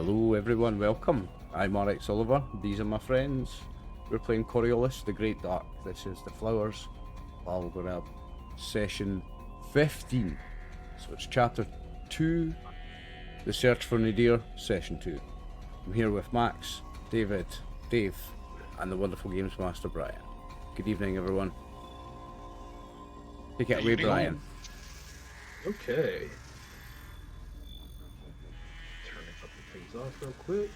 Hello everyone, welcome. I'm RxOliver, these are my friends. We're playing Coriolis, the Great Dark. This is the Flowers of Algorab, session 15. So it's chapter 2, The Search for Nadir, session 2. I'm here with Max, David, Dave, and the wonderful Games Master Brian. Good evening everyone. Take it away, Brian. Okay. Turn a couple things off real quick.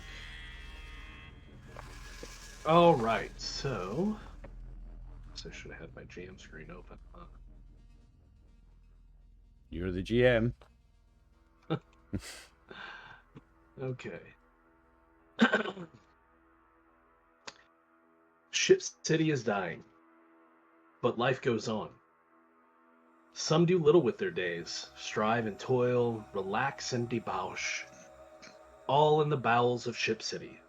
Alright, so I should have had my jam screen open. You're the GM. Okay. Ship City is dying, but life goes on. Some do little with their days, strive and toil, relax and debauch, all in the bowels of Ship City.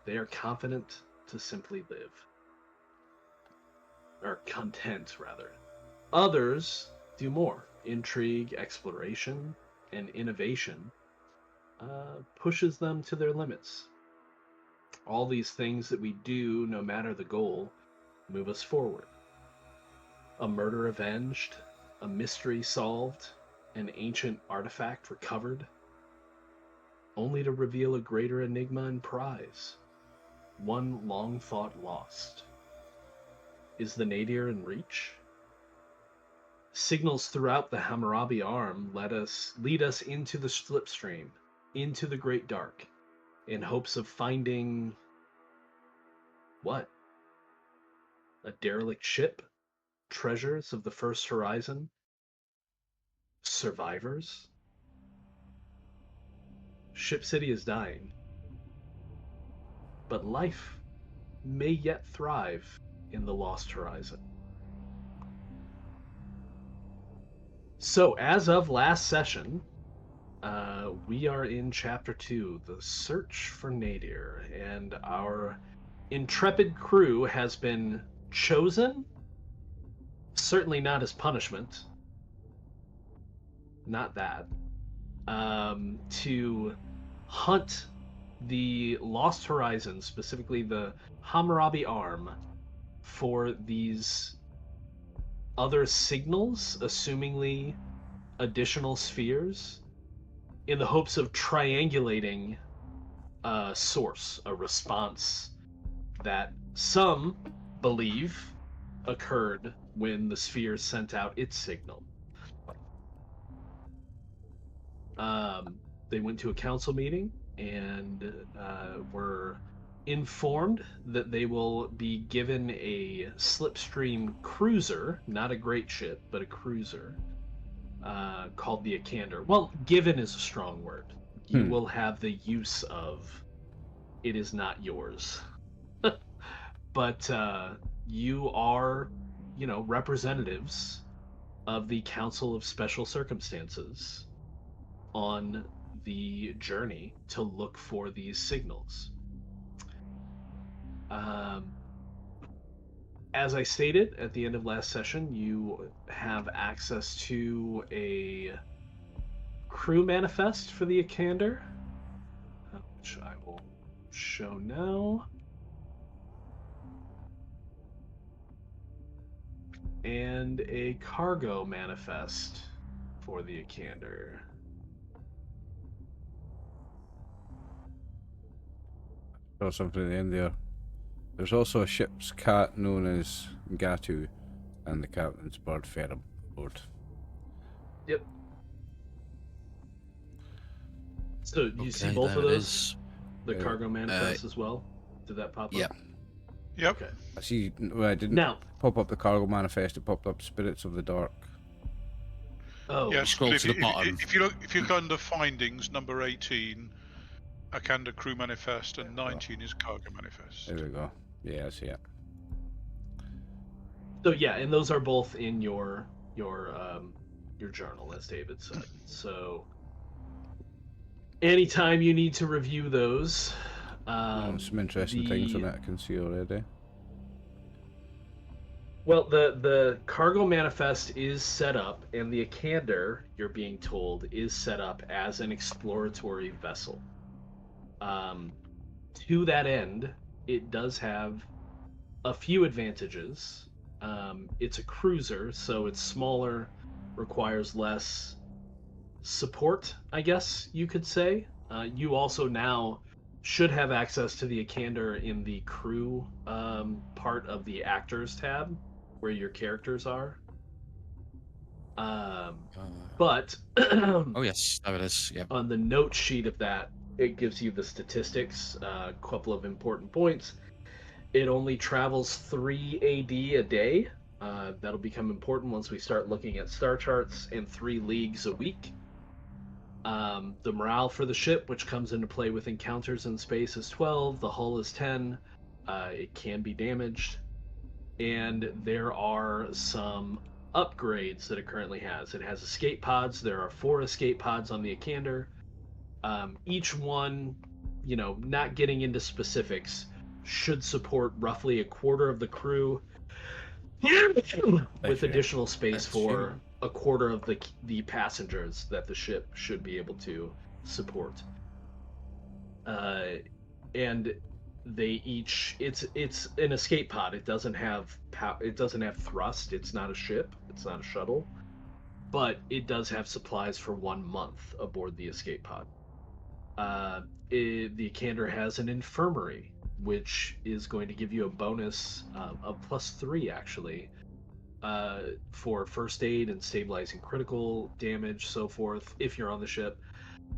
They are confident to simply live. Or content, rather. Others do more. Intrigue, exploration, and innovation pushes them to their limits. All these things that we do, no matter the goal, move us forward. A murder avenged, a mystery solved, an ancient artifact recovered, only to reveal a greater enigma and prize, one long thought lost. Is the nadir in reach? Signals throughout the Hammurabi Arm lead us into the slipstream, into the Great Dark, in hopes of finding what? A derelict ship? Treasures of the First Horizon? Survivors? Ship City is dying, but life may yet thrive in the Lost Horizon. So, as of last session, we are in Chapter 2, The Search for Nadir, and our intrepid crew has been chosen, certainly not as punishment, not that, to hunt the Lost Horizon, specifically the Hammurabi Arm, for these other signals, assumingly additional spheres, in the hopes of triangulating a source, a response that some believe occurred when the sphere sent out its signal. They went to a council meeting and were informed that they will be given a slipstream cruiser, not a great ship, but a cruiser, called the Akhander. Well, given is a strong word. You will have the use of. It is not yours. But you are, representatives of the Council of Special Circumstances on the journey to look for these signals. As I stated at the end of last session, you have access to a crew manifest for the Akhander, which I will show now. And a cargo manifest for the Akhander. Saw something at the end there. There's also a ship's cat known as Gatu and the captain's bird Ferrum aboard. Yep. So you see both of those? The cargo manifest as well? Did that pop up? Yep. Okay. I see. Well, I didn't pop up the cargo manifest. It popped up Spirits of the Dark. Oh, yeah. Scroll to the bottom. If you look under findings, number 18, Akhander crew manifest, and 19 is cargo manifest. There we go. Yeah, I see it. So yeah, and those are both in your journal, as David said. So anytime you need to review those, some interesting things on it I can see already. Well, the cargo manifest is set up, and the Akhander, you're being told, is set up as an exploratory vessel. To that end, it does have a few advantages. It's a cruiser, so it's smaller, requires less support, I guess you could say. You also now should have access to the Akhander in the crew part of the actors tab, where your characters are. But Oh yes, there it is. Yep. on the note sheet of that, it gives you the statistics, a couple of important points. It only travels 3 AD a day. That'll become important once we start looking at star charts, and 3 leagues a week. The morale for the ship, which comes into play with encounters in space, is 12. The hull is 10. It can be damaged. And there are some upgrades that it currently has. It has escape pods. There are 4 escape pods on the Akhander. Each one, not getting into specifics, should support roughly a quarter of the crew, with additional space for a quarter of the passengers that the ship should be able to support. And they each, it's an escape pod. It doesn't have thrust. It's not a ship. It's not a shuttle, but it does have supplies for 1 month aboard the escape pod. The Akhander has an infirmary, which is going to give you a bonus of +3 actually, for first aid and stabilizing critical damage, so forth, if you're on the ship.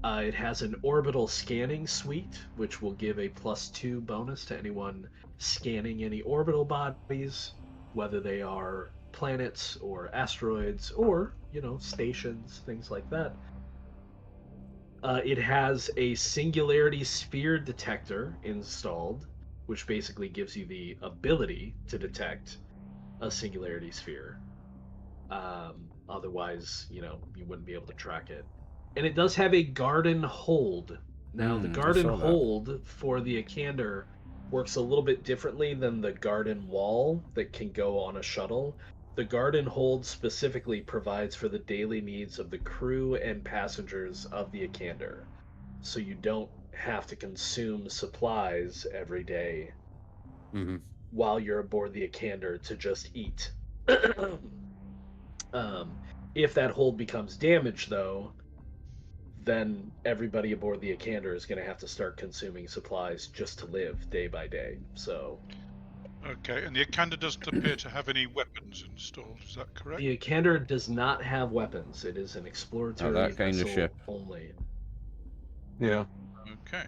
It has an orbital scanning suite, which will give a +2 bonus to anyone scanning any orbital bodies, whether they are planets or asteroids or, stations, things like that. It has a singularity sphere detector installed, which basically gives you the ability to detect a singularity sphere. Otherwise, you wouldn't be able to track it. And it does have a garden hold. Now, the garden hold for the Akhander works a little bit differently than the garden wall that can go on a shuttle. The garden hold specifically provides for the daily needs of the crew and passengers of the Akhander. So you don't have to consume supplies every day while you're aboard the Akhander to just eat. If that hold becomes damaged, though, then everybody aboard the Akhander is going to have to start consuming supplies just to live day by day. So. Okay, and the Akhander doesn't appear to have any weapons installed. Is that correct? The Akhander does not have weapons. It is an exploratory vessel ship only. Yeah. Okay.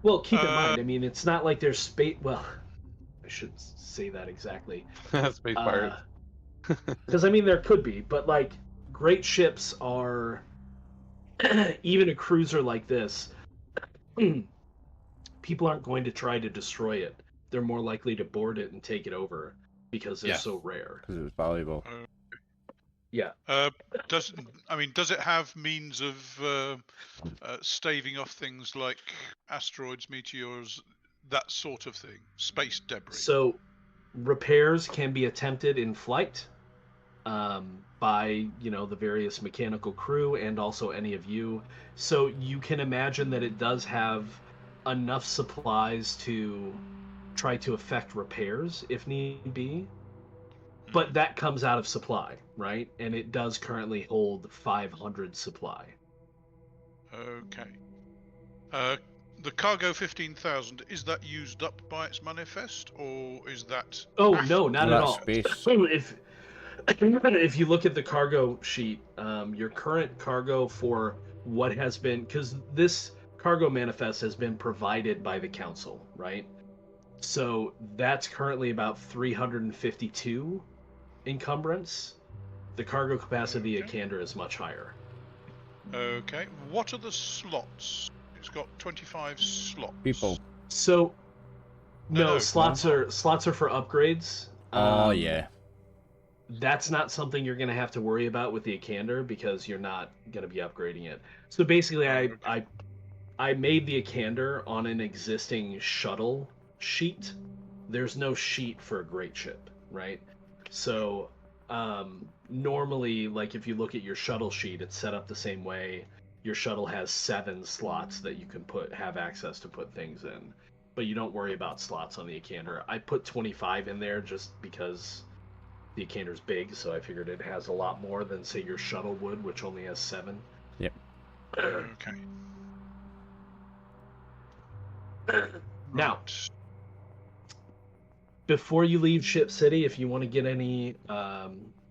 Well, keep in mind, it's not like there's space. Well, I should say that exactly. Space pirates. Because there could be, but great ships are, even a cruiser like this, people aren't going to try to destroy it. They're more likely to board it and take it over because they're so rare. Because it's valuable. Yeah. Does it have means of staving off things like asteroids, meteors, that sort of thing, space debris? So, repairs can be attempted in flight by the various mechanical crew and also any of you. So you can imagine that it does have enough supplies to try to effect repairs if need be, but that comes out of supply, right? And it does currently hold 500 supply. Okay. The cargo 15,000, is that used up by its manifest, or is that? Oh no, not at all. Space. If you look at the cargo sheet, your current cargo for what has been, because this cargo manifest has been provided by the council, right? So that's currently about 352 encumbrance. The cargo capacity of Akhander is much higher. Okay. What are the slots? It's got 25 slots. People. So no, slots are for upgrades. Yeah. That's not something you're going to have to worry about with the Akhander because you're not going to be upgrading it. So basically, I made the Akhander on an existing shuttle sheet. There's no sheet for a great ship, right? So normally, if you look at your shuttle sheet, it's set up the same way. your shuttle has 7 slots that you can have access to put things in. But you don't worry about slots on the Akhander. I put 25 in there just because the Akhander's big, so I figured it has a lot more than, say, your shuttle would, which only has 7. Yep. Okay. Now, before you leave Ship City, if you want to get any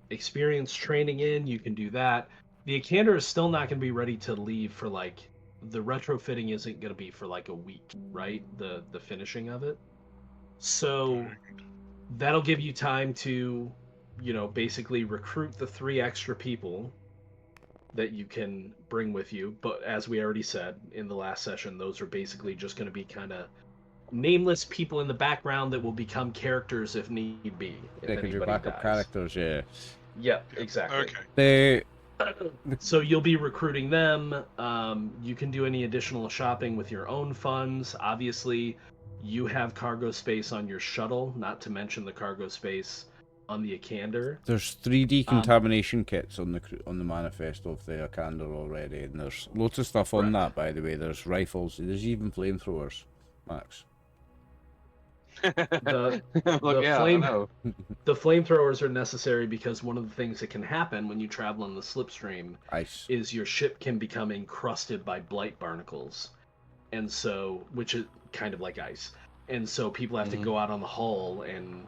experience training in, you can do that. The Akhander is still not going to be ready to leave for, like, the retrofitting isn't going to be for, like, a week, right? The finishing of it. So that'll give you time to, you know, basically recruit the 3 extra people that you can bring with you. But as we already said in the last session, those are basically just going to be kind of nameless people in the background that will become characters if need be. They can do backup characters, yeah. Yep, exactly. Okay. So you'll be recruiting them. You can do any additional shopping with your own funds. Obviously, you have cargo space on your shuttle, not to mention the cargo space on the Akhander. There's 3 decontamination kits on the manifesto of the Akhander already, and there's loads of stuff on that, by the way. There's rifles, there's even flamethrowers, Max. The flamethrowers are necessary because one of the things that can happen when you travel in the slipstream is your ship can become encrusted by blight barnacles, and so, which is kind of like ice, and so people have to go out on the hull and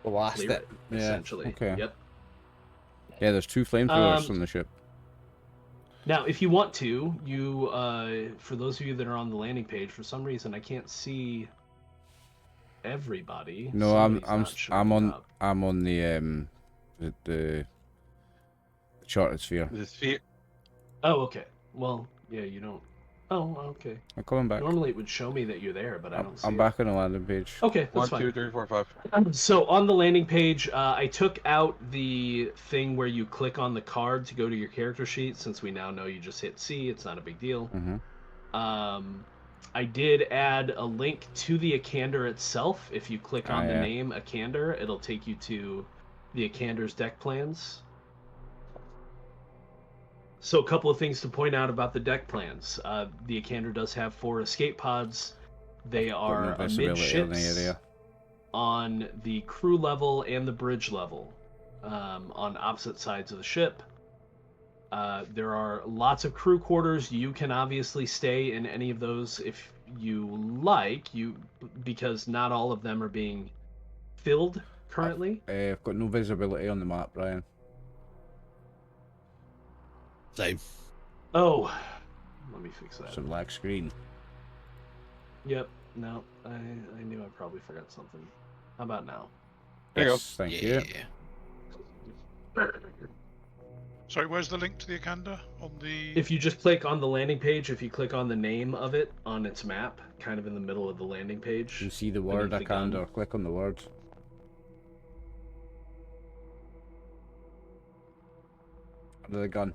blast it, essentially. Okay. Yep. Yeah, there's 2 flamethrowers on the ship. Now, if you want to, you for those of you that are on the landing page, for some reason I can't see everybody. No, I'm on the charted sphere. The sphere. Oh, okay. Well, yeah, you don't. Oh, okay. I'm coming back. Normally it would show me that you're there, but I don't see I'm back on the landing page. Okay, that's 1, 2, 3, 4, 5. So on the landing page, I took out the thing where you click on the card to go to your character sheet, since we now know you just hit C. It's not a big deal. I did add a link to the Akhander itself. If you click on the name Akhander, it'll take you to the Akhander's deck plans. So a couple of things to point out about the deck plans. The Akhander does have 4 escape pods. They are amidships on the crew level and the bridge level, on opposite sides of the ship. There are lots of crew quarters. You can obviously stay in any of those if you like, because not all of them are being filled currently. I've got no visibility on the map, Brian. Same. Oh, let me fix that. It's a black screen. Yep. No, I knew I probably forgot something. How about now? There you go. Thank you. Sorry, where's the link to the Akhander? On the... If you just click on the landing page, if you click on the name of it on its map, kind of in the middle of the landing page. You see the word Akhander. Click on the word. Under the gun.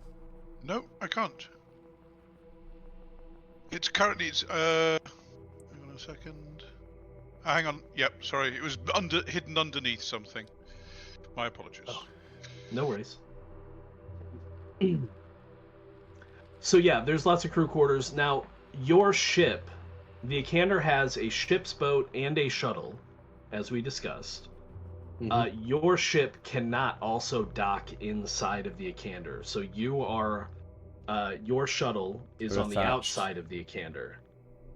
No, I can't. It's currently... hang on a second. Hang on. Yep, sorry. It was hidden underneath something. My apologies. Oh, no worries. So yeah, there's lots of crew quarters. Now, your ship, the Akhander has a ship's boat and a shuttle, as we discussed. Your ship cannot also dock inside of the Akhander. So you are, your shuttle is on the outside of the Akhander,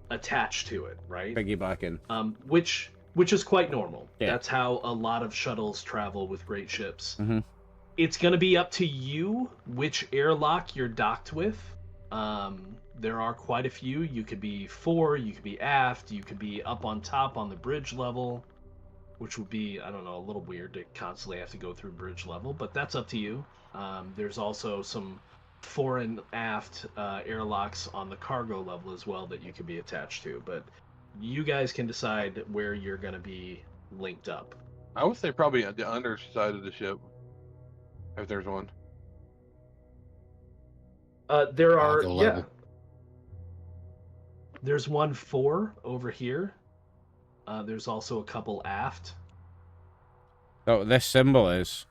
attached to it, right? Piggybacking. Which is quite normal. Yeah. That's how a lot of shuttles travel with great ships. It's going to be up to you which airlock you're docked with. There are quite a few. You could be fore, you could be aft, you could be up on top on the bridge level, which would be, I don't know, a little weird to constantly have to go through bridge level, but that's up to you. There's also some fore and aft airlocks on the cargo level as well that you could be attached to, but you guys can decide where you're going to be linked up. I would say probably at the underside of the ship. If there's one. There are, yeah. There's one fore over here. There's also a couple aft. Oh, this symbol is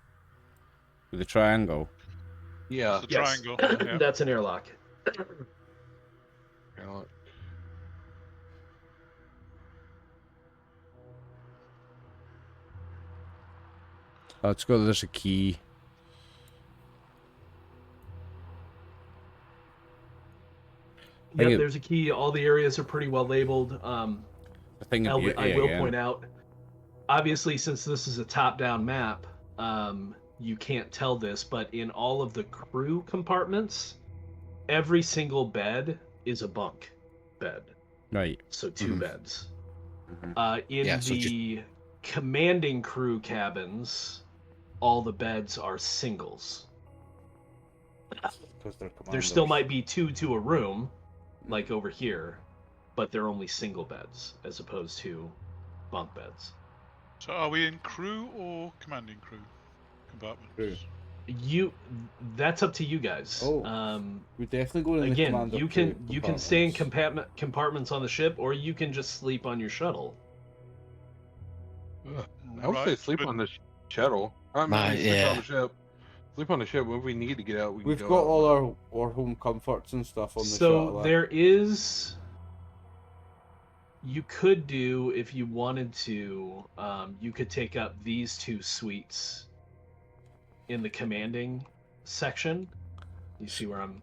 with the triangle. Yeah. The triangle. Yeah. That's an airlock. Oh, it's got, there's a key. Yep, there's a key. All the areas are pretty well labeled. I will point out, obviously, since this is a top-down map, you can't tell this, but in all of the crew compartments, every single bed is a bunk bed. Right. So 2 beds. Mm-hmm. In the commanding crew cabins, all the beds are singles. There still might be 2 to a room, like over here, but they're only single beds as opposed to bunk beds. So are we in crew or commanding crew compartments? Crew. That's up to you guys. We definitely go in the commander you can stay in compartments on the ship, or you can just sleep on your shuttle. I would say sleep on the shuttle. I mean, sleep on the ship. Sleep on the ship. When we need to get out, we've got all our home comforts and stuff on the shuttle. So there is. You could do, if you wanted to, you could take up these 2 suites in the commanding section. You see where I'm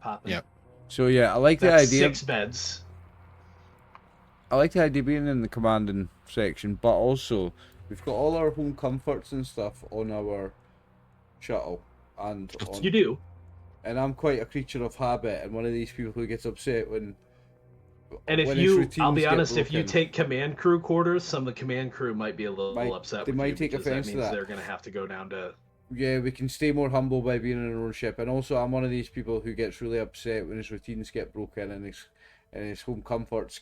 popping? Yeah. So yeah, I like the That's idea. 6 beds. I like the idea of being in the commanding section, but also we've got all our home comforts and stuff on our shuttle, and you do. And I'm quite a creature of habit, and one of these people who gets upset when. And I'll be honest, if you take command crew quarters, some of the command crew might be a little upset. They might take offense to that. They're going to have to go down to. Yeah, we can stay more humble by being in our own ship, and also I'm one of these people who gets really upset when his routines get broken and his home comforts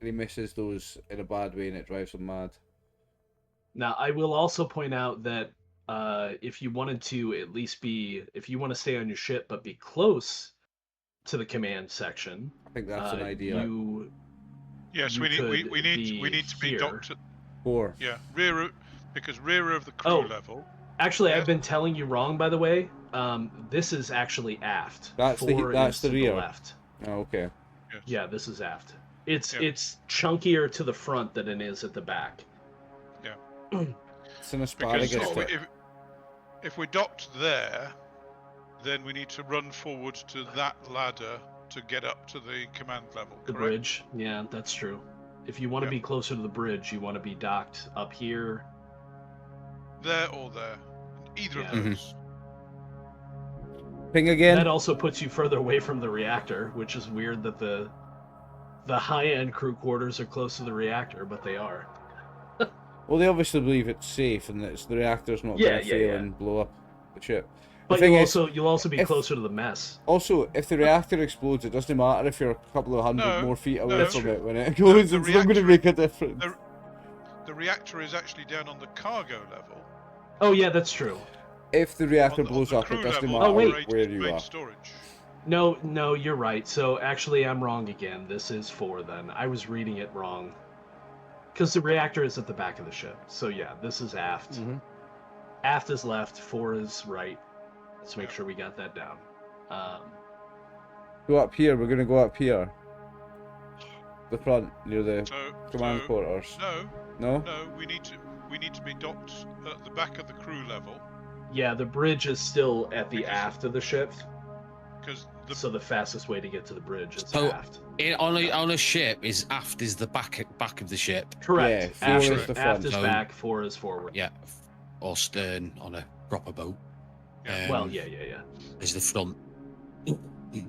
he misses those in a bad way, and it drives him mad. Now, I will also point out that if you wanted to at least if you want to stay on your ship but be close to the command section, I think that's an idea. We need to be docked at 4. Yeah, because rear of the crew level. Actually, I've been telling you wrong, by the way. This is actually aft. That's the rear. Left. Oh, okay. Yes. Yeah, this is aft. It's chunkier to the front than it is at the back. Yeah. It's an asparagus. If we're docked there, then we need to run forward to that ladder to get up to the command level. The bridge. Yeah, that's true. If you want to be closer to the bridge, you want to be docked up here. There or there. Either of those. Ping again. That also puts you further away from the reactor, which is weird that the high-end crew quarters are close to the reactor, but they are. Well, they obviously believe it's safe and that the reactor's not going to fail and blow up the ship. But you'll also be closer to the mess. Also, if the reactor explodes, it doesn't matter if you're a couple of hundred more feet away from it. When it goes, it's not going to make a difference. The reactor is actually down on the cargo level. Oh yeah, that's true. If the reactor blows up, it doesn't matter where you are. Storage. No, you're right. So actually, I'm wrong again. This is 4 then. I was reading it wrong. Because the reactor is at the back of the ship. So yeah, this is aft. Mm-hmm. Aft is left, 4 is right. Let's make sure we got that down. Go up here. We're going to go up here. The front, near the command quarters. No, we need to be docked at the back of the crew level. Yeah, the bridge is still at the aft of the ship. So the fastest way to get to the bridge is aft. On a ship, aft is the back of the ship. Correct. Yeah, 4 is the front. Aft is back, 4 is forward. Yeah, or stern on a proper boat. Yeah. Is the front.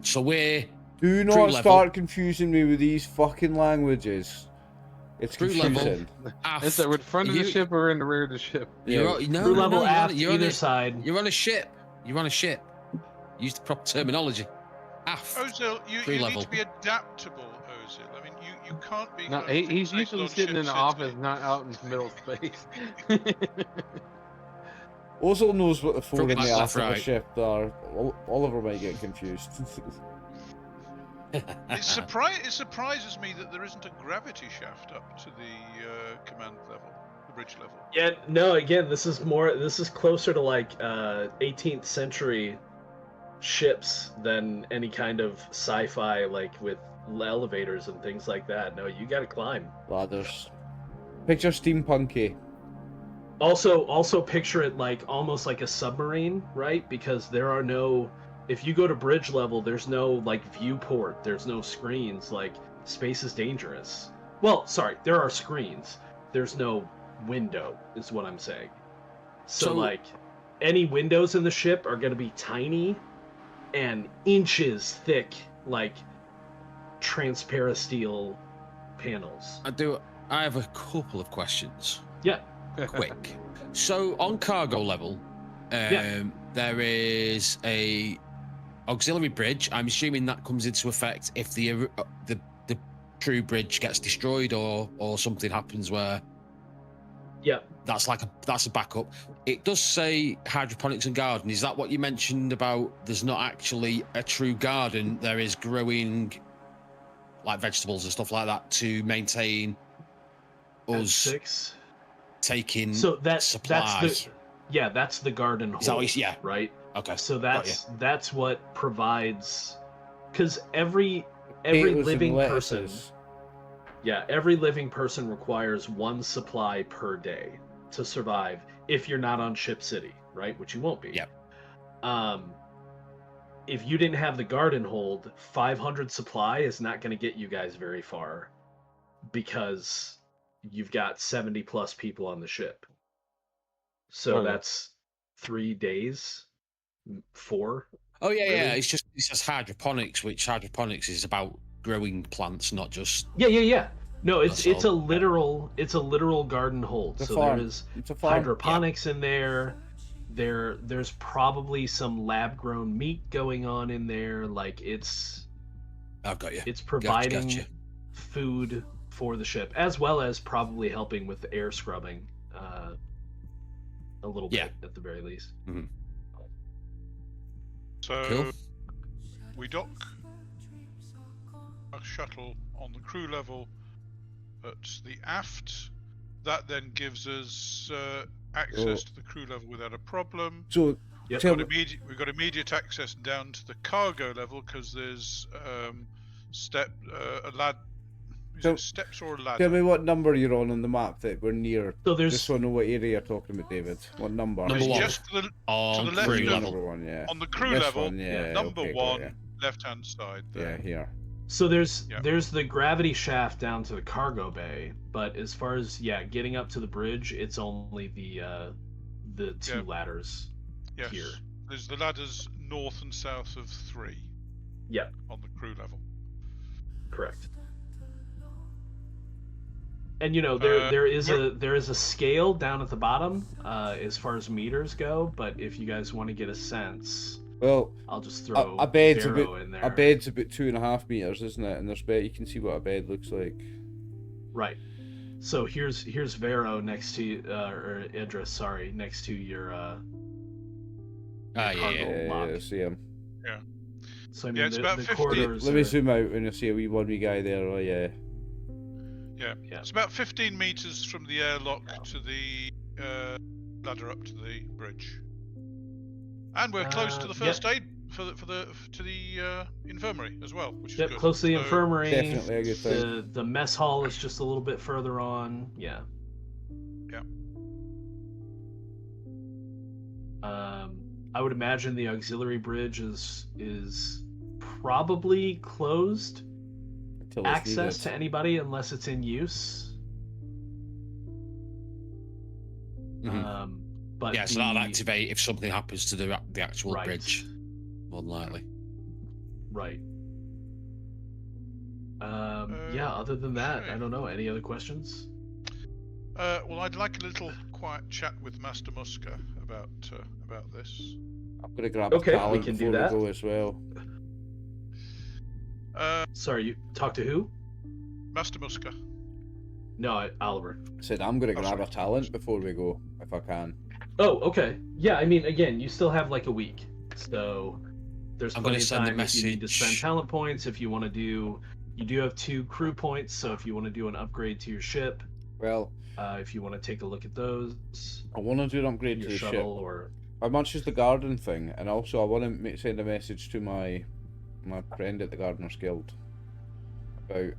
So we're... Do not start confusing me with these fucking languages. It's confusing. Is that with front of the ship or in the rear of the ship? Crew level aft, either side. You're on a ship. Use the proper terminology. Aft. Ozil, you need to be adaptable, Ozil. I mean, you can't be... No, he's usually sitting in the office, not out in middle space. Ozil knows what the 4 in the aft of the ship are. Oliver might get confused. It surprises me that there isn't a gravity shaft up to the command level, the bridge level. Yeah, no. Again, this is closer to like 18th century ships than any kind of sci-fi, like with elevators and things like that. No, you got to climb. Ladders. Picture steampunky. Also picture it like almost like a submarine, right? Because there are no, if you go to bridge level, there's no like viewport, there's no screens. Like, space is dangerous. Well, sorry, there are screens. There's no window, is what I'm saying. So like, any windows in the ship are going to be tiny and inches thick, like transparent steel panels. I have a couple of questions. Yeah. Quick. So on cargo level, there is a auxiliary bridge. I'm assuming that comes into effect if the true bridge gets destroyed or something happens where. Yeah. That's a backup. It does say hydroponics and garden. Is that what you mentioned about? There's not actually a true garden. There is growing like vegetables and stuff like that to maintain us. 6. Taking that's the garden hole, yeah, right? Okay, so that's what provides, because every living person, every living person requires 1 supply per day to survive if you're not on Ship City, right? Which you won't be. If you didn't have the garden hold, 500 supply is not going to get you guys very far, because you've got 70 plus people on the ship. So that's 3 days, 4. Oh yeah, really? Yeah. It's just, it says hydroponics, which hydroponics is about growing plants, not just. Yeah. No, it's a literal garden hold. So there is hydroponics in there. There's probably some lab grown meat going on in there. Like, it's. I've got you. It's providing food for the ship, as well as probably helping with the air scrubbing a little bit at the very least. Mm-hmm. So cool. We dock a shuttle on the crew level at the aft. That then gives us access to the crew level without a problem. So we've got immediate access down to the cargo level because there's a lad. Is it steps or a ladder? Tell me what number you're on the map that we're near. So there's. Just so I know what area you're talking about, David. What number? Number 1. Just to the left of number 1, yeah. On the crew This level, one, number 1, left-hand side. There. Yeah, here. So there's the gravity shaft down to the cargo bay, but as far as getting up to the bridge, it's only the 2 ladders here. There's the ladders north and south of 3. Yeah. On the crew level. Correct. And there is a scale down at the bottom as far as meters go, but if you guys want to get a sense, well, I'll just throw a bed's Vero in there. A bed's about 2.5 meters, isn't it? And there's you can see what a bed looks like. Right. So here's Vero next to or Idris, sorry, next to your cargo lock. Yeah, see him. Yeah. So I mean, it's about 50. corridors. Let me zoom out and you see a wee guy there. Oh yeah. Yeah. It's about 15 meters from the airlock to the ladder up to the bridge, and we're close to the first aid to the infirmary as well, which is good. Close to the infirmary. Definitely a good thing. The mess hall is just a little bit further on. Yeah. I would imagine the auxiliary bridge is probably closed. Access to anybody unless it's in use. Mm-hmm. But so that'll activate if something happens to the actual bridge, more than likely. Right. Other than that, I don't know. Any other questions? Well, I'd like a little quiet chat with Master Muska about this. I'm gonna grab a talent we can before do that. we go as well. Sorry, you talk to who? Master Muska. No, Oliver. I said I'm gonna grab a talent before we go, if I can. Oh, okay. Yeah, I mean, again, you still have like a week, so there's plenty of time if you need to spend talent points. If you want to do, you do have 2 crew points, so if you want to do an upgrade to your ship, well, if you want to take a look at those, I want to do an upgrade to the ship. Or how much is the garden thing? And also, I want to send a message to my friend at the Gardeners Guild about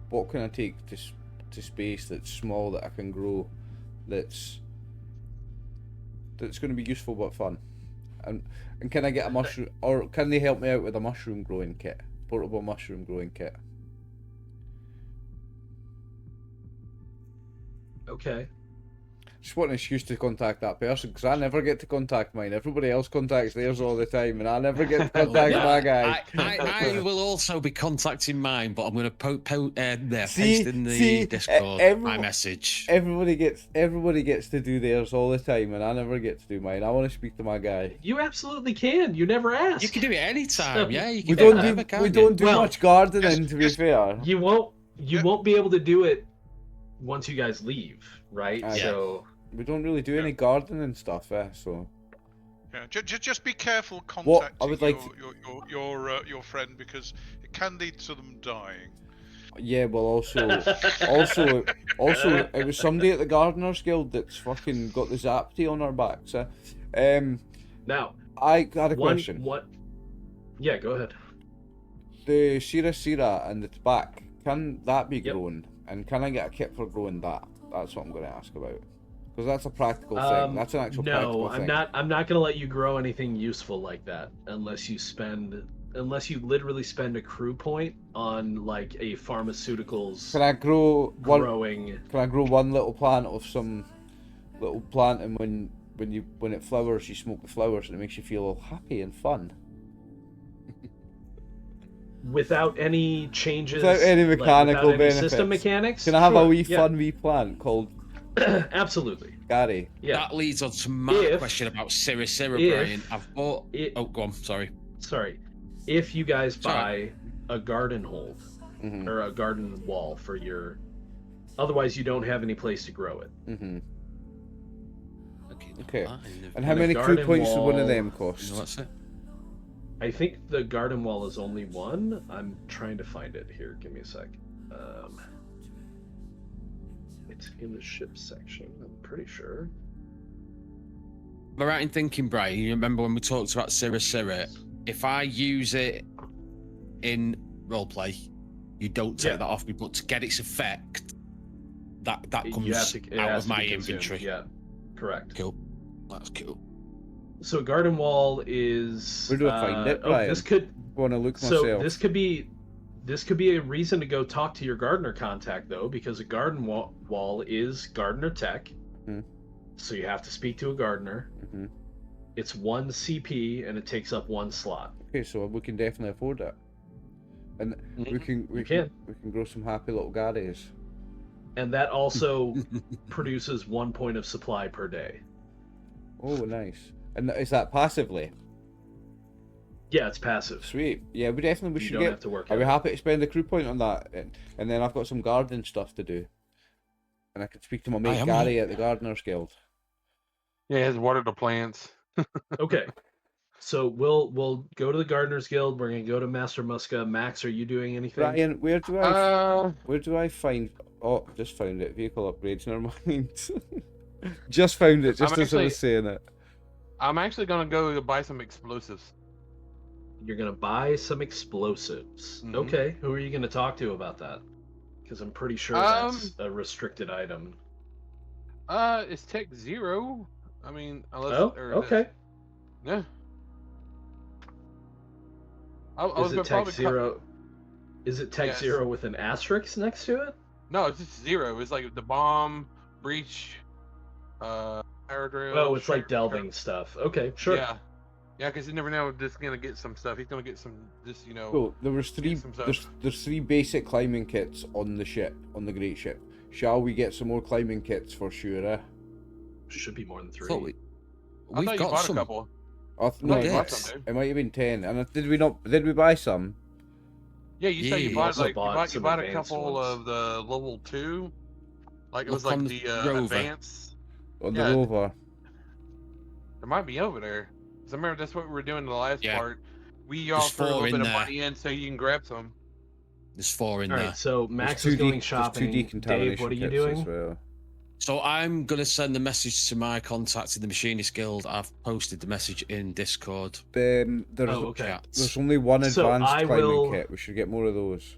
what can I take to space that's small that I can grow, that's going to be useful but fun, and can I get a mushroom, or can they help me out with a mushroom growing kit, portable mushroom growing kit? Okay. Just want an excuse to contact that person, because I never get to contact mine. Everybody else contacts theirs all the time, and I never get to contact my guy. I will also be contacting mine, but I'm going to paste in the Discord my message. Everybody gets to do theirs all the time, and I never get to do mine. I want to speak to my guy. You absolutely can. You never asked. You can do it anytime. Yeah, you can we don't do much gardening, to be fair. You won't be able to do it once you guys leave, right? So we don't really do any gardening stuff, so. Yeah, just be careful contacting I would like your friend, because it can lead to them dying. Yeah, well, also, it was somebody at the Gardeners Guild that's fucking got the Zapty on our backs. Now, I had a question. What? Yeah, go ahead. The Sira and the tobacco, can that be grown? And can I get a kit for growing that? That's what I'm going to ask about. Because that's a practical thing. That's an actual practical thing. No, I'm not going to let you grow anything useful like that unless you literally spend a crew point on like a pharmaceuticals. Can I grow growing? Can I grow one little plant of some little plant, and when it flowers, you smoke the flowers, and it makes you feel all happy and fun? Without any changes, without any mechanical without any benefits. System mechanics. Can I have a fun wee plant called Absolutely. Gary? Yeah. That leads on to my question about Sira, Brian. I've bought. Go on. Sorry. If you guys buy a garden hold or a garden wall for your, otherwise you don't have any place to grow it. Okay. And how many crew points does one of them cost? No, that's it. I think the garden wall is only one. I'm trying to find it here. Give me a sec. It's in the ship section, I'm pretty sure. Am I right in thinking, Brian, you remember when we talked about Sira? If I use it in roleplay, you don't take that off me, but to get its effect, that comes out of my inventory. Yeah, correct. Cool. That's cool. So garden wall is. Where do I find it, Brian? This could. Want to look myself. So this could be a reason to go talk to your gardener contact, though, because a garden wall is gardener tech. So you have to speak to a gardener. It's 1 CP and it takes up 1 slot. Okay, so we can definitely afford it, and we can grow some happy little Garys. And that also produces 1 point of supply per day. Oh, nice. And is that passively? Yeah, it's passive. Sweet. Yeah, we should don't have to work. Are we happy to spend a crew point on that? And then I've got some garden stuff to do, and I could speak to my mate Gary at the Gardeners Guild. Yeah, he has water the plants. Okay, so we'll go to the Gardeners Guild. We're gonna go to Master Muska. Max, are you doing anything? Brian, where do I find? Oh, just found it. Vehicle upgrades. Never mind. Just found it. Just as I was saying it. I'm actually gonna go buy some explosives. You're gonna buy some explosives. Okay, who are you gonna talk to about that? Because I'm pretty sure that's a restricted item. It's Tech 0. I mean, unless. Okay. Yeah. Is it Tech 0? Is it Tech 0 with an asterisk next to it? No, it's just 0. It's like the bomb, breach, aerodrome. Oh, it's like delving stuff. Okay, sure. Yeah. Yeah, because you never know if just gonna get some stuff. He's gonna get some, just Cool. There was 3. There's 3 basic climbing kits on the ship, on the great ship. Shall we get some more climbing kits for sure? Should be more than 3. We've got some. A couple. No, it might have been 10. And did we buy some? Yeah, you said you bought you bought a couple ones. of the level 2. Like it was like the advanced. On the rover. There might be over there. Because I remember that's what we were doing in the last part. We all threw a little bit of money in so you can grab some. There's 4 in there. Alright, so Max is going shopping. Dave, what are you doing? Well. So I'm going to send the message to my contacts in the Machinist Guild. I've posted the message in Discord. There's only one advanced climbing kit. We should get more of those.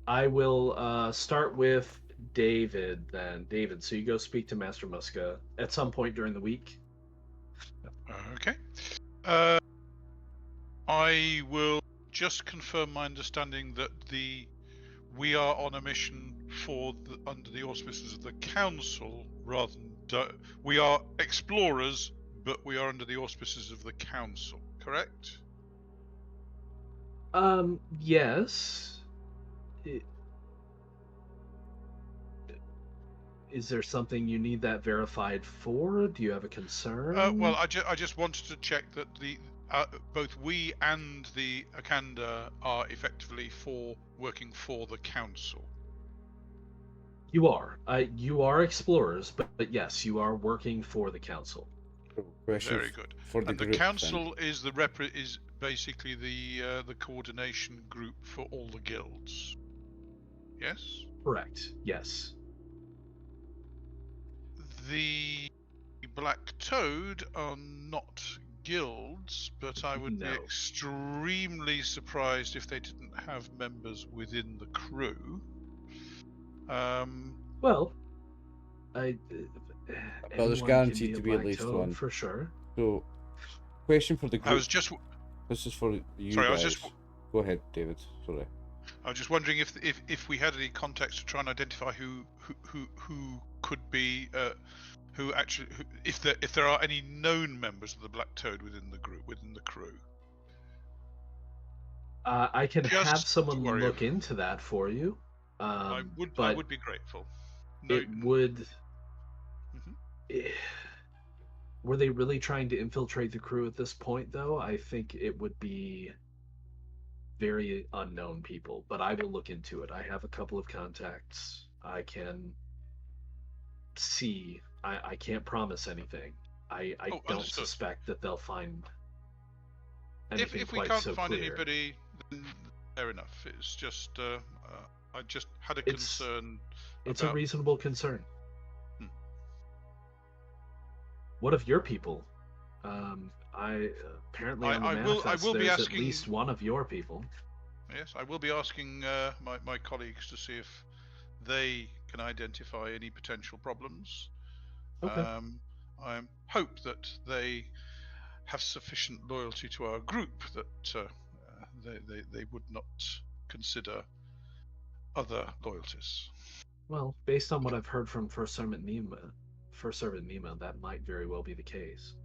I will start with David then. David, so you go speak to Master Muska at some point during the week. Okay. I will just confirm my understanding that we are on a mission under the auspices of the council rather than we are explorers, but we are under the auspices of the council. Correct? Yes. Is there something you need that verified for? Do you have a concern? Well, I just wanted to check that both we and the Akhander are effectively working for the council. You are. You are explorers, but yes, you are working for the council. Very good. And the council is is basically the coordination group for all the guilds. Yes? Correct. Yes. The Black Toad are not guilds, but I would be extremely surprised if they didn't have members within the crew. Well, there's guaranteed to be at least one for sure. So, question for the group. This is for you sorry, guys. Go ahead, David. Sorry. I was just wondering if we had any context to try and identify who could be if there are any known members of the Black Toad within the crew. I can have someone look into that for you. I would be grateful. It would. Were they really trying to infiltrate the crew at this point, though? I think it would be very unknown people, but I will look into it. I have a couple of contacts. I can see. I can't promise anything. I don't suspect that they'll find anything if we quite can't so find clear. anybody, then fair enough. It's just I just had a concern. It's a reasonable concern. What of your people? Apparently on the manifest, there's at least one of your people. Yes, I will be asking my colleagues to see if they can identify any potential problems. Okay. I hope that they have sufficient loyalty to our group that they would not consider other loyalties. Well, based on what I've heard from First Servant Nima, that might very well be the case.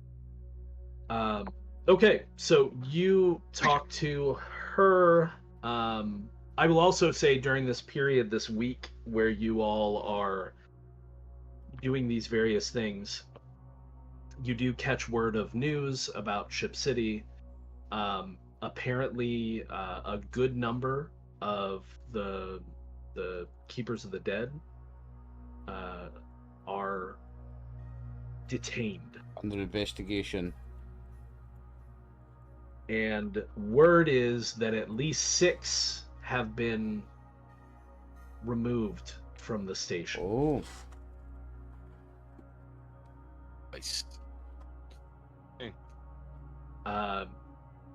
Okay, so you talk to her. I will also say during this period, this week, where you all are doing these various things, you do catch word of news about Ship City. Apparently, a good number of the Keepers of the Dead are detained. Under investigation. And word is that at least 6 have been removed from the station. Oh. Nice.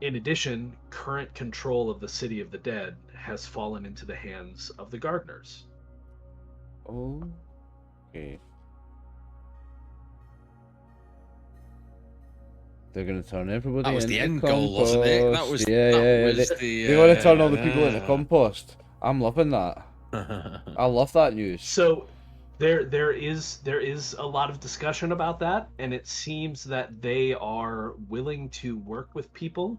In addition, current control of the City of the Dead has fallen into the hands of the Gardeners. Oh. Okay. They're going to turn everybody into compost. That was the end compost. goal, wasn't it? That was They want to turn all the people into compost. I'm loving that. I love that news. So there is a lot of discussion about that, and it seems that they are willing to work with people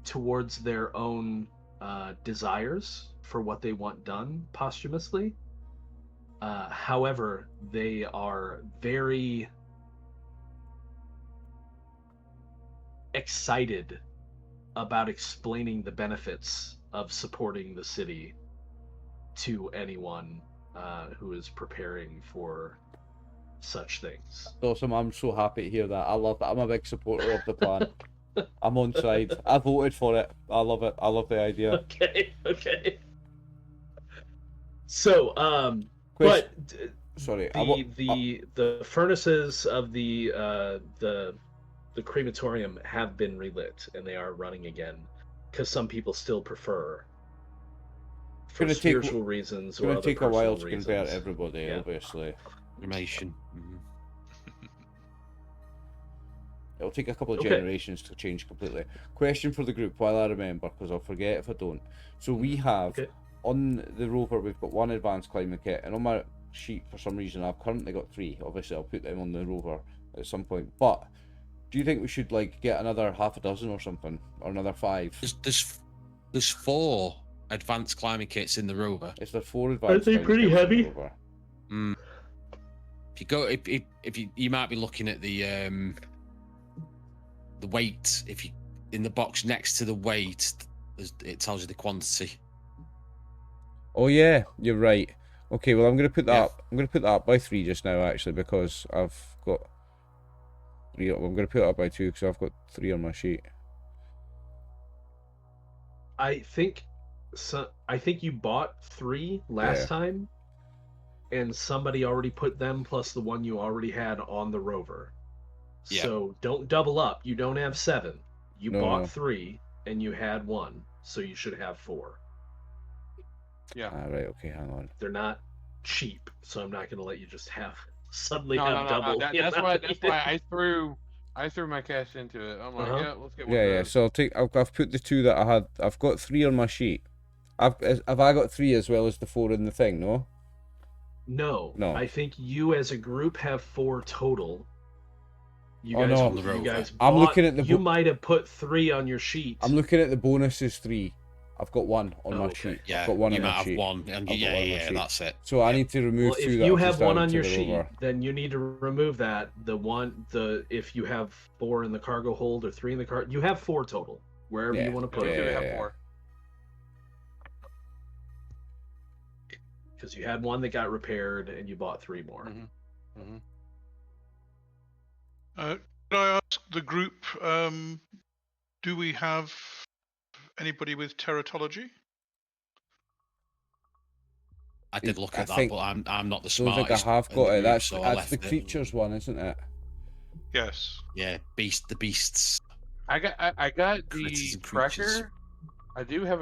towards their own desires for what they want done posthumously. However, they are very excited about explaining the benefits of supporting the city to anyone who is preparing for such things. Awesome. I'm so happy to hear that. I love that. I'm a big supporter of the plan. I'm on side. I voted for it. I love it. I love the idea. Okay. So, but Sorry, the furnaces of the crematorium have been relit, and they are running again, because some people still prefer, for spiritual reasons or other take a while to reasons. convert everybody, obviously. Cremation. It'll take a couple of generations to change completely. Question for the group, while I remember, because I'll forget if I don't. So we have, on the rover, we've got 1 advanced climbing kit, and on my sheet, for some reason, I've currently got 3. Obviously, I'll put them on the rover at some point. But do you think we should like get another half a dozen or something, or another 5? There's 4 advanced climbing kits in the rover. Is there 4 advanced? Are they pretty heavy? If you go, if you might be looking at the weight. If you in the box next to the weight, it tells you the quantity. Oh yeah, you're right. Okay, well I'm gonna put that up. I'm gonna put that up by 3 just now, actually, because I've got 3. I'm gonna put it up by 2 because I've got 3 on my sheet. I think you bought 3 last time, and somebody already put them plus the one you already had on the rover. Yeah. So don't double up. You don't have 7. You bought 3 and you had 1, so you should have 4. Yeah. All right. Okay. Hang on. They're not cheap, so I'm not going to let you just have double. That's why I threw my cash into it. I'm like, let's get one. Yeah. So I've put the 2 that I had. I've got 3 on my sheet. Have I got 3 as well as the 4 in the thing? No. No. I think you as a group have 4 total. You guys I'm looking at the. You might have put 3 on your sheet. I'm looking at the bonuses 3. I've got 1 on my sheet. Yeah, I've got 1 you on might my have sheet. 1, and that's it. So I need to remove 2 if that you I've have just 1 added on to your the sheet, rover. then you need to remove that. If you have 4 in the cargo hold or 3 in the car, you have 4 total. Wherever you want to put it. Have 4. Because you had 1 that got repaired and you bought 3 more. Could I ask the group, do we have anybody with teratology? I did look at that, but I'm not the smartest. I think I have got it. Group, that's the creatures one, isn't it? Yes. Yeah, the beasts. I got the tracker. I do have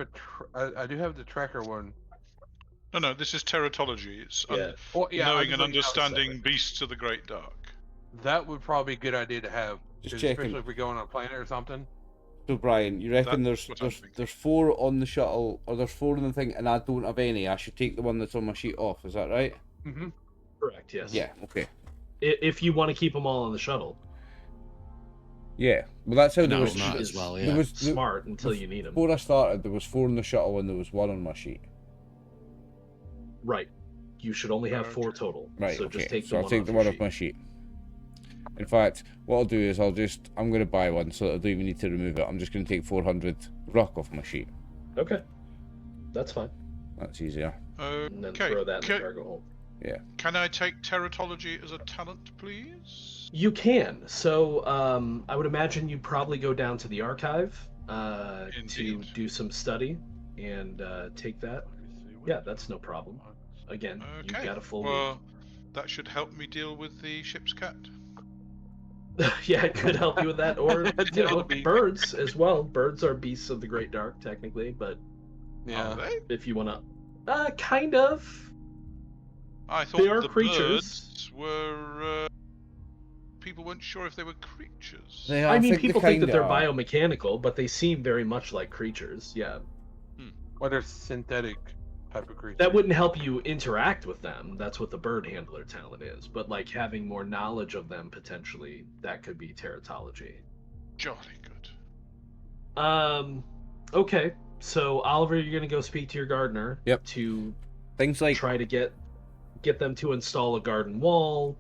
the tracker one. No, this is teratology. It's knowing and understanding beasts of the Great Dark. That would probably be a good idea to have, especially if we go on a planet or something. So Brian, you reckon there's 4 on the shuttle, or there's 4 in the thing, and I don't have any? I should take the one that's on my sheet off. Is that right? Correct. Yes. Yeah. Okay. If you want to keep them all on the shuttle. Yeah. Well, that's how there was smart as well. Yeah. There was smart until you need them. Before I started, there was 4 in the shuttle, and there was 1 on my sheet. Right. You should only have 4 total. Right. So okay. just take I'll take the one off my sheet. In fact, what I'll do is I'm going to buy one so that I don't even need to remove it. I'm just going to take 400 rock off my sheet. Okay. That's fine. That's easier. And then throw that in the cargo hold. Yeah. Can I take teratology as a talent, please? You can. So I would imagine you'd probably go down to the archive to do some study and take that. Yeah, that's no problem. Again, you've got a full... Well, that should help me deal with the ship's cat. Yeah, it could help you with that, or birds as well. Birds are beasts of the Great Dark, technically, but if you want to, kind of. I thought they are the creatures. Birds were people weren't sure if they were creatures. I mean, people think that they're biomechanical, but they seem very much like creatures. Yeah. Or they're synthetic type of creatures. That wouldn't help you interact with them. That's what the bird handler talent is. But like having more knowledge of them, potentially, that could be teratology. Jolly good. Okay. So Oliver, you're gonna go speak to your gardener. Yep. To things like try to get them to install a garden wall.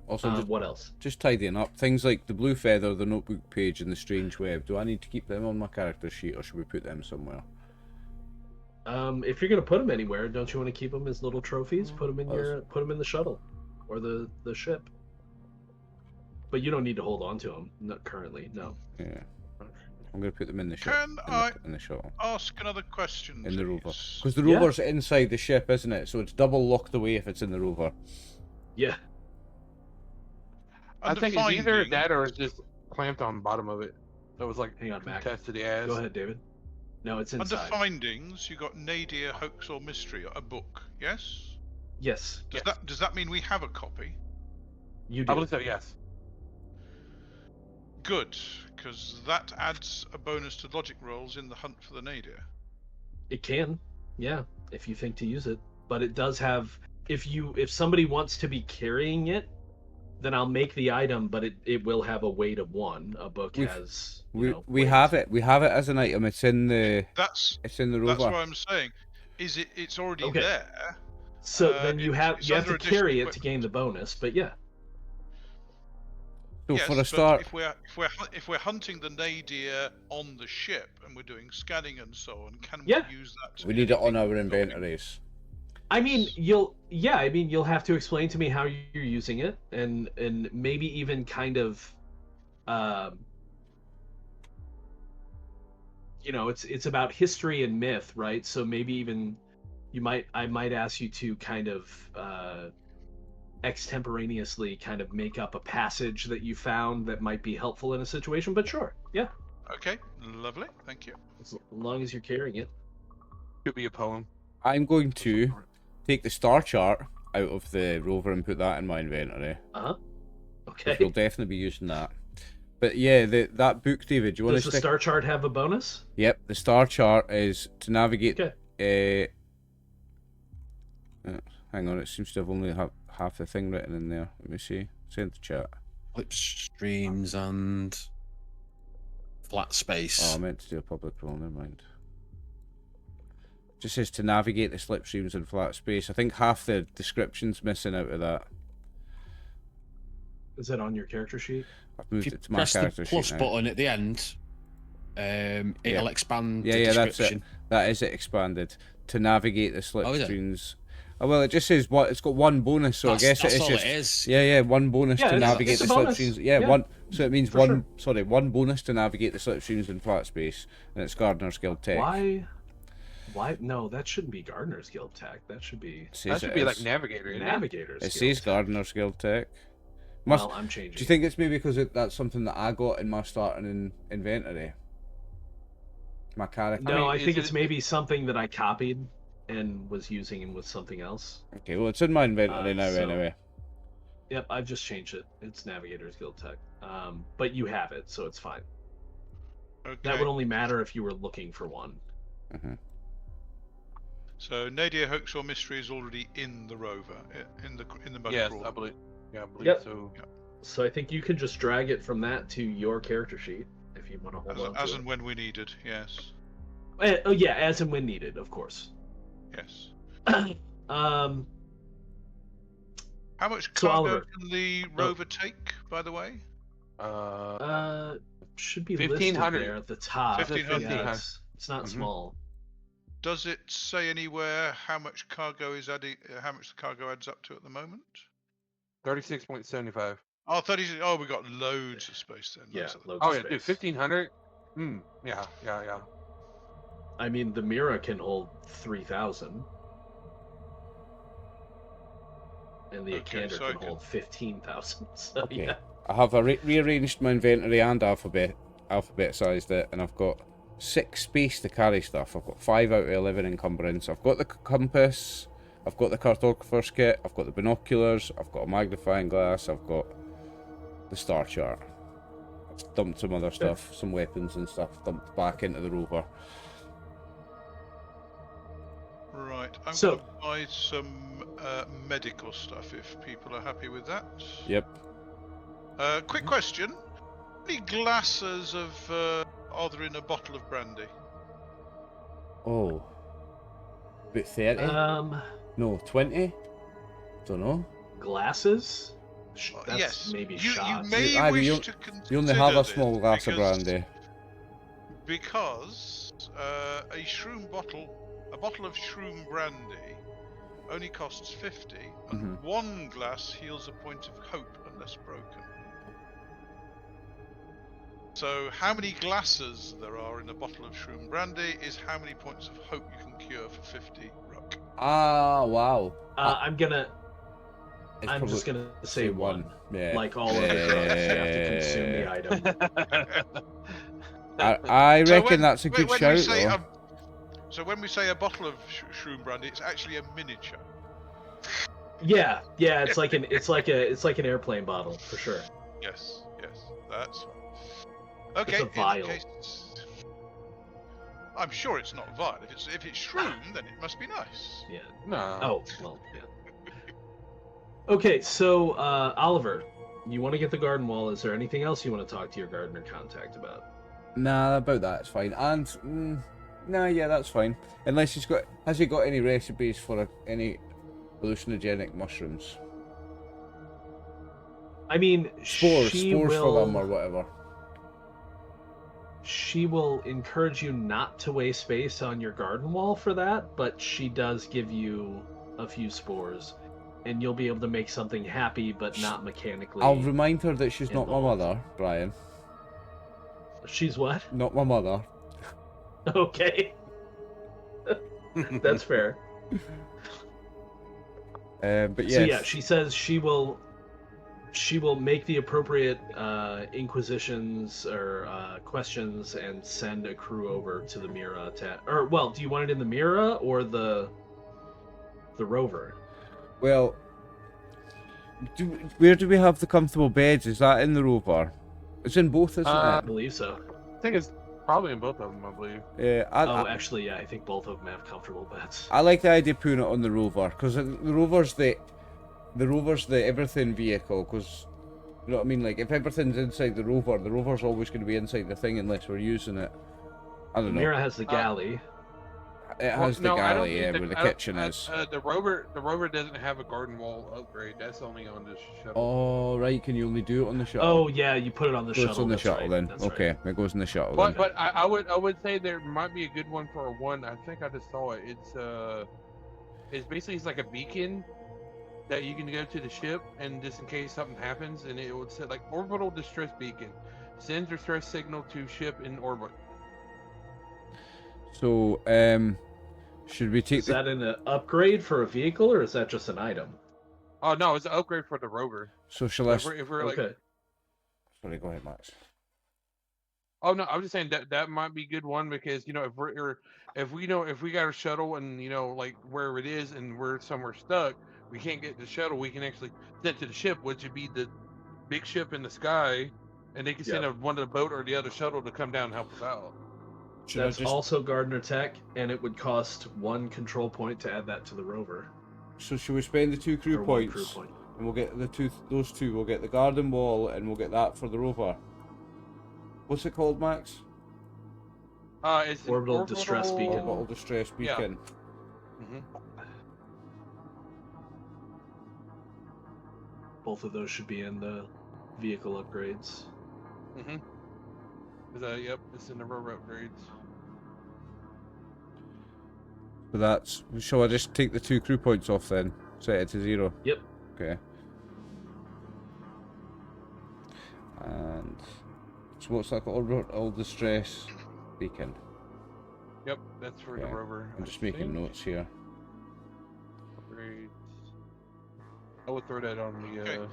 Also, what else? Just tidying up things like the blue feather, the notebook page, and the strange web. Do I need to keep them on my character sheet, or should we put them somewhere? If you're gonna put them anywhere, don't you want to keep them as little trophies? Put them in in the shuttle, or the ship. But you don't need to hold on to them. Not currently, no. Yeah. I'm going to put them in the ship. Can I in the shuttle. ask another question, In the rover. please? Because the rover's inside the ship, isn't it? So it's double locked away if it's in the rover. Yeah. I think it's either that or it's just clamped on the bottom of it. So it was like, hang on, Mac. Tested the ass. Go ahead, David. No, it's inside. Under findings, you got Nadir, Hoax or Mystery, a book, yes? Yes. Does that mean we have a copy? You do. I believe so, yes. Good, because that adds a bonus to logic rolls in the hunt for the Nadir. It can, yeah, if you think to use it. But it does have, if somebody wants to be carrying it, then I'll make the item, but it will have a weight of 1. A book has. We have it. We have it as an item. It's in the. It's in the rover. That's what I'm saying. It's already there. So then you have to carry it to gain the bonus. But yeah. So yes, for a start, if we're hunting the Nadir on the ship and we're doing scanning and so on, can we use that? We need it on our inventories. I mean, you'll have to explain to me how you're using it, and maybe even kind of, it's about history and myth, right? So maybe even I might ask you to kind of extemporaneously kind of make up a passage that you found that might be helpful in a situation. But sure, yeah. Okay, lovely, thank you. As long as you're carrying it. Could be a poem. I'm going to take the star chart out of the rover and put that in my inventory. Okay. We'll definitely be using that. But yeah, that book, David, do you want to Does the star chart have a bonus? Yep, the star chart is to navigate. Okay. Hang on, it seems to have only half the thing written in there. Let me see. Send the chat. Slipstreams and flat space. Oh, I meant to do a public role, never mind. Just says to navigate the slipstreams and flat space. I think half the description's missing out of that. Is that on your character sheet? I've moved it to my character sheet. Press the plus button at the end. It'll expand the description. That's it. That is it expanded. To navigate the slipstreams. Oh, well, it just says it's got 1 bonus, so I guess that's it's all just. It is. Yeah, 1 bonus to navigate the slipstreams. Yeah, 1. So it means 1. Sure. Sorry, 1 bonus to navigate the slipstreams in flat space, and it's Gardener's Guild Tech. Why? No, that shouldn't be Gardener's Guild Tech. That should be. That should be like Navigator's. It says Gardener's Guild Tech. Well, I'm changing. Do you think it's maybe because that's something that I got in my starting inventory? My character. No, I think it's maybe something that I copied and was using with something else. Okay, well, it's in my inventory now anyway. Yep, I've just changed it. It's Navigator's Guild Tech. But you have it, so it's fine. Okay. That would only matter if you were looking for one. Mm-hmm. So Nadir, Hoax or Mystery is already in the rover, in the mud Yes, crawl. I believe. Yeah, I believe so. Yep. So I think you can just drag it from that to your character sheet if you want to hold on to as it. and when we needed, yes. Oh yeah, as and when needed, of course. Yes. How much cargo can the rover take, by the way? Should be 1,500 there at the top. 1,500. Yeah, it's not small. Does it say anywhere how much cargo is adding? How much the cargo adds up to at the moment? 36.75. Oh, 30. Oh, we got loads of space then. Yeah. Loads Oh of yeah, dude, 1,500. Yeah. I mean, the Mira can hold 3,000, and the Akhander can hold 15,000. So Okay. yeah. I have rearranged my inventory and alphabetized it, and I've got 6 space to carry stuff. I've got 5 out of 11 encumbrance. I've got the compass, I've got the cartographer's kit, I've got the binoculars, I've got a magnifying glass, I've got the star chart. I've dumped some other stuff, some weapons and stuff, dumped back into the rover. Right, I'm going to buy some medical stuff if people are happy with that. Yep. Quick question. How many glasses are there in a bottle of brandy? Oh. About 30? No, 20? Don't know. Glasses? That's yes. maybe you shots. may wish to consider you only have a small glass of brandy. Because a bottle of shroom brandy only costs 50, and 1 glass heals a point of hope unless broken. So, how many glasses there are in a bottle of shroom brandy is how many points of hope you can cure for 50 ruck. Ah, wow. I'm just gonna say one. Yeah. Like all other drugs, you have to consume the item. I reckon that's a good shout, though. So when we say a bottle of shroom brandy, it's actually a miniature. Yeah, it's like an airplane bottle for sure. Yes, that's fine. Okay, it's a vial. I'm sure it's not vile. If it's shroom, then it must be nice. Yeah. No. Oh well, yeah. Okay, so Oliver, you want to get the garden wall? Is there anything else you want to talk to your gardener contact about? Nah, about that's fine. And yeah, that's fine. Unless has he got any recipes for any hallucinogenic mushrooms? I mean, spores for them or whatever. She will encourage you not to waste space on your garden wall for that, but she does give you a few spores, and you'll be able to make something happy, but not mechanically. I'll remind her that she's not my mother, Brian. She's what? Not my mother. Okay. That's fair. But yes. So yeah, she says she will make the appropriate inquisitions or questions and send a crew over to the Mira do you want it in the Mira or the rover? Well, where do we have the comfortable beds? Is that in the rover? It's in both, isn't it? I believe so. I think it's probably in both of them, I believe. Yeah. Actually, yeah, I think both of them have comfortable beds. I like the idea of putting it on the rover, because the rover's the everything vehicle, because, you know what I mean, like, if everything's inside the rover's always going to be inside the thing unless we're using it. I don't know. Mira has the galley. It has the galley, yeah, where the kitchen is. The rover doesn't have a garden wall upgrade. That's only on the shuttle. Oh, right, can you only do it on the shuttle? Oh, yeah, you put it on the shuttle. It's on the shuttle, then. Okay, it goes in the shuttle, then. But I would say there might be a good one for one. I think I just saw it. It's basically like a beacon that you can go to the ship, and just in case something happens, and it would say like orbital distress beacon, sends distress signal to ship in orbit. So, should we take? Is that an upgrade for a vehicle, or is that just an item? Oh no, it's an upgrade for the rover. So shall I? If we're okay. Like... Sorry, go ahead, Max. Oh no, I'm just saying that might be a good one, because if we got a shuttle and like wherever it is and we're somewhere stuck, we can't get the shuttle. We can actually send to the ship, which would be the big ship in the sky, and they can send one of the boat or the other shuttle to come down and help us out. That's also Gardener Tech, and it would cost 1 control point to add that to the rover. So should we spend the 2 crew points? 1 crew point. And we'll get those two. We'll get the garden wall, and we'll get that for the rover. What's it called, Max? It's Orbital Distress Beacon. Orbital Distress Beacon. Yeah. Mm-hmm. Both of those should be in the vehicle upgrades. Mm-hmm. Yep, it's in the rover upgrades. So shall I just take the 2 crew points off then? Set it to 0? Yep. Okay. And so what's that called? Orbital Distress Beacon. Yep, that's for the rover. I'm just making notes here. Upgrades. I will throw that on the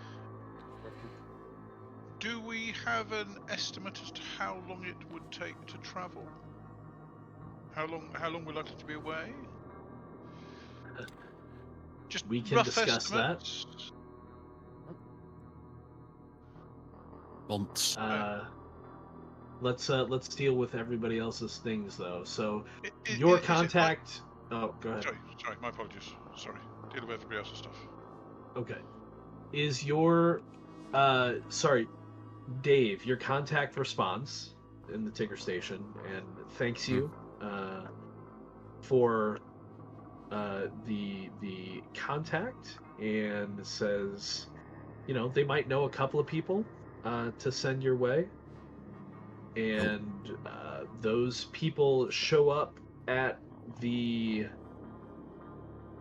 Do we have an estimate as to how long it would take to travel? How long we're likely to be away? Just we can discuss estimates. That. Months. Let's deal with everybody else's things though. So your contact. Oh, go ahead. Sorry, my apologies. Sorry, dealing with everybody else's stuff. Okay. Is your sorry, Dave, your contact responds in the Tigger station and thanks you for the contact, and says, they might know a couple of people to send your way, and those people show up at the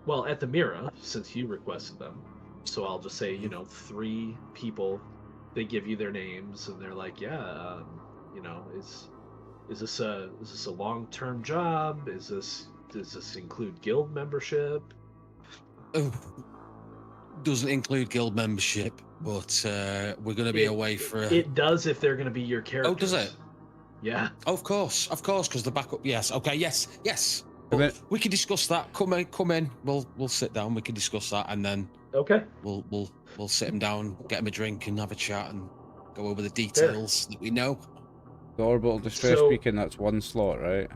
Mira, since you requested them. So I'll just say, 3 people. They give you their names, and they're like, You know, is this a long-term job? Does this include guild membership? Oh, doesn't include guild membership, but we're going to be away for. It does if they're going to be your characters. Oh, does it? Yeah. Of course, because the backup. Yes. Okay. Yes. Okay. We can discuss that. Come in. We'll sit down. We can discuss that, and then Okay. we'll sit him down, get him a drink, and have a chat, and go over the details that we know. The orbital distress beacon, that's 1 slot, right?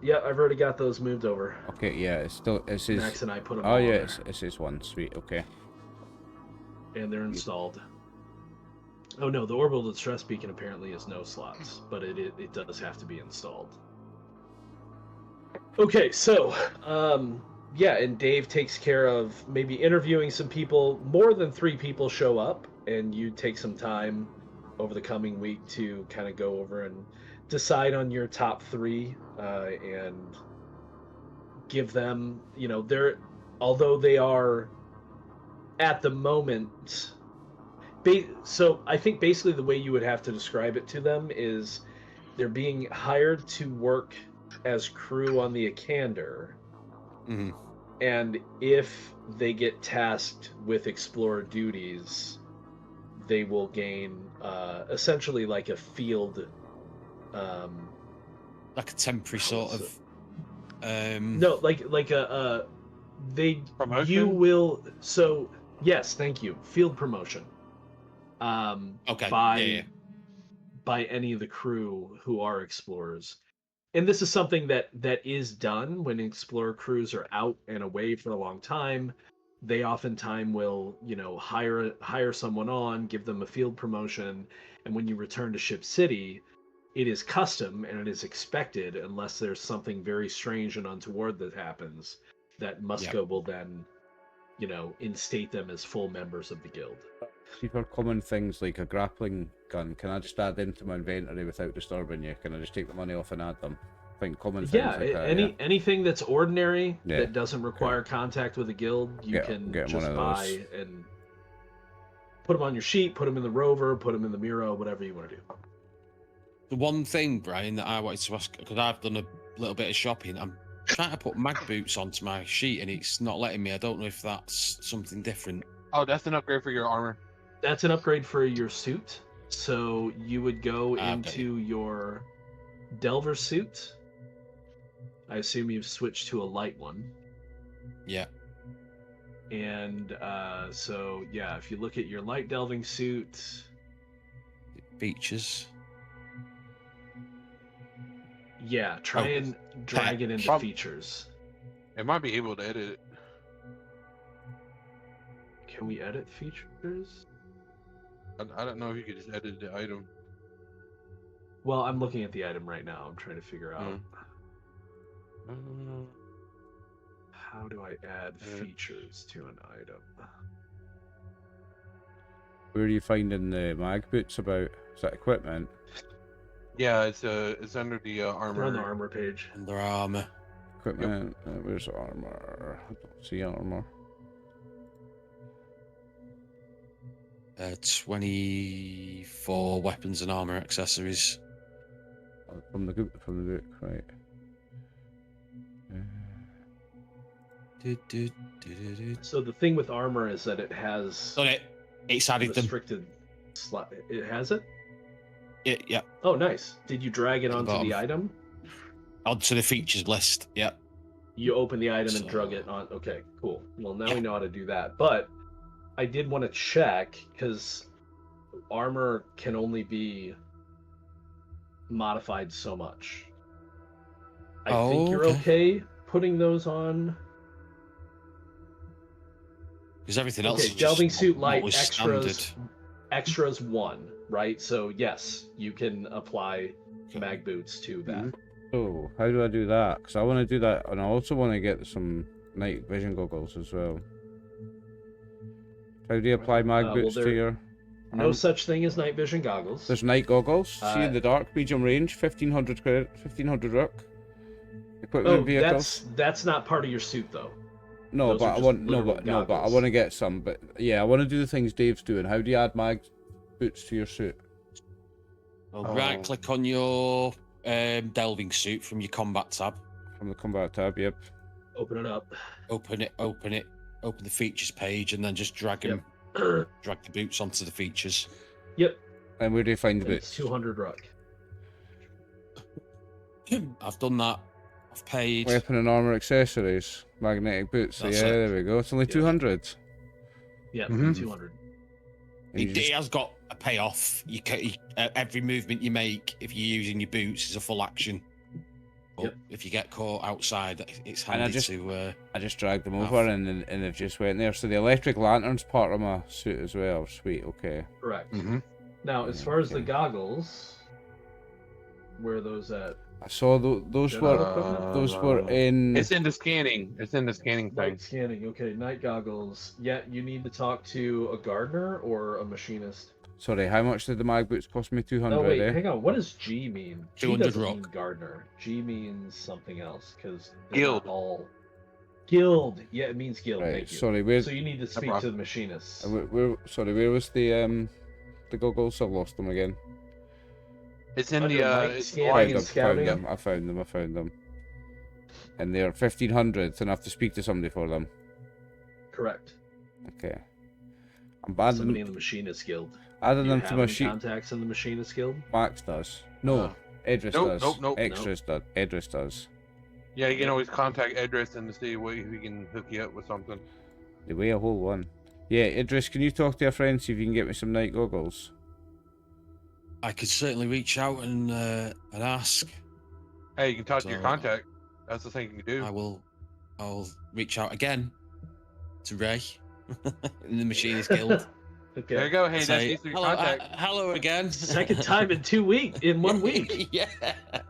Yeah, I've already got those moved over. Okay, yeah, it says. Max and I put them. Oh all yeah, there. it says 1. Sweet. Okay. And they're installed. Oh no, the orbital distress beacon apparently is no slots, but it does have to be installed. Okay, so yeah, and Dave takes care of maybe interviewing some people. More than 3 people show up, and you take some time over the coming week to kind of go over and decide on your top 3 and give them, you know, although they are at the moment. So I think basically the way you would have to describe it to them is they're being hired to work as crew on the Akhander. Mm-hmm. And if they get tasked with explorer duties, they will gain essentially like a field, like a temporary sort of. No, like a they promotion? You will. So yes, thank you. Field promotion. Okay. By any of the crew who are explorers. And this is something that is done when explorer crews are out and away for a long time. They oftentimes will, you know, hire someone on, give them a field promotion, and when you return to Ship City, it is custom and it is expected, unless there's something very strange and untoward that happens, that Musco will then, you know, instate them as full members of the guild. These are common things like a grappling gun. Can I just add them to my inventory without disturbing you? Can I just take the money off and add them? I think common things like that. Anything that's ordinary that doesn't require contact with a guild, you can just buy and put them on your sheet, put them in the rover, put them in the Miro, whatever you want to do. The one thing, Brian, that I wanted to ask, because I've done a little bit of shopping, I'm trying to put mag boots onto my sheet and it's not letting me. I don't know if that's something different. Oh, that's an upgrade for your armor. That's an upgrade for your suit. So you would go into your Delver suit. I assume you've switched to a light one. Yeah. And so, yeah, if you look at your light delving suit... Features. Yeah, try and drag it into features. It might be able to edit it. Can we edit features? I don't know if you could just edit the item. Well, I'm looking at the item right now. I'm trying to figure out how do I add features to an item. Where are you finding the mag boots about? Is that equipment? Yeah, it's under the armor. They're on the armor page. Under armor. Equipment. Where's armor? I don't see armor. 24 weapons and armor accessories. From the book, right. So the thing with armor is that it has it's added restricted slot. It has it? Yeah. Oh, nice. Did you drag it onto the item? Onto the features list, yeah. You open the item and drug it on. Okay, cool. Well, now we know how to do that. But I did want to check, because armor can only be modified so much. I think you're okay putting those on. Because everything else is delving just suit light extras. Extras 1, right? So yes, you can apply mag boots to that. Oh, how do I do that? Because I want to do that, and I also want to get some night vision goggles as well. How do you apply mag boots to your... No such thing as night vision goggles. There's night goggles. See in the dark, medium range, 1500 credit, 1500 rook. Equipment vehicles. That's not part of your suit though. No, Those but I want but I want to get some. But yeah, I want to do the things Dave's doing. How do you add mag boots to your suit? Right click on your delving suit from your combat tab. From the combat tab, yep. Open it up. Open it. Open the features page, and then just drag them. Drag the boots onto the features. Yep. And where do you find the It's boots? 200 ruck. I've done that. I've paid. Weapon and armor accessories, magnetic boots. So That's yeah, it. there we go. It's only 200. Yeah, Mhm. 200. And you It just- has got a payoff. Every movement you make, if you're using your boots, is a full action. But Yep. if you get caught outside, it's And handy to. I just dragged them over and they've just went there. So the electric lantern's part of my suit as well. Sweet, okay. Correct. Mhm. Now, as Yeah, far as the okay. goggles, where are those at? I saw those General were in. It's in the scanning. It's in the scanning thing. Night scanning. Okay, night goggles. Yeah, you need to talk to a gardener or a machinist. Sorry, how much did the mag boots cost me? 200. Oh wait, eh? hang on. What does G mean? G 200 doesn't rock. mean gardener. G means something else because Guild. all guild. Yeah, it means guild. Right. Thank you. Sorry, where? So you need to speak to problem. the machinist. Sorry, where was the goggles? I've lost them again. It's in Under the light it's scanning light. and scouting. I found them. And they're 1500, and I have to speak to somebody for them. Correct. Okay. I'm Somebody in adding the machinist guild. them Do you to have my any sheet. contacts in the machinist guild? Max does. No, Uh, Edris nope, does. nope. Extras does. Edris does. Yeah, you can always contact Edris and see if we can hook you up with something. They weigh a whole one. Yeah, Idris, can you talk to your friend, see if you can get me some night goggles? I could certainly reach out and ask. Hey, you can talk to your So- contact. That's the thing you can do. I'll reach out again to Ray in the Machinist Guild. There you Okay. go. Hey, that's Say, easily your hello, contact. hello again. Second time in 2 weeks, in 1 week. Yeah.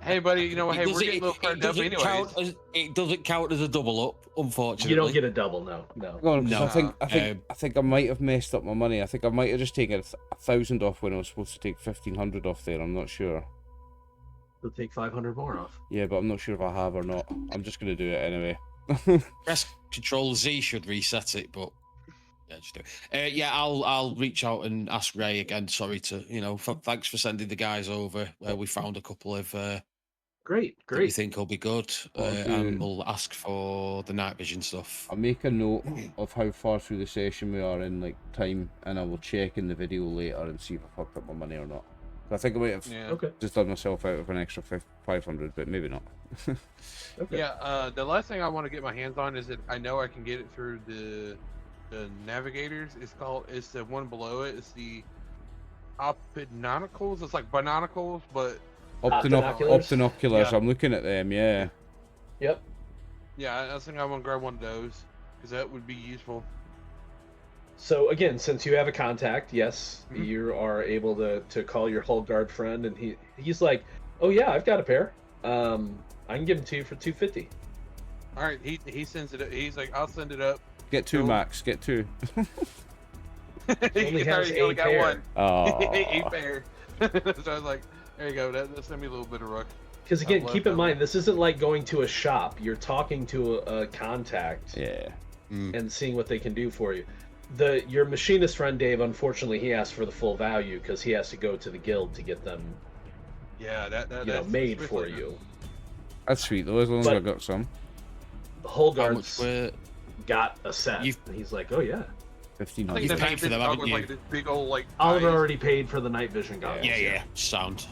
Hey, buddy. You know what? Hey, we're getting a little cracked up anyways. It doesn't count as a double up, unfortunately. You don't get a double, no. Go on, 'cause No, I think I might have messed up my money. I think I might have just taken 1,000 off when I was supposed to take 1,500 off there. I'm not sure. They'll take 500 more off. Yeah, but I'm not sure if I have or not. I'm just gonna do it anyway. Press Control Z should reset it, but yeah, just do it. Yeah, I'll reach out and ask Ray again. Sorry to thanks for sending the guys over. We found a couple of Great, that we great. think will be good, Oh, and good. we'll ask for the night vision stuff. I'll make a note of how far through the session we are in like time, and I will check in the video later and see if I fucked up my money or not. I think I might have Yeah. Okay. just done myself out of an extra 500, but maybe not. Okay. Yeah. The last thing I want to get my hands on is that I know I can get it through the navigators. It's the one below it. It's the optonicals. It's like binoculars, but Binoculars? Optinoculars. Yeah. I'm looking at them. Yeah. Yep. yeah, I think I want to grab one of those because that would be useful. So again, since you have a contact, yes, Mhm. you are able to call your hull guard friend, and he's like, "Oh yeah, I've got a pair. I can give them to you for 250." All right, he sends it. He's like, I'll send it up. Get two, Cool. Max. Get two. He only has He only a got pair. one. Oh. A pair. So I was like, there you go. That sent me a little bit of ruck. Because again, left keep in over. mind, this isn't like going to a shop. You're talking to a contact Yeah. and seeing what they can do for you. Your machinist friend Dave, unfortunately, he asked for the full value because he has to go to the guild to get them, Yeah, that's made for especially- you. That's sweet though, as long as But- I got some. Hull How much guards were got a set. You've- And he's like, "Oh yeah." I think 1,500. the paid night for them, vision haven't goggles, you? like this big old like. Oliver eyes. already paid for the night vision goggles. yeah, sound.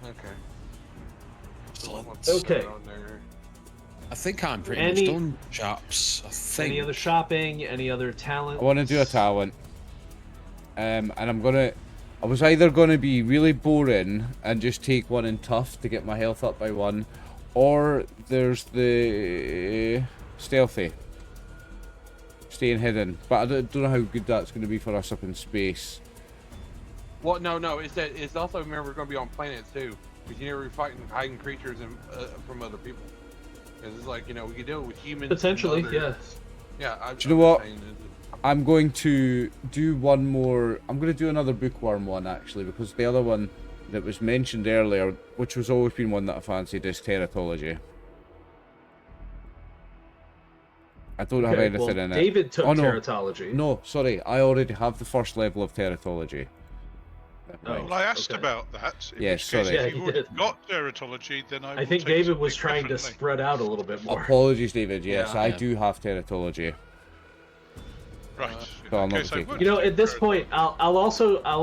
Okay. Excellent. Okay. On there. I think I'm pretty Any- much done, chaps. I think. Any other shopping? Any other talent? I want to do a talent. And I was either gonna be really boring and just take one in tough to get my health up by one, or there's the stealthy, staying hidden. But I don't know how good that's gonna be for us up in space. Well, no. It's also remember we're going to be on planets too, because you know we're fighting hiding creatures and from other people. Because it's like we can do it with humans. and Potentially, other- yeah. Yeah. Do you know what? I'm going to do one more. I'm going to do another bookworm one actually, because the other one that was mentioned earlier, which was always been one that I fancied, is teratology. I don't have Okay, anything well, in it. David took Oh, no. teratology. No, sorry, I already have the first level of teratology. Right. Well, I asked okay. about that. In Yes, which case, sorry. Yeah, if he you would did. have got teratology, then I I will think take David was something trying to differently. spread out a little bit more. Apologies, David. Yes, Yeah. I Yeah. do have teratology. Right. So I'll In not that case, be I taking would it. You know, take at this teratology. point, I'll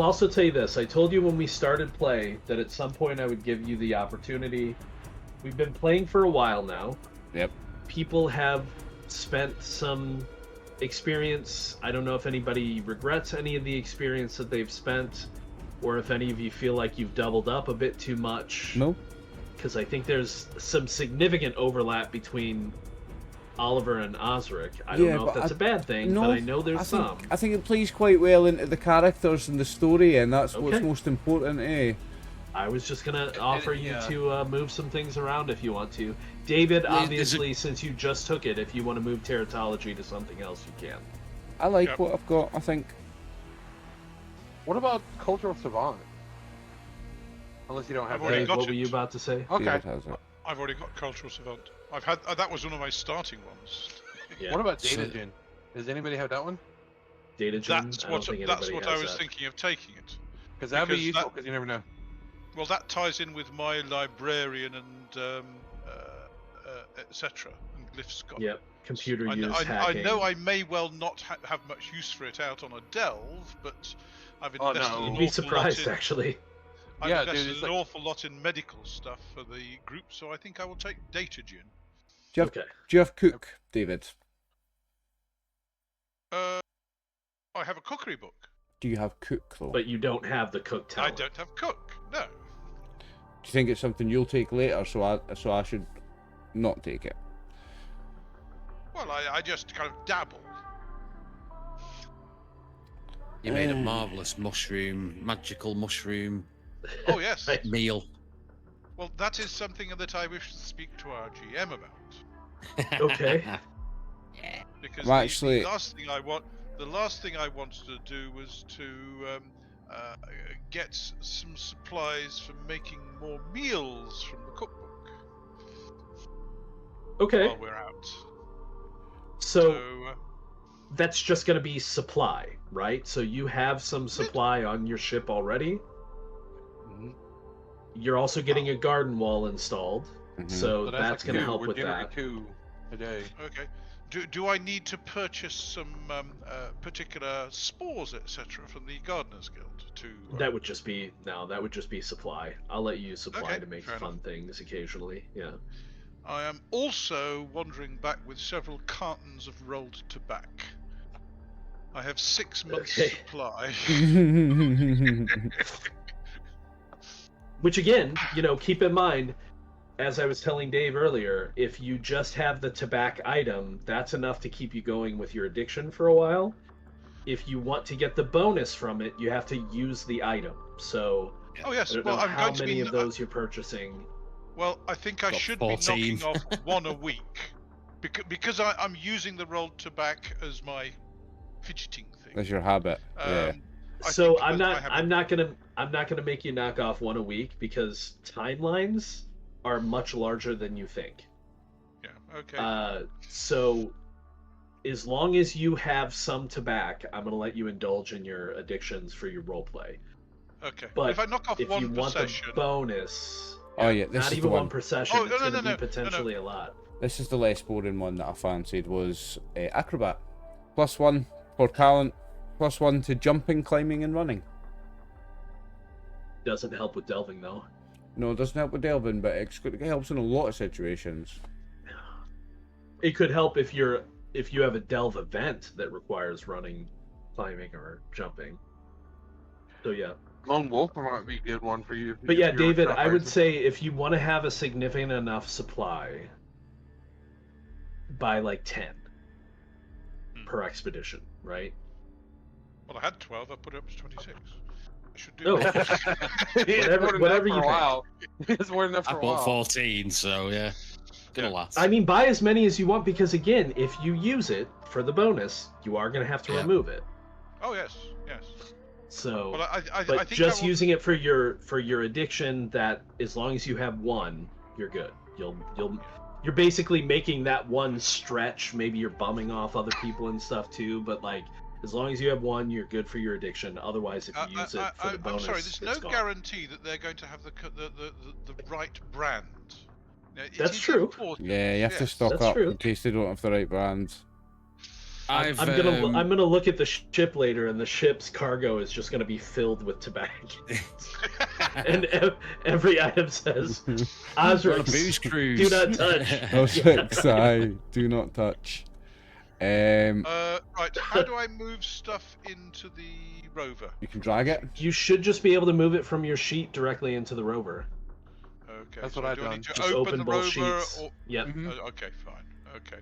also tell you this. I told you when we started play that at some point I would give you the opportunity. We've been playing for a while now. Yep. People have spent some experience. I don't know if anybody regrets any of the experience that they've spent, or if any of you feel like you've doubled up a bit too much. No. Because I think there's some significant overlap between Oliver and Osric. I don't Yeah, know if but that's a bad thing, No, but I know there's some. I think it plays quite well into the characters and the story, and that's what's Okay. most important, eh? I was just gonna offer you yeah. to move some things around if you want to. David, There's a- obviously, since you just took it, if you want to move teratology to something else, you can. I like Yep. what I've got, I think. What about cultural savant? Unless you don't have I've already Dave, got what were it. you about to say? Okay. David has it. I've already got cultural savant. I've had that was one of my starting ones. Yeah. What about So- data gen? Does anybody have that one? Data gen? That's I don't think that's anybody what I has was that. thinking of taking it. Because that'd be Because useful. that- Because you never know. Well, that ties in with my librarian and etc. and Glyph Scott. Yep. Computer I, use I hacking. know I may well not have much use for it out on a delve, but I've Oh, invested no. an You'd awful be surprised, lot in, actually. I've Yeah, dude, invested it's an like- awful lot in medical stuff for the group, so I think I will take data gen. Do you have, Okay. do you have cook, David? I have a cookery book. Do you have cook, though? But you don't have the cook I talent. don't have cook. No. Do you think it's something you'll take later, so I should not take it? Well, I just kind of dabble. You made a marvelous magical mushroom Oh yes. Right. meal. Well, that is something that I wish to speak to our GM about. Okay. Because Well, the actually- last thing I wanted to do was to get some supplies for making more meals from the cookbook Okay. while we're out. So that's just going to be supply, right? So you have some supply on your ship already. You're also getting a garden wall installed, Mhm. so So that's like going to two. help We're with generating that. 2 a day. Okay. Do I need to purchase some particular spores, etc., from the Gardeners Guild to? That would just be supply. I'll let you use supply Okay, to make fair fun enough. things occasionally. Yeah. I am also wandering back with several cartons of rolled tobacco. I have 6 months' Okay. supply. Which again, keep in mind, as I was telling Dave earlier, if you just have the tobacco item, that's enough to keep you going with your addiction for a while. If you want to get the bonus from it, you have to use the item. So Oh I yes. don't Well, know I'm how going to many be. of those you're purchasing. Well, I think I Got should 14. be knocking off 1 a week, because I'm using the rolled tobacco as my fidgeting thing. That's your habit. Yeah. I So think I'm that I not have I'm not gonna make you knock off 1 a week because timelines are much larger than you think. Yeah. Okay. So as long as you have some tobacco, I'm gonna let you indulge in your addictions for your roleplay. Okay. But if I knock off if 1 you per want session, the bonus, Oh yeah, this not is even the one one. per session, Oh, it's no, gonna no, be no, no, potentially a lot. This is the less boring one that I fancied. Was acrobat, +1 for talent, +1 to jumping, climbing, and running. Doesn't help with delving though. No, it doesn't help with delving, but it helps in a lot of situations. It could help if you have a delve event that requires running, climbing, or jumping. So yeah. Lone Wolf might be a good one for you. But if yeah, you're David, tough I would person. say if you want to have a significant enough supply, buy like 10 per expedition, right? well, I had 12. I put it up to 26. I should do Oh. that. It's Whatever- more than whatever enough you for a think. while. It's more than enough I for a bought while. 14, so yeah, gonna last. I mean, buy as many as you want because again, if you use it for the bonus, you are going to have to Yeah. remove it. Oh yes, yes. So, Well, I but think just I will... using it for your addiction, that as long as you have 1, you're good. You're basically making that 1 stretch. Maybe you're bumming off other people and stuff too, but like As long as you have one, you're good for your addiction. Otherwise, if you use it for the I'm bonus, sorry. There's it's no gone. guarantee that they're going to have the right brand. Now, it That's is true. important, Yeah, you have to stock That's up true. in case they don't have the right brand. I'm gonna look at the ship later, and the ship's cargo is just gonna be filled with tobacco. And every item says, "Osrix, booze cruise. do not touch." Osrix, do not touch. Right. How do I move stuff into the rover? You can drag it. You should just be able to move it from your sheet directly into the rover. Okay. That's so what I've do I done. need to Just open the both rover? sheets. Or... Yep. Okay, fine. Okay.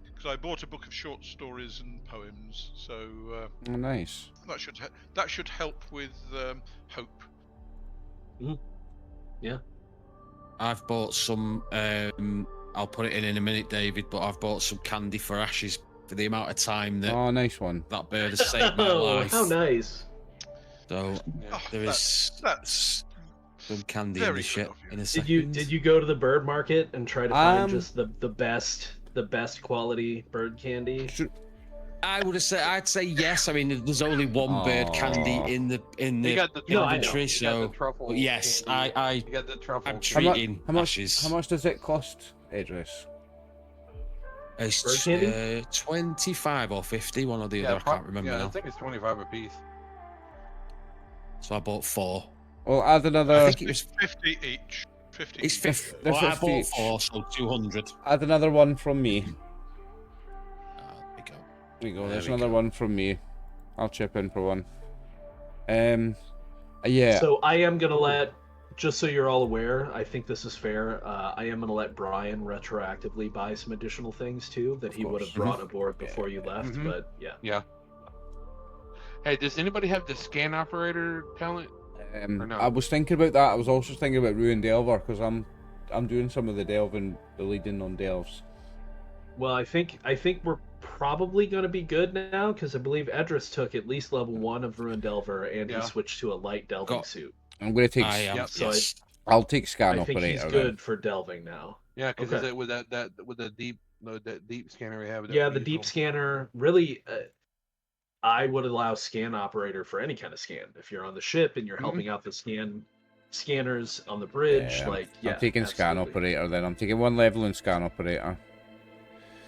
Because I bought a book of short stories and poems, so Oh, nice. that should help with hope. Yeah. I've bought some. I'll put it in a minute, David. But I've bought some candy for ashes for the amount of time that Oh, nice one. that bird has saved my Oh, life. how nice! So Yeah. there is That's some candy in very the good ship of you. in a Did second. you go to the bird market and try to find just the best quality bird candy? I'd say yes. I mean, there's only one bird candy in the You got the inventory, you got the so truffle but yes, candy. You got the truffle. I'm candy. treating ashes. How much does it cost, Idris? It's Bird candy? 25 or 50, one or the other. I can't remember Yeah, now. I think it's 25 a piece. So I bought 4. Well, add another. I think it was 50 each. 50 it's each. 50. They're Well, I 50 bought each. 4, so 200. Add another one from me. There we go. There you go. There There's we another go. one from me. I'll chip in for one. Yeah. So I am gonna let, just so you're all aware, I think this is fair. I am gonna let Brian retroactively buy some additional things too that he would have brought aboard before you left. Mhm. But yeah. Yeah. Hey, does anybody have the scan operator talent? or no? I was thinking about that. I was also thinking about Ruin Delver because I'm doing some of the delving, the leading on delves. Well, I think we're probably gonna be good now because I believe Edris took at least level 1 of Ruin Delver and Yeah. he switched to a light delving Got- suit. I'm going to take. I am. Yep. So Yes. I'll take scan I think operator. he's then. good for delving now. Yeah, because Okay. with that deep scanner we have. Yeah, the deep scanner really. I would allow scan operator for any kind of scan. If you're on the ship and you're helping out the scanners on the bridge, Yeah, like yeah, I'm taking scan absolutely. operator. Then I'm taking one level in scan operator.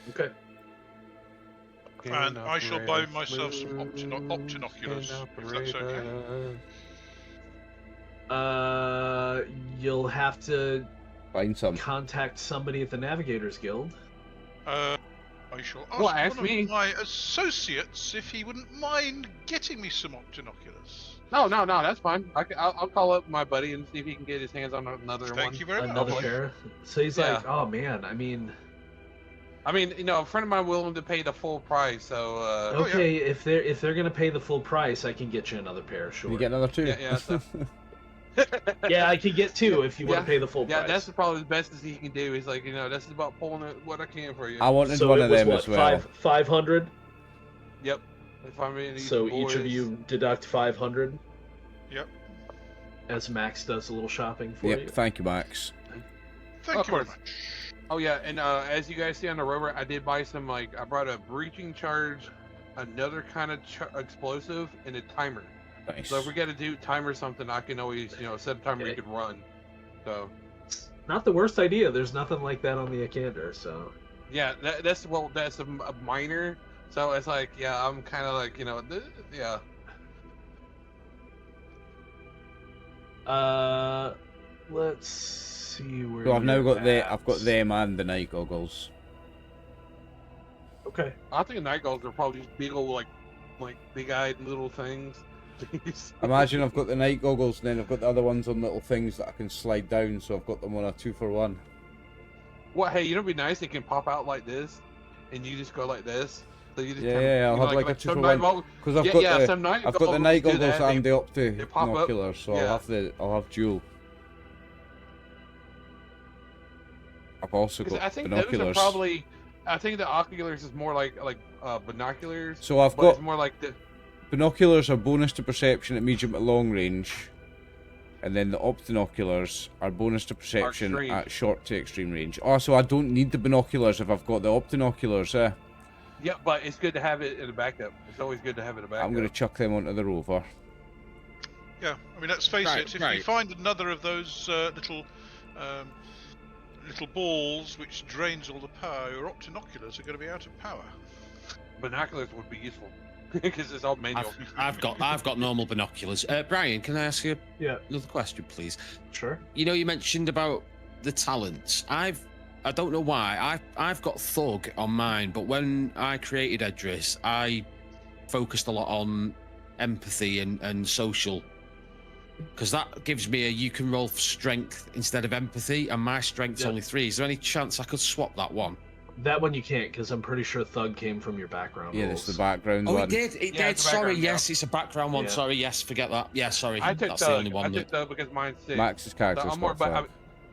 Okay. And I shall buy myself some optinoculars, if that's okay. You'll have to Find some. contact somebody at the Navigators Guild. I shall Well, ask ask one me. of my associates if he wouldn't mind getting me some optinoculars. No, that's fine. I'll call up my buddy and see if he can get his hands on another one. Thank you very Another much. pair. So he's Yeah. like, oh man, I mean, I mean, a friend of mine willing to pay the full price. So Oh, yeah. okay, if they're gonna pay the full price, I can get you another pair. Sure. You get another two. Yeah, so- Yeah, I could get 2 if you want Yeah. to pay the full yeah, price. that's probably the best he can do. He's like, that's about pulling what I can for you. I wanted so one it of was them what, as well. 500. Yep. If I'm in these So each of boys- you deduct 500 Yep. as Max does a little shopping for Yep. you. Thank you, Max. Thank Of you very course. much. Oh yeah, and as you guys see on the rover, I did buy some I brought a breaching charge, another kind of explosive, and a timer. Nice. So if we got to do timer something, I can always set a timer you can run. So Not the worst idea. There's nothing like that on the Akhander, so yeah, that's a minor. So it's like I'm kind of like yeah. let's see where. So I've now you're got at. I've got them and the night goggles. Okay. I think night goggles are probably just big old like big-eyed little things. Imagine I've got the night goggles and then I've got the other ones on little things that I can slide down, so I've got them on a 2-for-1. What? Hey, it'd be nice. It can pop out like this, and you just go like this. So you just Yeah, I'll have like a some 2-for-1. night goggles- Because I've yeah, got yeah, the some night I've got the goggles night do goggles that, and they- the pop up. optinoculars, so Yeah. I'll have dual. I've also 'cause got I think binoculars. those are probably. I think the oculars is more like binoculars. So I've but got it's more like the. binoculars are bonus to perception at medium to long range, and then the optinoculars are bonus to perception Extreme. at short to extreme range. Oh, so I don't need the binoculars if I've got the optinoculars, eh? Yeah, but it's good to have it in a backup. It's always good to have it in a backup. I'm going to chuck them onto the rover. Yeah, I mean, let's face Right, it. If right. we find another of those little balls which drains all the power, your optinoculars are going to be out of power. Binoculars would be useful because it's all manual. I've got normal binoculars. Brian, can I ask you another question, please? Sure. You know, you mentioned about the talents. I don't know why. I've got thug on mine, but when I created Edris, I focused a lot on empathy and social. Because that gives me you can roll for strength instead of empathy, and my strength's only 3. Is there any chance I could swap that one? That one you can't, because I'm pretty sure Thug came from your background. Yeah, it's the background one. Oh, it did. It did. Sorry, yes, it's a background one. Yeah. Sorry, yes, forget that. Yeah, sorry. I took That's Thug. the only one. I took Thug because mine's 6. Max's character's I'm more got about.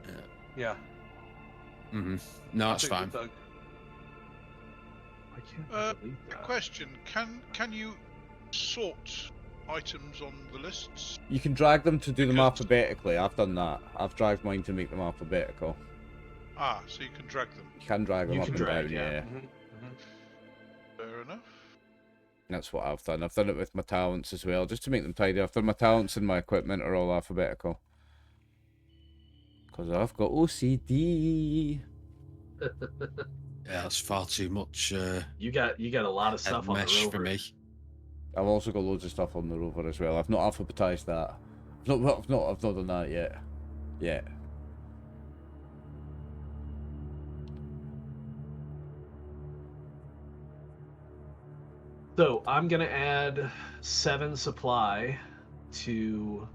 Thug. Yeah. Mm-hmm. No, that's fine. Thug. I can't believe that. Question: Can you sort items on the lists? You can drag them to do them Because- alphabetically. I've done that. I've dragged mine to make them alphabetical. Ah, so you can drag them. You can drag them You up can and drag, down, yeah. yeah. Fair enough. That's what I've done. I've done it with my talents as well, just to make them tidy. I've done my talents and my equipment are all alphabetical. Because I've got OCD. Yeah, that's far too much. You got a lot of stuff on the mesh rover. for me. I've also got loads of stuff on the rover as well. I've not alphabetized that. I've not done that yet. Yet. So I'm gonna add 7 supply to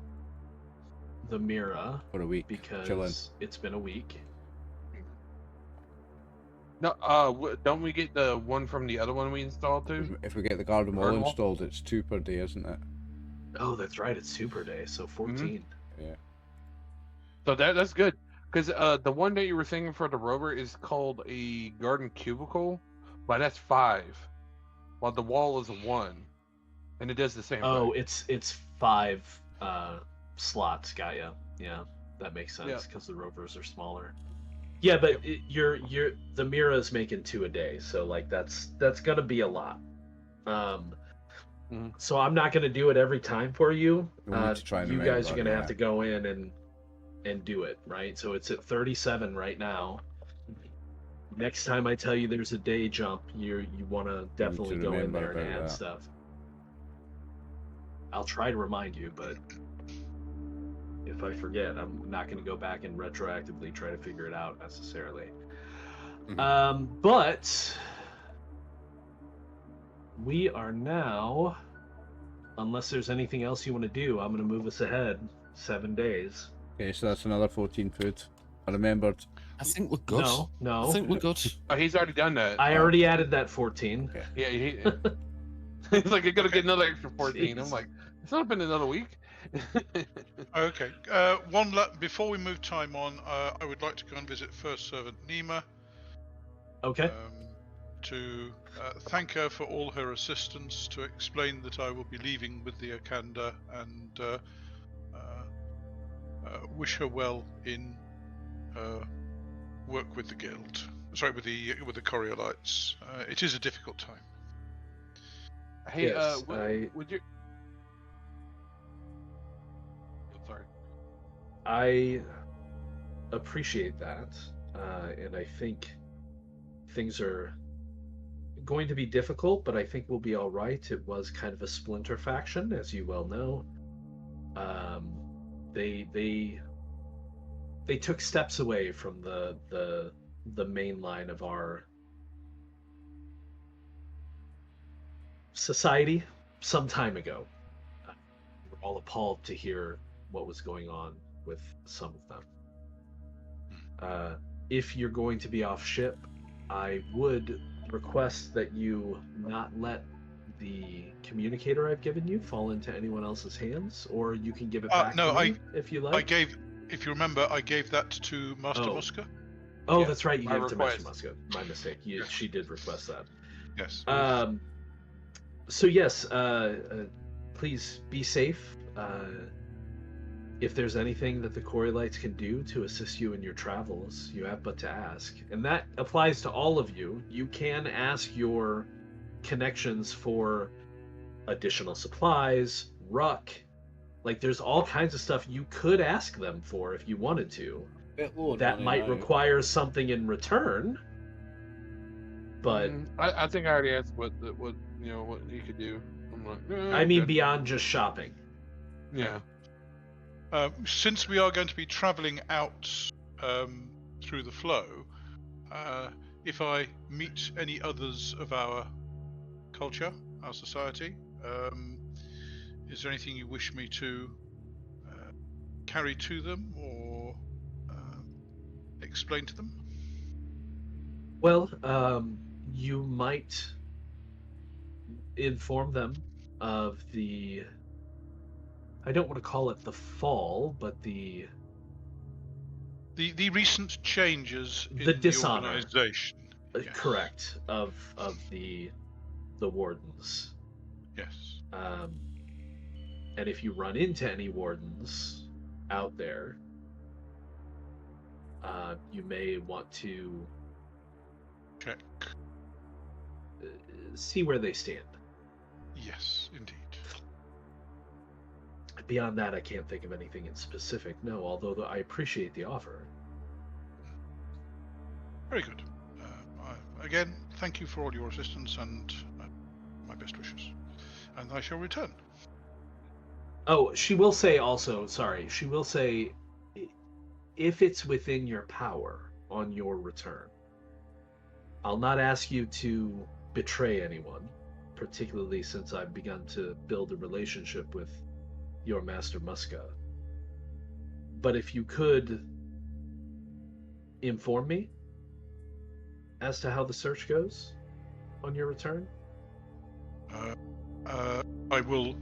the Mira For a week. because Chilling. it's been a week. No, don't we get the one from the other one we installed too? If we get the garden wall Garden wall? installed, it's 2 per day, isn't it? Oh, that's right. It's Super Day, so 14. Yeah. So that's good because the one that you were thinking for the rover is called a garden cubicle, but that's 5, while the wall is a 1, and it does the same. Oh, thing. it's 5 slots. Got ya. Yeah, that makes sense Yeah. because the rovers are smaller. Yeah, but the Mira's making 2 a day, so like that's gonna be a lot. So I'm not gonna do it every time for you. We'll need to try and You remember, guys are gonna yeah. have to go in and do it, right? So it's at 37 right now. Next time I tell you there's a day jump, you want to definitely go in remember there and about add that. stuff. I'll try to remind you, but if I forget, I'm not going to go back and retroactively try to figure it out necessarily. But we are now, unless there's anything else you want to do, I'm going to move us ahead 7 days. Okay, so that's another 14 food. I remembered. I think we're good. No. I think we're good. Oh, he's already done that. I already added that 14. Okay. Yeah, he's like, I gotta get another extra 14. I'm Jeez. like, it's not been another week. Okay. Before we move time on, I would like to go and visit First Servant Nima. Okay. To thank her for all her assistance, to explain that I will be leaving with the Akhander, and wish her well in her work with the guild. Sorry, with the Coriolites. It is a difficult time. Hey, Yes, would you? Sorry. I appreciate that, and I think things are going to be difficult, but I think we'll be all right. It was kind of a splinter faction, as you well know. They took steps away from the main line of our society some time ago. We're all appalled to hear what was going on with some of them. If you're going to be off ship, I would request that you not let the communicator I've given you fall into anyone else's hands, or you can give it back No, to me if you like. If you remember, I gave that to Master Oh. Muska. Oh, Yeah, that's right. You my gave it to Master request. Muska. My mistake. She did request that. Yes. So yes, please be safe. If there's anything that the Coriolites can do to assist you in your travels, you have but to ask. And that applies to all of you. You can ask your connections for additional supplies, ruck. Like, there's all kinds of stuff you could ask them for if you wanted to. That might require something in return. But I think I already asked what he could do. I'm like, I mean, beyond just shopping. Yeah. Since we are going to be travelling out through the flow, if I meet any others of our culture, our society, is there anything you wish me to carry to them or explain to them? Well, you might inform them of the, I don't want to call it the fall, but the recent changes in the dishonor, organization. Yes. Correct, of the wardens. Yes. And if you run into any wardens out there, you may want to check, see where they stand. Yes, indeed. Beyond that, I can't think of anything in specific, no, although I appreciate the offer. Very good. Again, thank you for all your assistance and my best wishes. And I shall return. Oh, she will say also, sorry, she will say, if it's within your power on your return, I'll not ask you to betray anyone, particularly since I've begun to build a relationship with your Master Muska. But if you could inform me as to how the search goes on your return? I will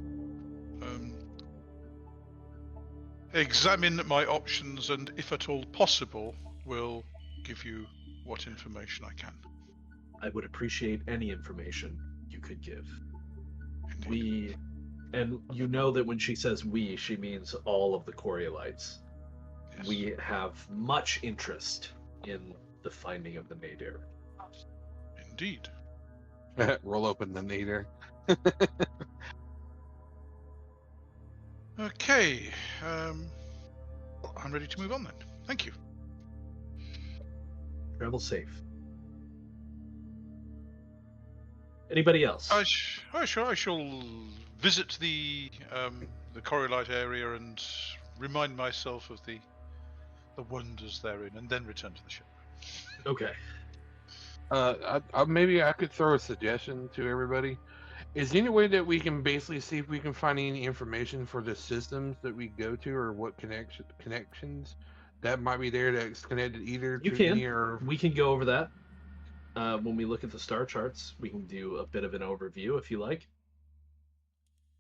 examine my options and, if at all possible, will give you what information I can. I would appreciate any information you could give. Indeed. And you know that when she says we, she means all of the Coriolites. Yes. We have much interest in the finding of the nadir. Indeed. Roll open the nadir. Okay. I'm ready to move on then. Thank you. Travel safe. Anybody else? I shall visit the Coriolite area and remind myself of the wonders therein, and then return to the ship. Okay. Maybe I could throw a suggestion to everybody. Is there any way that we can basically see if we can find any information for the systems that we go to, or what connections that might be there that's connected either You to can. me or... We can go over that. When we look at the star charts, we can do a bit of an overview if you like.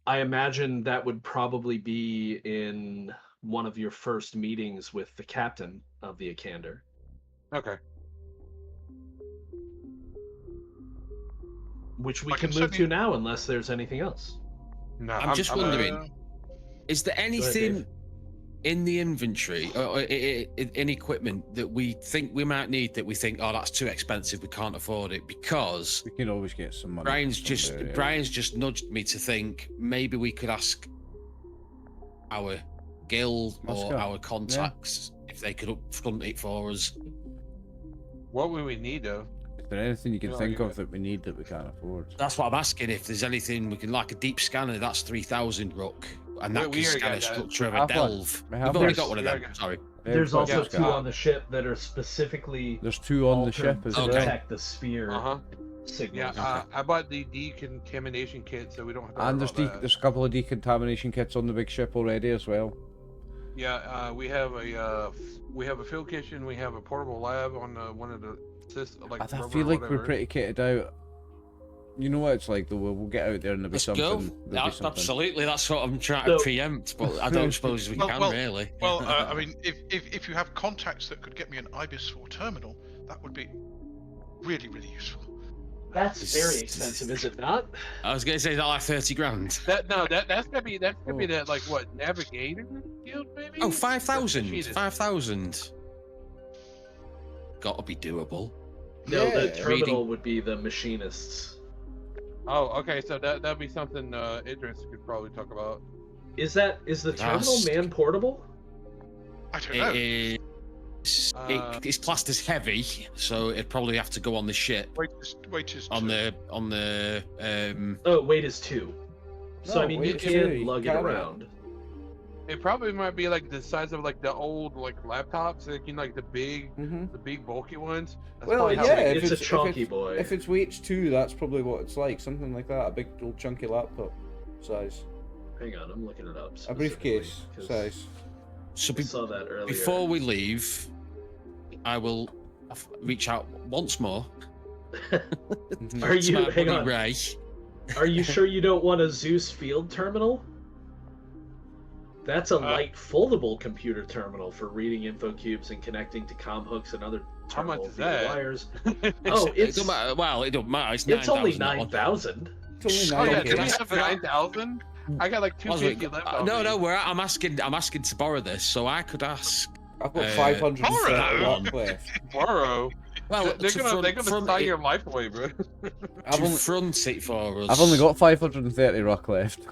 I imagine that would probably be in one of your first meetings with the captain of the Akhander. Okay. Which we can move to now, unless there's anything else. No, I'm just wondering, is there anything in the inventory or in equipment that we think we might need that we think, oh, that's too expensive, we can't afford it? Because we can always get some money. Brian's just nudged me to think maybe we could ask our guild or our contacts if they could upfront it for us. What would we need, though? Is there anything you can think of that we need that we can't afford? That's what I'm asking. If there's anything we can, like a deep scanner, that's 3,000 ruck, and that can scan a structure of a delve. We've already got one of them. Sorry. There's also two on the ship that are specifically. There's two on the ship as well. To detect the sphere signals. Yeah, I bought the decontamination kit, so we don't have to. And there's a couple of decontamination kits on the big ship already as well. Yeah, we have a field kitchen. We have a portable lab on one of the. I feel like we're pretty kitted out. You know what it's like though, we'll get out there and there'll be something. Absolutely, that's what I'm trying to preempt, but I don't suppose we can really. Well, I mean, if you have contacts that could get me an Ibis 4 terminal, that would be really, really useful. That's very expensive, is it not? I was going to say, is that like 30 grand? That's gonna be that, like, what, navigator guild maybe? Oh, 5,000. 5,000. Got to be doable. No, the terminal would be the machinists. Oh, okay. So that'd be something Idris could probably talk about. Is the terminal Yes. man portable? I don't know. It's classed as heavy, so it'd probably have to go on the ship. Weight is On two. the Oh, weight is 2. So No, I mean, you weight is can two, you lug it carry it. around. It probably might be like the size of like the old like laptops, like like the Mm-hmm. big bulky ones. That's Well, probably how yeah, big if it's a it's chunky boy. If it's weight 2, that's probably what it's like. Something like that, a big old chunky laptop size, Hang on, I'm looking it up. a briefcase specifically, 'cause size. So I saw that earlier. before we leave, I will reach out once more. Mhm. Are to you? my Hang buddy on. Ray. Are you sure you don't want a Zeus field terminal? That's a light foldable computer terminal for reading info cubes and connecting to comm hooks and other How much terminal is via that? wires. It it's don't matter. Well, it don't matter. it's only 9,000. 9,000. It's Oh only yeah, 9K. do we have 9,000? I got like 250 left. On No, me. no. I'm asking to borrow this, so I could ask. I've got Uh, 530 Borrow? luck left. Borrow. Well, they're to gonna front sign it, your life away, bro. I've to only, front it for us. I've only got 530 rock left.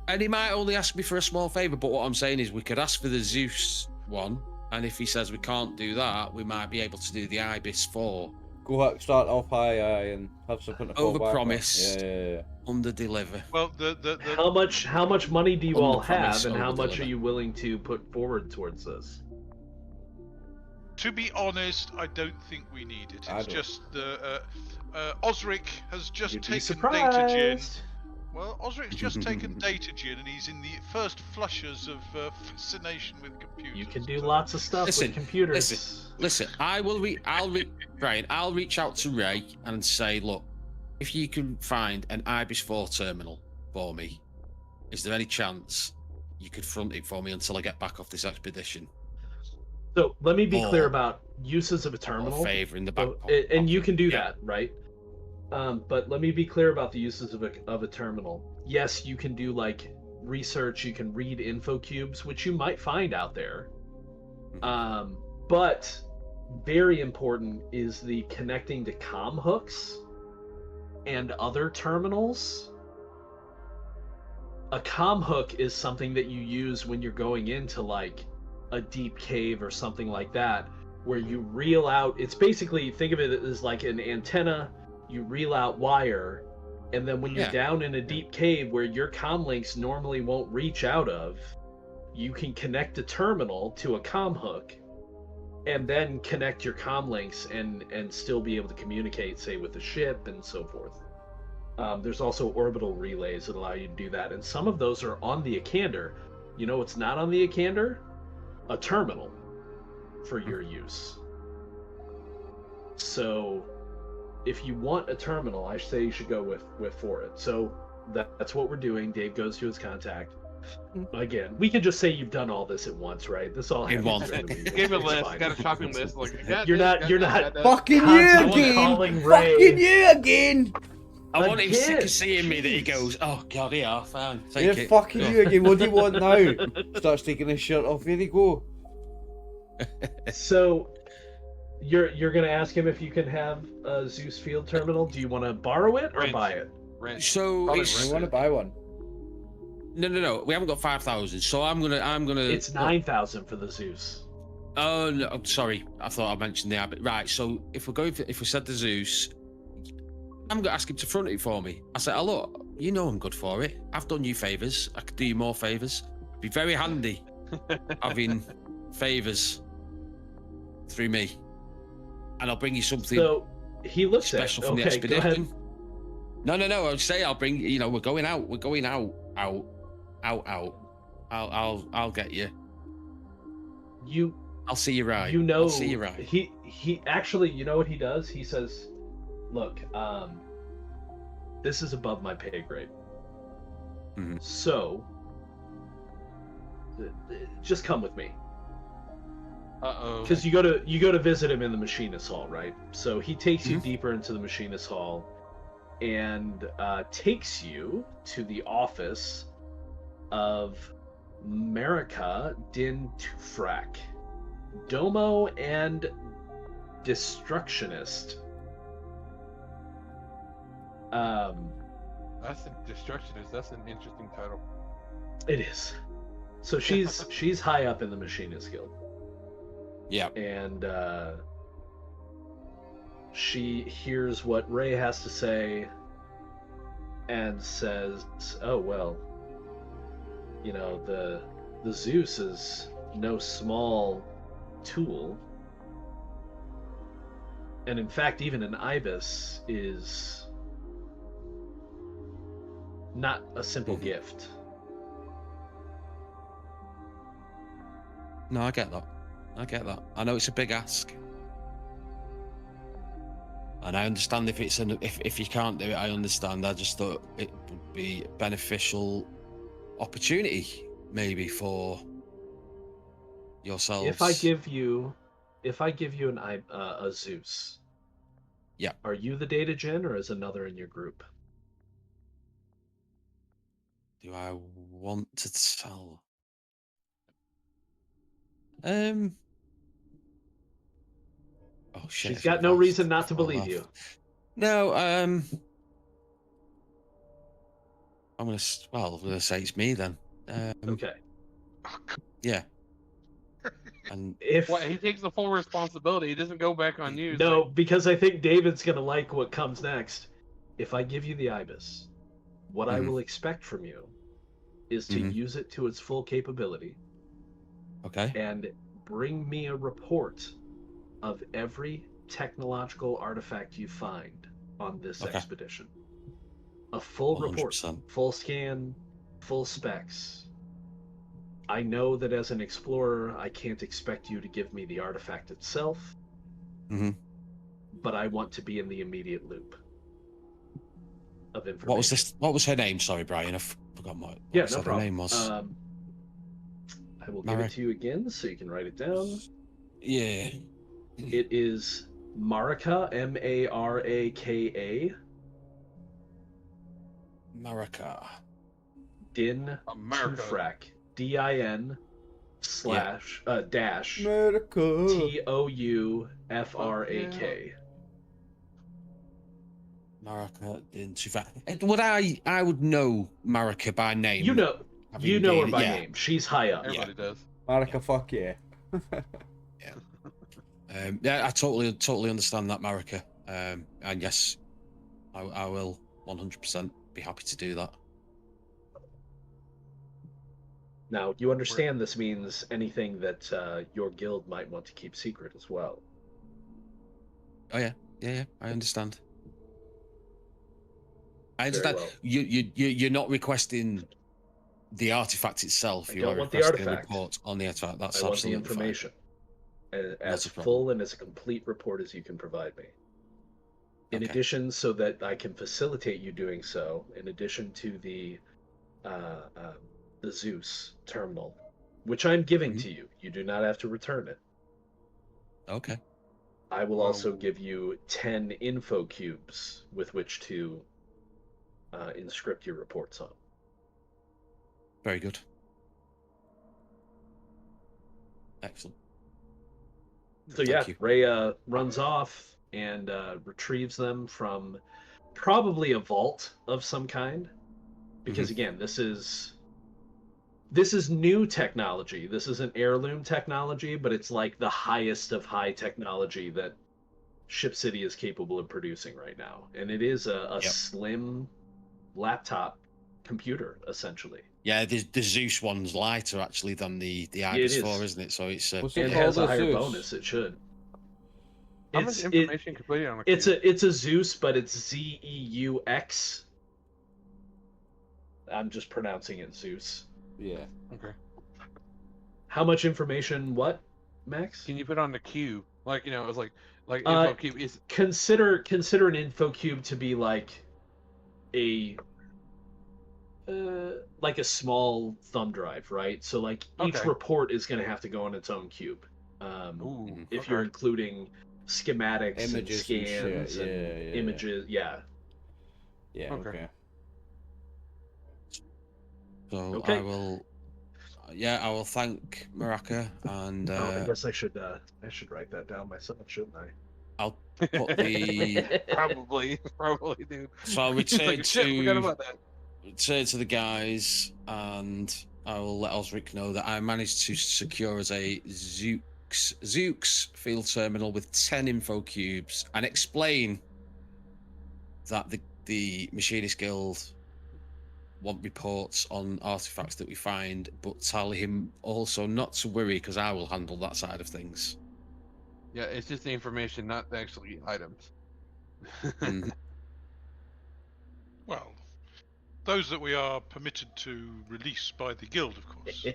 And he might only ask me for a small favour, but what I'm saying is we could ask for the Zeus one, and if he says we can't do that, we might be able to do the Ibis 4. Go out, start off high, and have something to fall back on. Overpromise. Yeah. Under deliver. Well, the How much money do you Under all promise, have, and how over much are deliver. you willing to put forward towards this? to be honest, I don't think we need it. I It's don't. just Osric has just You'd be taken data gin. surprised. Well, Osric's just taken data gin, and he's in the first flushes of fascination with computers. You can do lots of stuff Listen, with computers. Listen, Brian, I'll reach out to Ray and say, look, if you can find an Ibis 4 terminal for me, is there any chance you could front it for me until I get back off this expedition? So let me be clear Or- about uses of a terminal. Or favour in the back So- pocket. and you can do Yeah. that, right? But let me be clear about the uses of a terminal. Yes, you can do like research. You can read info cubes, which you might find out there. But very important is the connecting to comm hooks and other terminals. A comm hook is something that you use when you're going into like a deep cave or something like that, where you reel out. It's basically, think of it as like an antenna. You reel out wire, and then when you're Yeah. down in a deep cave where your comm links normally won't reach out of, you can connect a terminal to a comm hook and then connect your comm links and still be able to communicate, say, with the ship and so forth. There's also orbital relays that allow you to do that, and some of those are on the Akhander. You know what's not on the Akhander? A terminal for your use. So if you want a terminal, I say you should go with for it. So that's what we're doing. Dave goes to his contact. Again, we could just say you've done all this at once, right? This all In happens one. during the week. Gave a It's list, fine. got a shopping list. Like You're not- Fucking you Constantly again! calling Ray. Fucking you again! I want him sick Again, of seeing me that he jeez. goes, oh, God, yeah, fine. Take Yeah, it. fucking Go." you again. What do you want now? Starts taking his shirt off. Here you go. So you're gonna ask him if you can have a Zeus field terminal. Do you want to borrow it or Rent. buy it? Rent. So Probably it's... I want to buy one. No. We haven't got 5,000. So I'm gonna. It's 9,000 for the Zeus. Oh no, I'm sorry. I thought I mentioned the Abbot. Right. So if we said the Zeus, I'm gonna ask him to front it for me. I said, oh, look, you know I'm good for it. I've done you favours. I could do you more favours. Be very handy having favours through me, and I'll bring you something So he looks special at from the okay, go ahead. expedition. No. I would say I'll bring. You know, we're going out. I'll get you. I'll see you right. You know, I'll see you right. He actually, you know what he does? He says, "Look, this is above my pay grade. Mhm. So, just come with me, Uh-oh. because you go to visit him in the machinist hall, right? So he takes you Mhm. deeper into the machinist hall, and takes you to the office of Marika Din Tufrak, Domo and Destructionist. That's a destructionist. That's an interesting title. It is. So she's high up in the Machinist Guild. Yeah. And she hears what Ray has to say and says, "Oh well, you know, the Zeus is no small tool. And in fact, even an ibis is not a simple gift." No, I get that. I know it's a big ask, and I understand if it's if you can't do it. I understand. I just thought it would be a beneficial opportunity, maybe for yourselves. If I give you a Zeus, yeah, are you the data gen, or is another in your group? Do I want to tell? Oh shit! She's got no reason not to believe you. No, I'm gonna say it's me then. Okay. Yeah. And if he takes the full responsibility, he doesn't go back on you. No, because I think David's gonna like what comes next. If I give you the ibis, what I will expect from you is to use it to its full capability. Okay. And bring me a report of every technological artifact you find on this expedition. A full 100%. report, full scan, full specs. I know that as an explorer, I can't expect you to give me the artifact itself, but I want to be in the immediate loop of information. What was her name? Sorry, Brian. I forgot what her name was. I will give it to you again so you can write it down. Yeah. It is Marika, Maraka. Marika. Din Tufrak, DIN / dash TOUFRAK. Marika Din Tufrak. Would I would know Marika by name? You know her by name. She's high up. Everybody does. Marika, fuck yeah. Yeah, I totally understand that, Marika. And yes, I will 100% be happy to do that. Now, you understand this means anything that your guild might want to keep secret as well. Oh yeah, I understand. I understand. Well. You're not requesting the artifact itself. You are requesting a report on the artifact. That's absolutely want the information. Fine. As full and as a complete report as you can provide me. In addition, so that I can facilitate you doing so, in addition to the Zeus terminal, which I'm giving to you. You do not have to return it. Okay. I will also give you 10 info cubes with which to inscript your reports on. Very good. Excellent. So Ray runs off and retrieves them from probably a vault of some kind, because again, this is new technology. This is an heirloom technology, but it's like the highest of high technology that Ship City is capable of producing right now, and it is a slim laptop computer essentially. Yeah, the Zeus one's lighter actually than the Ibis 4, isn't it? So it's What's it has a higher bonus. It should. How much information can put on a it's a Zeus, but it's ZEUX. I'm just pronouncing it Zeus. Yeah. Okay. How much information? What, Max? Can you put on the cube? Like, it was like info cube is. Consider an info cube to be like a small thumb drive, right? So like each report is going to have to go on its own cube. If you're including schematics, images, and scans, and images, Yeah. Okay. So I will thank Marika and I guess I should write that down myself, shouldn't I? I'll put the. Probably, dude. So I'll It's return like, shit, forgot about that. to the guys, and I will let Osric know that I managed to secure as a Zeus field terminal with 10 info cubes, and explain that the Machinist Guild want reports on artifacts that we find, but tell him also not to worry because I will handle that side of things. Yeah, it's just the information, not actually items. Mhm. Well, those that we are permitted to release by the guild, of course.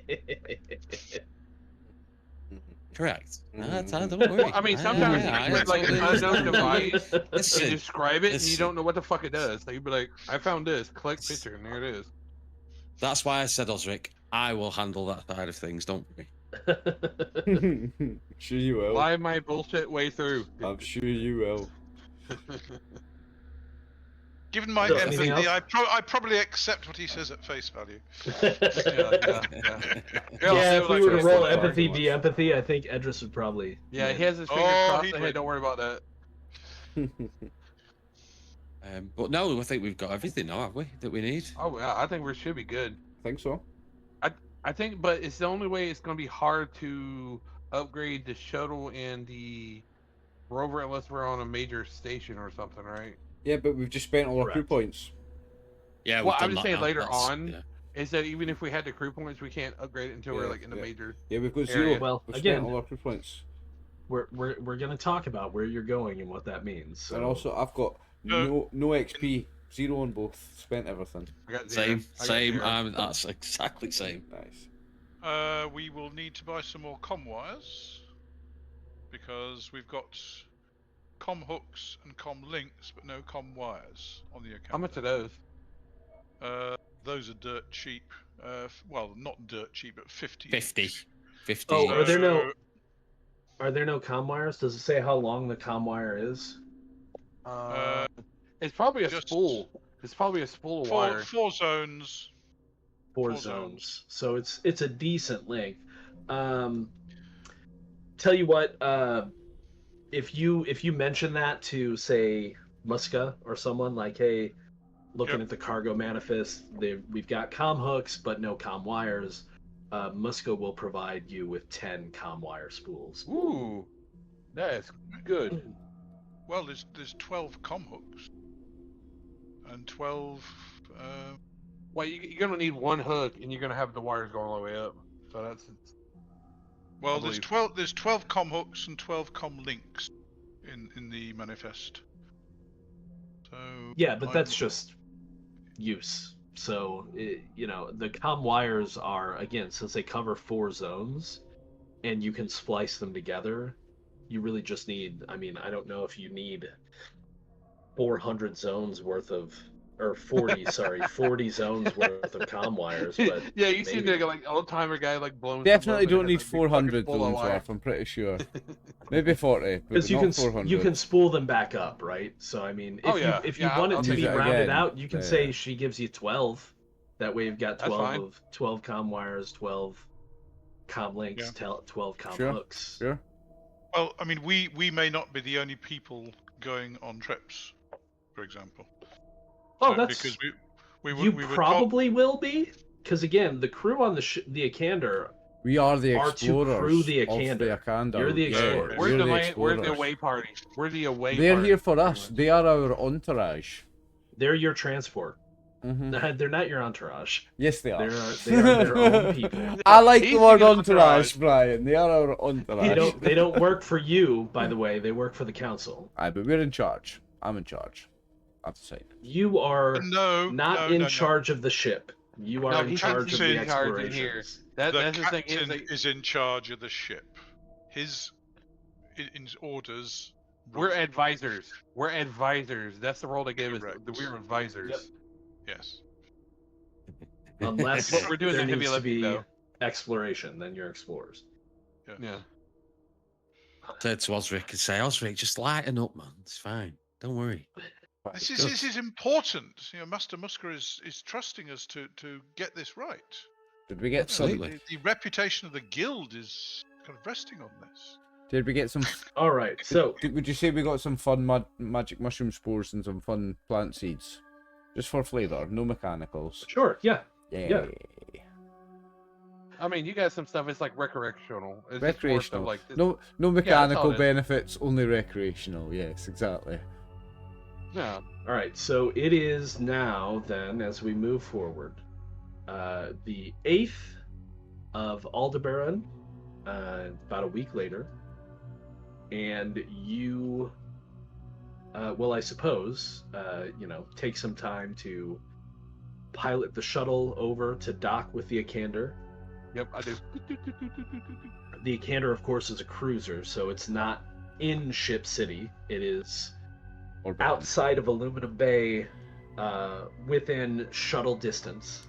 Correct. Mhm. Don't worry. Well, I mean, sometimes you I get like an totally unknown understand. device and Listen, describe it, and you listen. don't know what the fuck it does. So you'd be like, "I found this. Collect picture, and there it is." That's why I said, Osric, I will handle that side of things. Don't worry. Sure you will. Lie my bullshit way through. I'm sure you will. Given my So, anything empathy, else? I probably accept what he says at face value. Yeah. Yeah, if we were to like roll that. empathy be empathy, I think Edris would probably. Yeah, win. he has his fingers Oh, crossed. he'd Hey, win. don't worry about that. But no, I think we've got everything now, have we? That we need. Oh, yeah, I think we should be good. Think so? I think, but it's the only way it's going to be hard to upgrade the shuttle and the rover unless we're on a major station or something, right? Yeah, but we've just spent all our crew Correct. points. Yeah, Well, we've I'm done just that saying now. later That's- on. yeah. Is that even if we had the crew points, we can't upgrade it until we're Yeah, like in a yeah. major. Yeah, we've got Area. zero. Well, we've again- spent all our crew points. We're gonna talk about where you're going and what that means. So. And also, I've got no XP, zero on both. Spent everything. I got zero. Same. I got Same. zero. That's exactly same. Nice. We will need to buy some more comm wires because we've got comm hooks and comm links, but no comm wires on the account. How much are those? Those are dirt cheap. Well, not dirt cheap, but 50. 50. 50. Oh, are there no? So- Are there no comm wires? Does it say how long the comm wire is? It's probably a just spool. It's probably a spool of wire. Four zones. Four Four zones. So it's a decent length. Tell you what, if you mention that to say Muska or someone like, hey, looking Yep. at the cargo manifest, we've got comm hooks but no comm wires. Muska will provide you with 10 comm wire spools. Ooh, that's good. Well, there's 12 comm hooks and 12. Well, you're gonna need one hook, and you're gonna have the wires going all the way up. So that's. Well, I there's believe. 12. There's 12 comm hooks and 12 comm links in the manifest. So Yeah, but I'm- that's just use. So, the comm wires are, again, since they cover 4 zones and you can splice them together, you really just need, I don't know if you need 400 zones worth of, or 40 zones worth of comm wires, but Yeah, you seem maybe. like old timer guy like blowing. Definitely someone don't that has need a big fucking 400 spool of zones wire. worth, I'm pretty sure. Maybe 40, but Because not 400. you can spool them back up, right? So if you want it I'll to take be that rounded again. out, you can Yeah, say yeah. she gives you 12. That way you've got That's 12 comm wires, 12 comm links, 12 comm Sure. hooks. Sure. Well, we may not be the only people going on trips, for example. Oh, So- that's because we you were probably will be, because again, the crew on the Akhander We are the are to explorers crew the of the Akhander. Akhander. You're the Yeah, explorers. We're we're the explorers. away party. We're the away. They're party, here for pretty us. much. They are our entourage. They're your transport. Hmm They're not your entourage. Yes, they are. They are their own people. I like He's the word thinking entourage, entourage. Brian. They are our entourage. They don't work for you, by the way. They work for the council. Aye, but we're in charge. I'm in charge. I have to say. You are no, not no, in no. charge of the ship. You are No, in he's charge of the in charge in here. explorations. The That's the thing. captain Is is in charge of the ship. His orders. we're advisors. We're advisors. That's the role they gave us. Correct. We're advisors. Yep. Yes. Unless But we're doing there the heavy needs to lifting, be though. exploration, then you're explorers. Yeah. Said to Osric and say, Osric, just lighten up, man. It's fine. Don't worry. This is important. Master Musker is trusting us to get this right. Did we get some? Absolutely. The reputation of the guild is kind of resting on this. Did we get some? All right, so Would you say we got some fun magic mushroom spores and some fun plant seeds, just for flavor, no mechanicals? sure, yeah. Yeah. I mean, you got some stuff. It's like recreational. It's just more Recreational. stuff like this. No mechanical it is. benefits, only recreational. Yes, exactly. Yeah. All right, so it is now then, as we move forward, the 8th of Aldebaran, about a week later, and you, well, I suppose, take some time to pilot the shuttle over to dock with the Akhander. Yep, I do. The Akhander, of course, is a cruiser, so it's not in Ship City. It is outside of Aluminum Bay, within shuttle distance,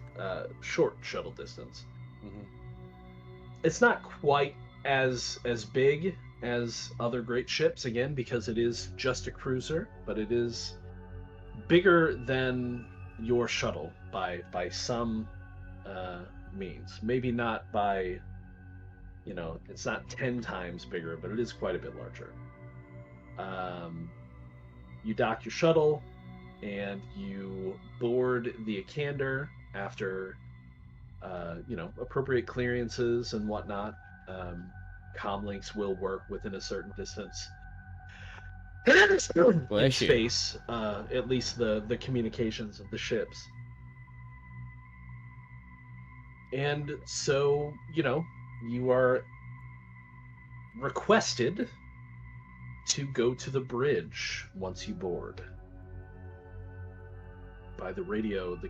short shuttle distance. Mm-hmm. It's not quite as big as other great ships, again, because it is just a cruiser, but it is bigger than your shuttle by some means. Maybe not by, it's not 10 times bigger, but it is quite a bit larger. You dock your shuttle, and you board the Akhander after, appropriate clearances and whatnot. Comlinks will work within a certain distance in space, at least the communications of the ships. And so, you are requested to go to the bridge once you board by the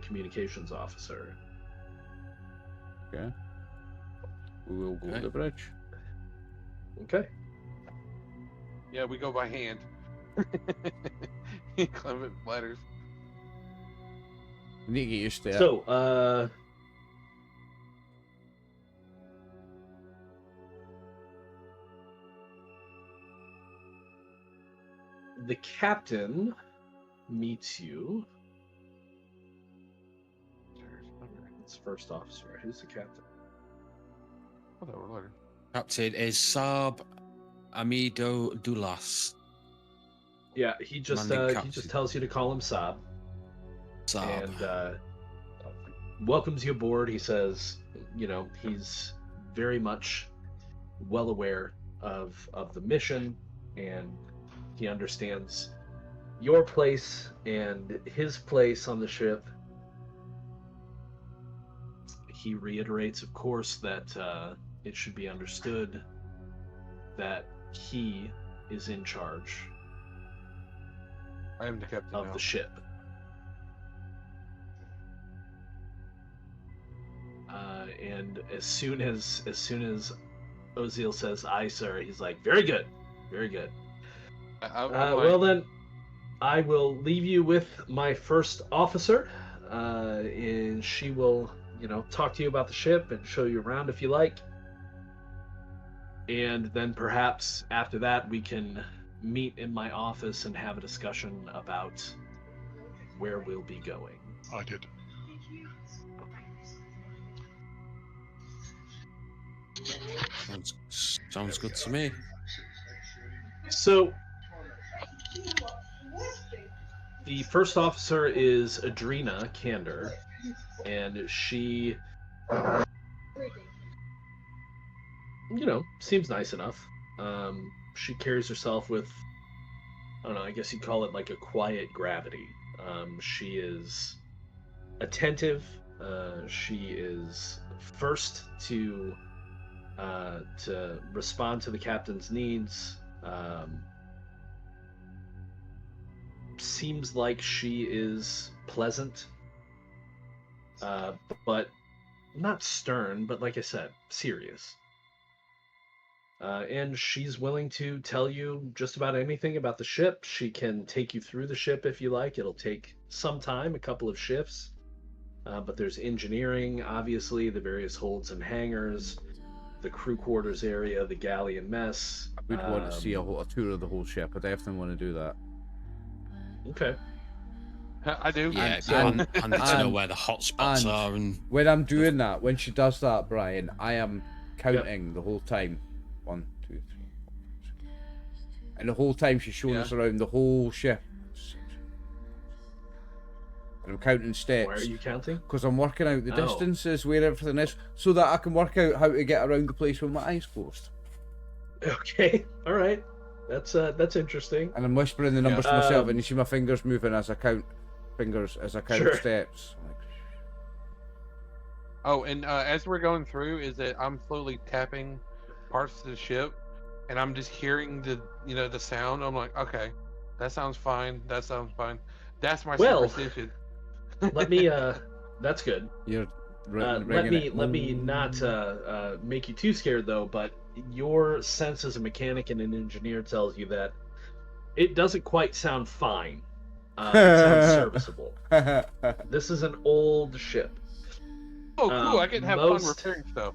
communications officer. Okay. We will go to the bridge. Okay. Yeah, we go by hand. Clement letters. We need to get used to it. So, the captain meets you. It's first officer. Who's the captain? Whatever, letter. Captain is Saab Amido Dulas. Yeah, he just tells you to call him Saab. Saab. And welcomes you aboard. He says, he's very much well aware of the mission, and he understands your place and his place on the ship. He reiterates, of course, that it should be understood that he is in charge I am the captain of now. the ship. And as soon as Ozil says, "Aye, sir," he's like, "Very good, very good." Well then, I will leave you with my first officer, and she will, talk to you about the ship and show you around if you like. And then perhaps after that, we can meet in my office and have a discussion about where we'll be going. I did. Sounds good to me. So, the first officer is Adrena Kander, and she, seems nice enough. She carries herself with, I don't know, I guess you'd call it like a quiet gravity. She is attentive. She is first to respond to the captain's needs. Seems like she is pleasant, but not stern, but like I said, serious. And she's willing to tell you just about anything about the ship. She can take you through the ship if you like. It'll take some time, a couple of shifts. But there's engineering, obviously, the various holds and hangars, the crew quarters area, the galley and mess. I would want to see a tour of the whole ship. I definitely want to do that. Okay. I do. Yeah, I need to know where the hot spots are. And when I'm doing that, when she does that, Brian, I am counting the whole time. 1, 2, 3, 4, And the whole time she's showing us around the whole ship. And I'm counting steps. Why are you counting? Because I'm working out the distances where everything is, so that I can work out how to get around the place with my eyes closed. Okay, all right. That's interesting. And I'm whispering the numbers to myself, and you see my fingers moving as I count steps. Oh, and as we're going through, is that I'm slowly tapping parts of the ship, and I'm just hearing the sound. I'm like, okay, that sounds fine. That sounds fine. That's my superstition. Let me. That's good. You're let me not make you too scared though. But your sense as a mechanic and an engineer tells you that it doesn't quite sound fine. It sounds serviceable. This is an old ship. Oh, cool! I can have fun repairing stuff.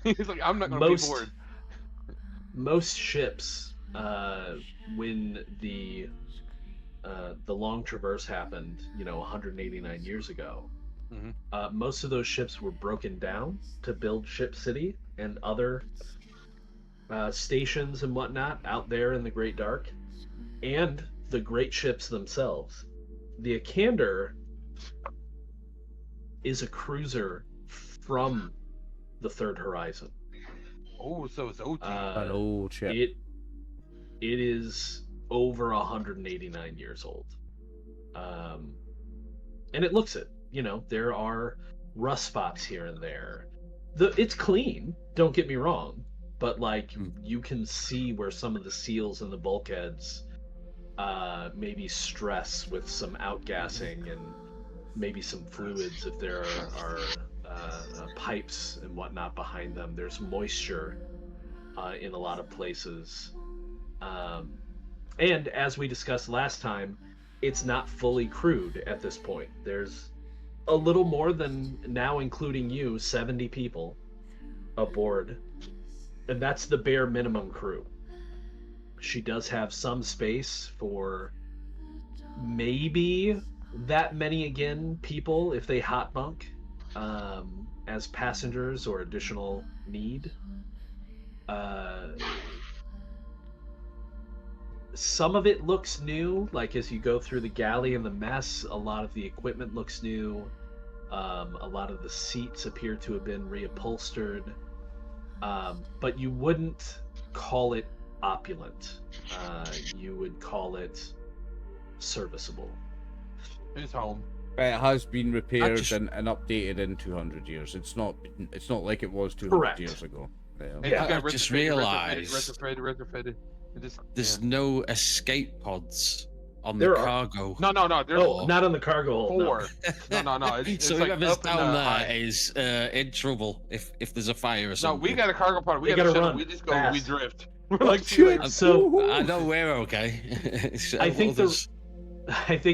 He's like, I'm not going to be bored. Most ships, when the Long Traverse happened, 189 years ago, most of those ships were broken down to build Ship City and other stations and whatnot out there in the Great Dark, and the great ships themselves. The Akhander is a cruiser from the Third Horizon. Oh, so it's OG. An old ship. It is over 189 years old. And it looks it. There are rust spots here and there. It's clean, don't get me wrong, but you can see where some of the seals and the bulkheads maybe stress with some outgassing and maybe some fluids if there are pipes and whatnot behind them. There's moisture in a lot of places. And as we discussed last time, it's not fully crewed at this point. There's a little more than, now including you, 70 people aboard. And that's the bare minimum crew. She does have some space for maybe that many again people if they hot bunk as passengers or additional need. Some of it looks new, like as you go through the galley and the mess, a lot of the equipment looks new. A lot of the seats appear to have been reupholstered, but you wouldn't call it opulent. You would call it serviceable. It's home. It has been repaired and updated in 200 years. It's not like it was 200 years ago. I just realised retrofitted. There's no escape pods on the cargo. No. Not on the cargo hold. Four. No. It's so like whoever's the down there high. is in trouble if there's a fire or something. No, we got a cargo pod. We got to run. We just go. Fast. We drift. We're like, so I know we're okay. So I think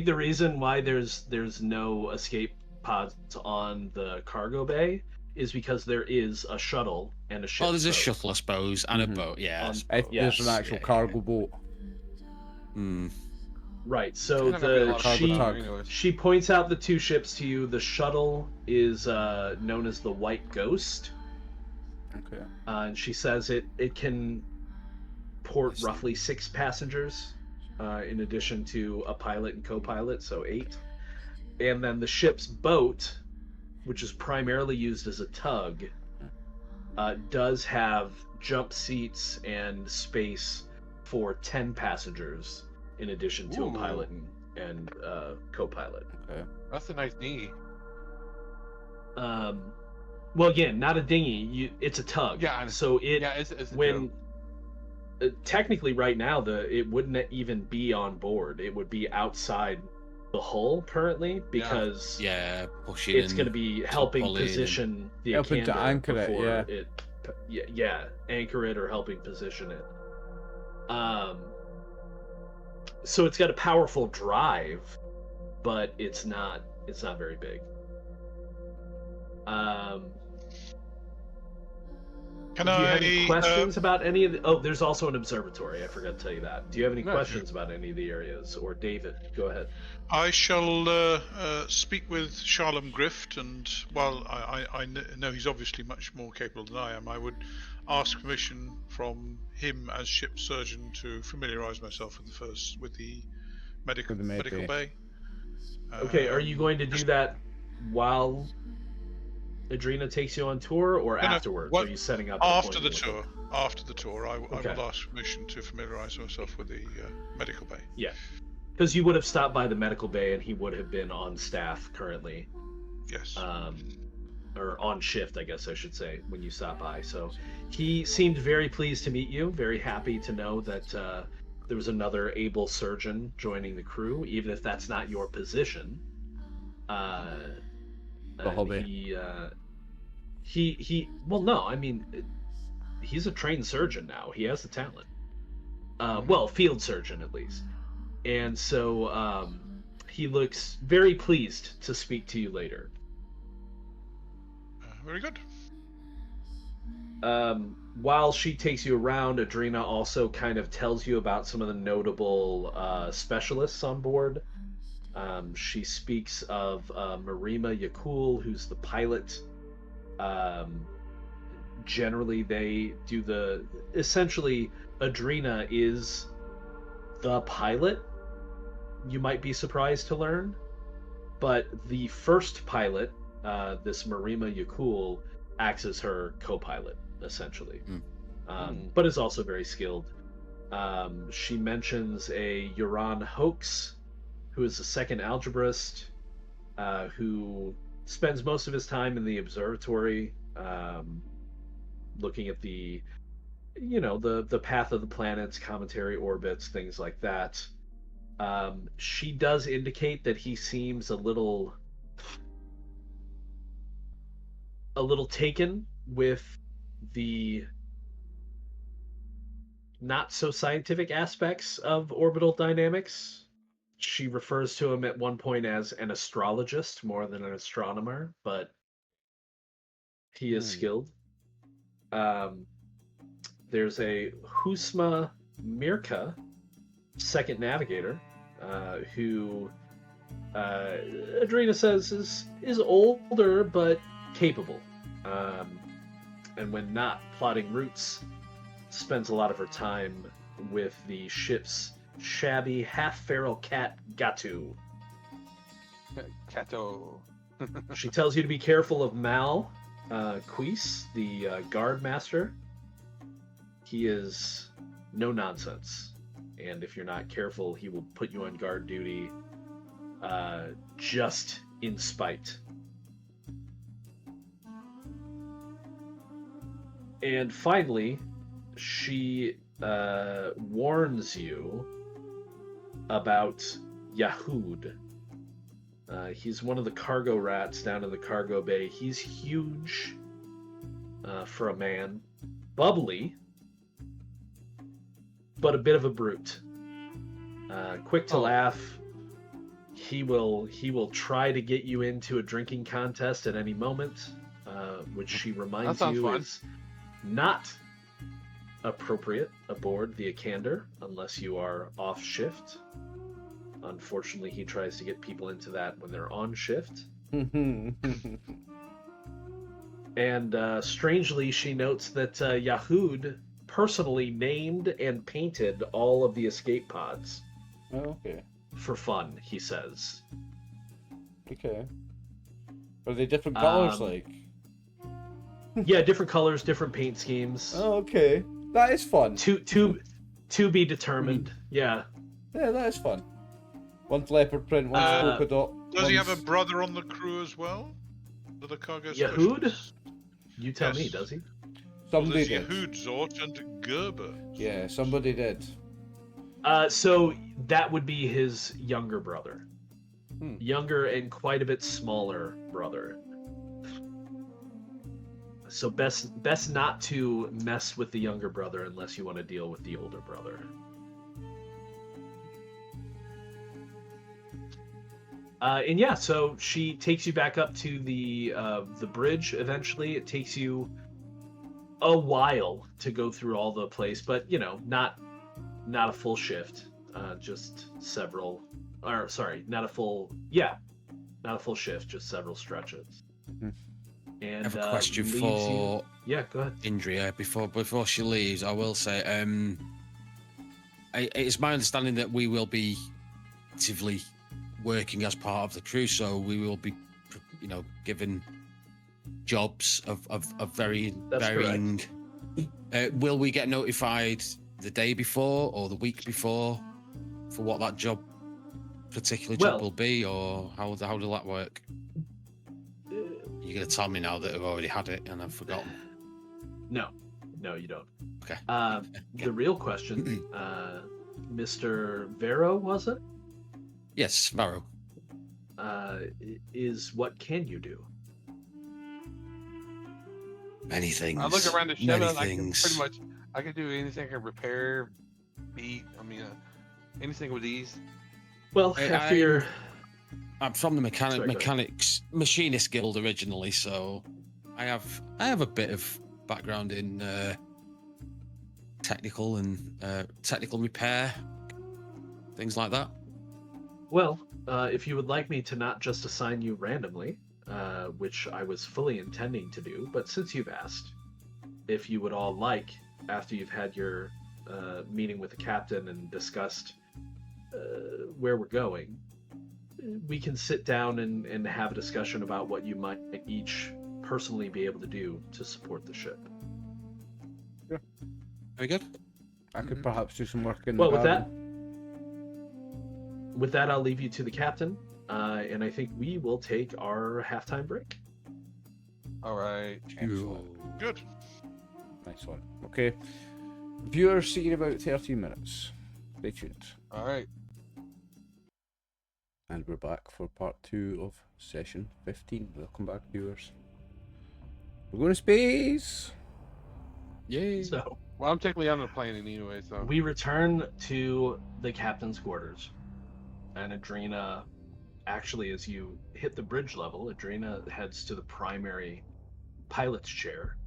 the reason why there's no escape pods on the cargo bay is because there is a shuttle and a ship. Oh, there's a shuttle, I suppose, and a boat. Yeah, there's an actual cargo boat. Right. So she points out the two ships to you. The shuttle is known as the White Ghost. Okay. And she says it can port roughly 6 passengers, in addition to a pilot and co-pilot, so 8. And then the ship's boat, which is primarily used as a tug, does have jump seats and space for 10 passengers, in addition to a pilot and co-pilot. Okay. That's a nice dinghy. Well, again, not a dinghy. It's a tug. Yeah. So it's when technically right now it wouldn't even be on board. It would be outside the hull currently because pushing. It's going to be helping position the helping to Akhander anchor it. Anchor it or helping position it. So it's got a powerful drive, but it's not very big. Can Do you have I, any questions about any of the... Oh, there's also an observatory. I forgot to tell you that. Do you have any No, questions about any of the areas? Or David, go ahead. I shall speak with Sharlam Grift, and while I know he's obviously much more capable than I am, I would ask permission from him as ship surgeon to familiarise myself with the medical bay. Okay, are you going to do that while Adrena takes you on tour, or afterwards? Are you setting up an after the appointment with tour? After the tour, I Okay. will ask permission to familiarise myself with the medical bay. Yeah, because you would have stopped by the medical bay, and he would have been on staff currently. Yes. Or on shift, I guess I should say, when you stopped by. So he seemed very pleased to meet you, very happy to know that there was another able surgeon joining the crew, even if that's not your position. The hobby. Well, no, I mean, he's a trained surgeon now. He has the talent. Well, field surgeon at least. And so he looks very pleased to speak to you later. Very good. While she takes you around, Adrena also kind of tells you about some of the notable specialists on board. She speaks of Marima Yakul, who's the pilot. Generally, they do essentially, Adrena is the pilot. You might be surprised to learn. But the first pilot, this Marima Yakul, acts as her co-pilot, essentially. But is also very skilled. She mentions a Uran Hoax, who is a second algebraist, who spends most of his time in the observatory, looking at the path of the planets, cometary orbits, things like that. She does indicate that he seems a little taken with the not so scientific aspects of orbital dynamics. She refers to him at one point as an astrologist more than an astronomer, but he is skilled. There's a Husma Mirka, second navigator, who Adrena says is older but capable, and when not plotting routes, spends a lot of her time with the ship's shabby half-feral cat Gatu. Cato. She tells you to be careful of Mal Quis, the guard master. He is no nonsense, and if you're not careful, he will put you on guard duty just in spite. And finally, she warns you about Yahud. He's one of the cargo rats down in the cargo bay. He's huge for a man, bubbly, but a bit of a brute. Quick to laugh. He will try to get you into a drinking contest at any moment, which she reminds you fun. is not appropriate aboard the Akhander unless you are off shift. Unfortunately, he tries to get people into that when they're on shift. And strangely, she notes that Yahud personally named and painted all of the escape pods. Oh, okay. For fun, he says. Okay. Are they different colors, like? Yeah, different colors, different paint schemes. Oh, okay. That is fun. To be determined. Yeah. Yeah, that is fun. One's leopard print, one's polka dot. Does he have a brother on the crew as well? The cargo Yahud? specialist? You tell me, does he? Somebody There's did. Yahud, Zort, and Gerber. Yeah, somebody did. So that would be his younger brother. Younger and quite a bit smaller brother. So best not to mess with the younger brother unless you want to deal with the older brother. And yeah, so she takes you back up to the bridge. Eventually, it takes you a while to go through all the place, but not a full shift, just several. Or sorry, not a full shift, just several stretches. Mhm. And I have a question for Yeah, go ahead. Indria before she leaves. I will say, it's my understanding that we will be actively working as part of the crew, so we will be, given jobs of varying. Will we get notified the day before or the week before for what that particular job will be, or how will that work? You're going to tell me now that I've already had it and I've forgotten. No, you don't. Okay. The real question, Mr. Vero, was it? Yes, Vero. Is what can you do? Many things. I look around the ship Many and things. I can do anything. I can repair, beat. Anything with these. Well, I'm from the mechanics machinist guild originally, so I have a bit of background in technical repair, things like that. Well, if you would like me to not just assign you randomly, which I was fully intending to do, but since you've asked, if you would all like, after you've had your meeting with the captain and discussed where we're going, we can sit down and have a discussion about what you might each personally be able to do to support the ship. Yeah. Very good. I could perhaps do some work in Well, the with garden. that, I'll leave you to the captain, and I think we will take our halftime break. All right. Excellent. Good. Nice one. Okay. Viewers, see you in about 13 minutes. Stay tuned. All right. And we're back for part 2 of session 15. Welcome back, viewers. We're going to space! Yay. So, Well, I'm technically on the planet anyway, so. we return to the captain's quarters, and Adrena, actually, as you hit the bridge level, Adrena heads to the primary pilot's chair.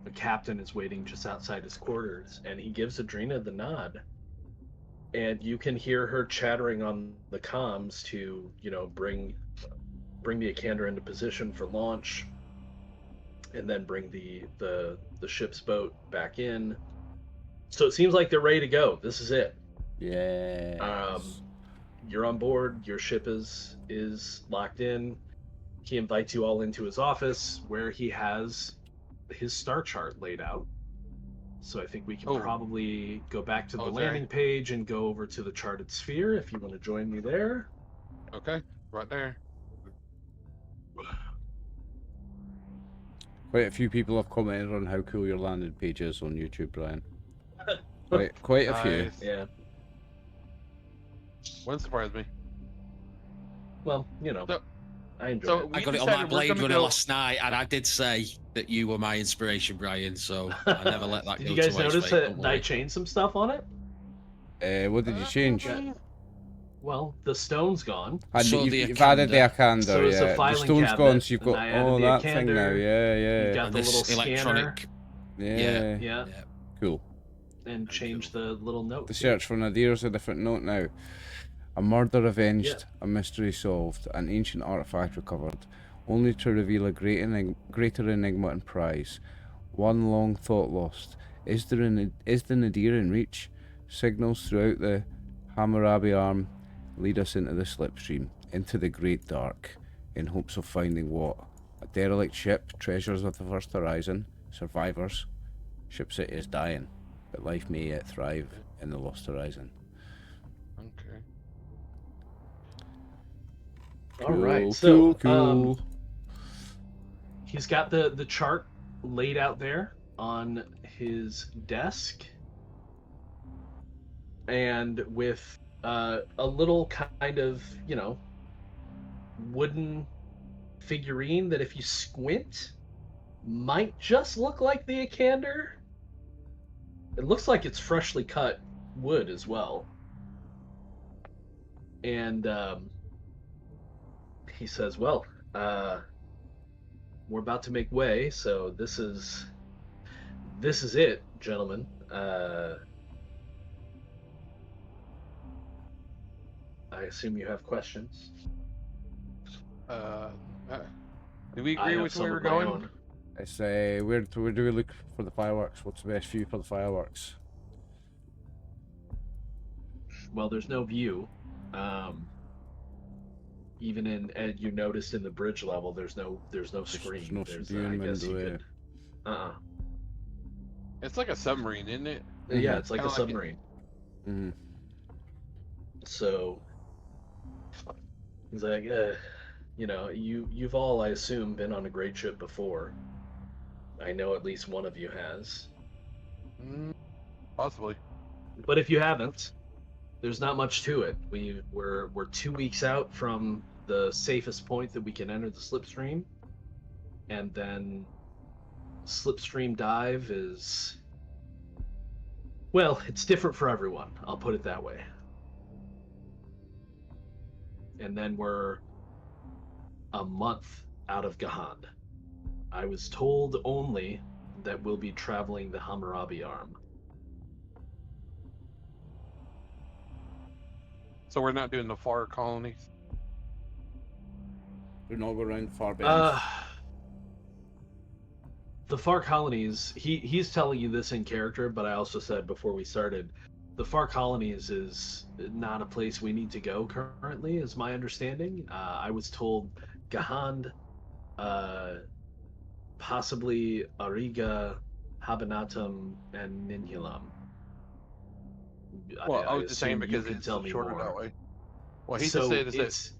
The captain is waiting just outside his quarters, and he gives Adrena the nod. And you can hear her chattering on the comms to, bring the Akhander into position for launch, and then bring the ship's boat back in. So it seems like they're ready to go. This is it. Yeah. You're on board. Your ship is locked in. He invites you all into his office where he has his star chart laid out. So I think we can probably go back to the landing page and go over to the charted sphere if you want to join me there. Okay, right there. Quite a few people have commented on how cool your landing page is on YouTube, Brian. Quite a few. Nice. Yeah. Wouldn't surprise me. Well, So- I enjoy so it. I got it on my Blade Runner last night, and I did say that you were my inspiration, Brian, so I never let that Did go you guys to waste, notice mate, that don't I worry. changed some stuff on it? What did you change? Well, the stone's gone. And So you've the added the Akhander. Akhander, So is the yeah. The filing stone's cabinet, gone, so you've and got I added the that thing now. Akhander. Yeah. You've got the And little this scanner. electronic. Yeah. Yeah. Cool. And change the little note. The search for Nadir's a different note now. A murder avenged, Yeah. a mystery solved, an ancient artifact recovered, only to reveal a greater enigma and prize. One long thought lost. Is the Nadir in reach? Signals throughout the Hammurabi arm lead us into the slipstream, into the great dark, in hopes of finding what? A derelict ship, treasures of the first horizon, survivors. Ship City is dying, but life may yet thrive in the lost horizon. Okay. All right. So, cool. he's got the chart laid out there on his desk, and with a little kind of wooden figurine that, if you squint, might just look like the Akhander. It looks like it's freshly cut wood as well. And he says, well, we're about to make way, so this is this is it, gentlemen. I assume you have questions. Do we I agree have which some way we're of my going? own. I say, where do we look for the fireworks? What's the best view for the fireworks? Well, there's no view. Even you noticed in the bridge level, there's no screen. no There's viewing I guess you window, could. It's like a submarine, isn't it? Yeah, it's like Kinda a like submarine. Mm-hmm. So he's like, you've all, I assume, been on a great ship before. I know at least one of you has. Possibly. But if you haven't, there's not much to it. We're 2 weeks out from the safest point that we can enter the slipstream, and then slipstream dive is, well, it's different for everyone. I'll put it that way. And then we're a month out of Gahand. I was told only that we'll be traveling the Hammurabi arm. So we're not doing the far colonies? We're not going around far bends. The far colonies, he's telling you this in character, but I also said before we started, the far colonies is not a place we need to go currently, is my understanding. I was told Gahand, possibly Ariga, Habanatum, and Ninhulam. Well, I was assume just saying you because can it's tell me shorter more. that way. Well, he So just said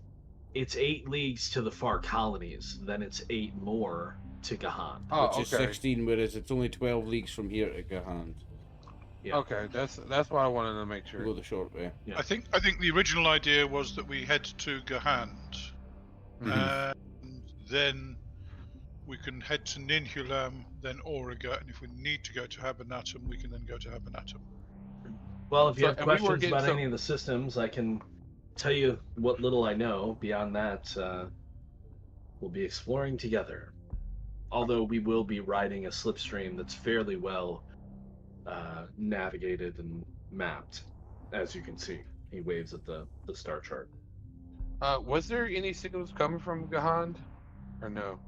it's 8 leagues to the far colonies, then it's 8 more to Gahand. Oh, Which is okay. 16, whereas it's only 12 leagues from here to Gahand. Yeah. Okay, that's what I wanted to make We sure. go the short way. Yeah. I think the original idea was that we head to Gahand, and then we can head to Ninhulam, then Auriga, and if we need to go to Habanatum, we can then go to Habanatum. Well, if you have and we were questions getting about any of the systems, I can tell you what little I know. Beyond that, we'll be exploring together. Although we will be riding a slipstream that's fairly well navigated and mapped, as you can see. He waves at the star chart. Was there any signals coming from Gahand, or no?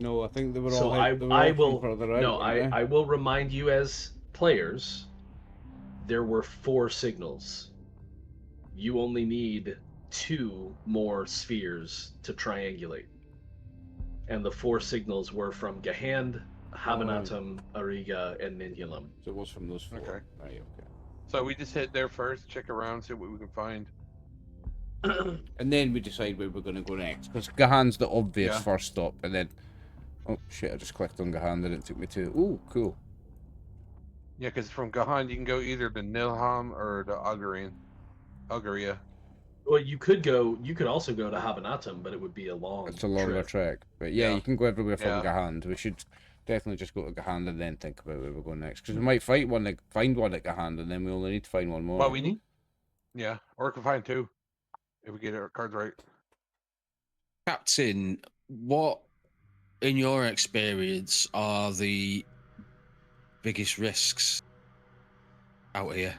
No, I think they were So all I will from further out. no weren't they? I will remind you as players, there were 4 signals. You only need 2 more spheres to triangulate, and the 4 signals were from Gahand, Habanatum, Ariga, and Ninhulam. So it was from those 4. Okay. Right, okay. So we just head there first, check around, see what we can find. And then we decide where we're going to go next. Because Gahan's the obvious Yeah. first stop, and then... Oh, shit, I just clicked on Gahan, and it took me to... Ooh, cool. Yeah, because from Gahand you can go either to Nilham or to Algaria. Well, you could also go to Habanatum, but it would be a long It's a longer trek. But yeah, Yeah. you can go everywhere from Yeah. Gahand. We should definitely just go to Gahand and then think about where we're going next. Because we might find one at Gahand, and then we only need to find one more. Well, we need... Yeah, or we can find 2, if we get our cards right. Captain, what, in your experience, are the biggest risks out here?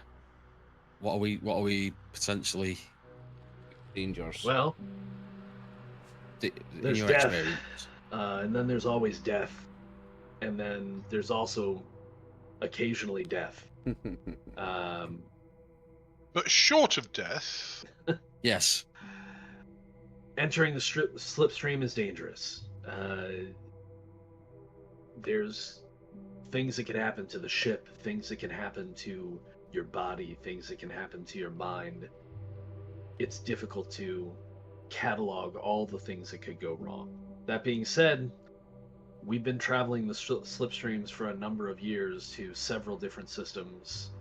What are we potentially Dangers. Well, in there's your death. experience? And then there's always death, and then there's also occasionally death. But short of death, Yes. Entering the slipstream is dangerous. There's things that can happen to the ship, things that can happen to your body, things that can happen to your mind. It's difficult to catalog all the things that could go wrong. That being said, we've been traveling the slipstreams for a number of years to several different systems.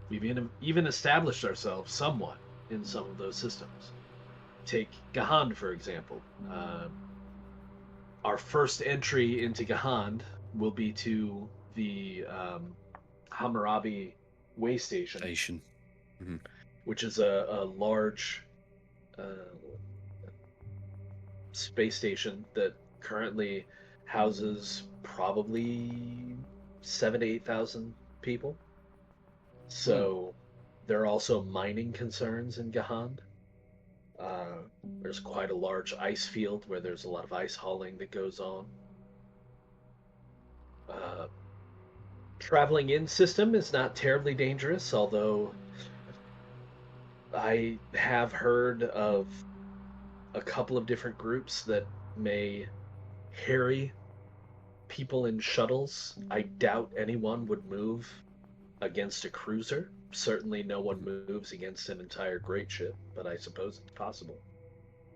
We've even established ourselves somewhat in some of those systems. Take Gahand, for example. Our first entry into Gahand will be to the Hammurabi way station. Which is a large space station that currently houses probably 7,000 to 8,000 people. So there are also mining concerns in Gahand. There's quite a large ice field where there's a lot of ice hauling that goes on. Traveling in system is not terribly dangerous, although I have heard of a couple of different groups that may harry people in shuttles. I doubt anyone would move against a cruiser. Certainly no one moves against an entire great ship, but I suppose it's possible.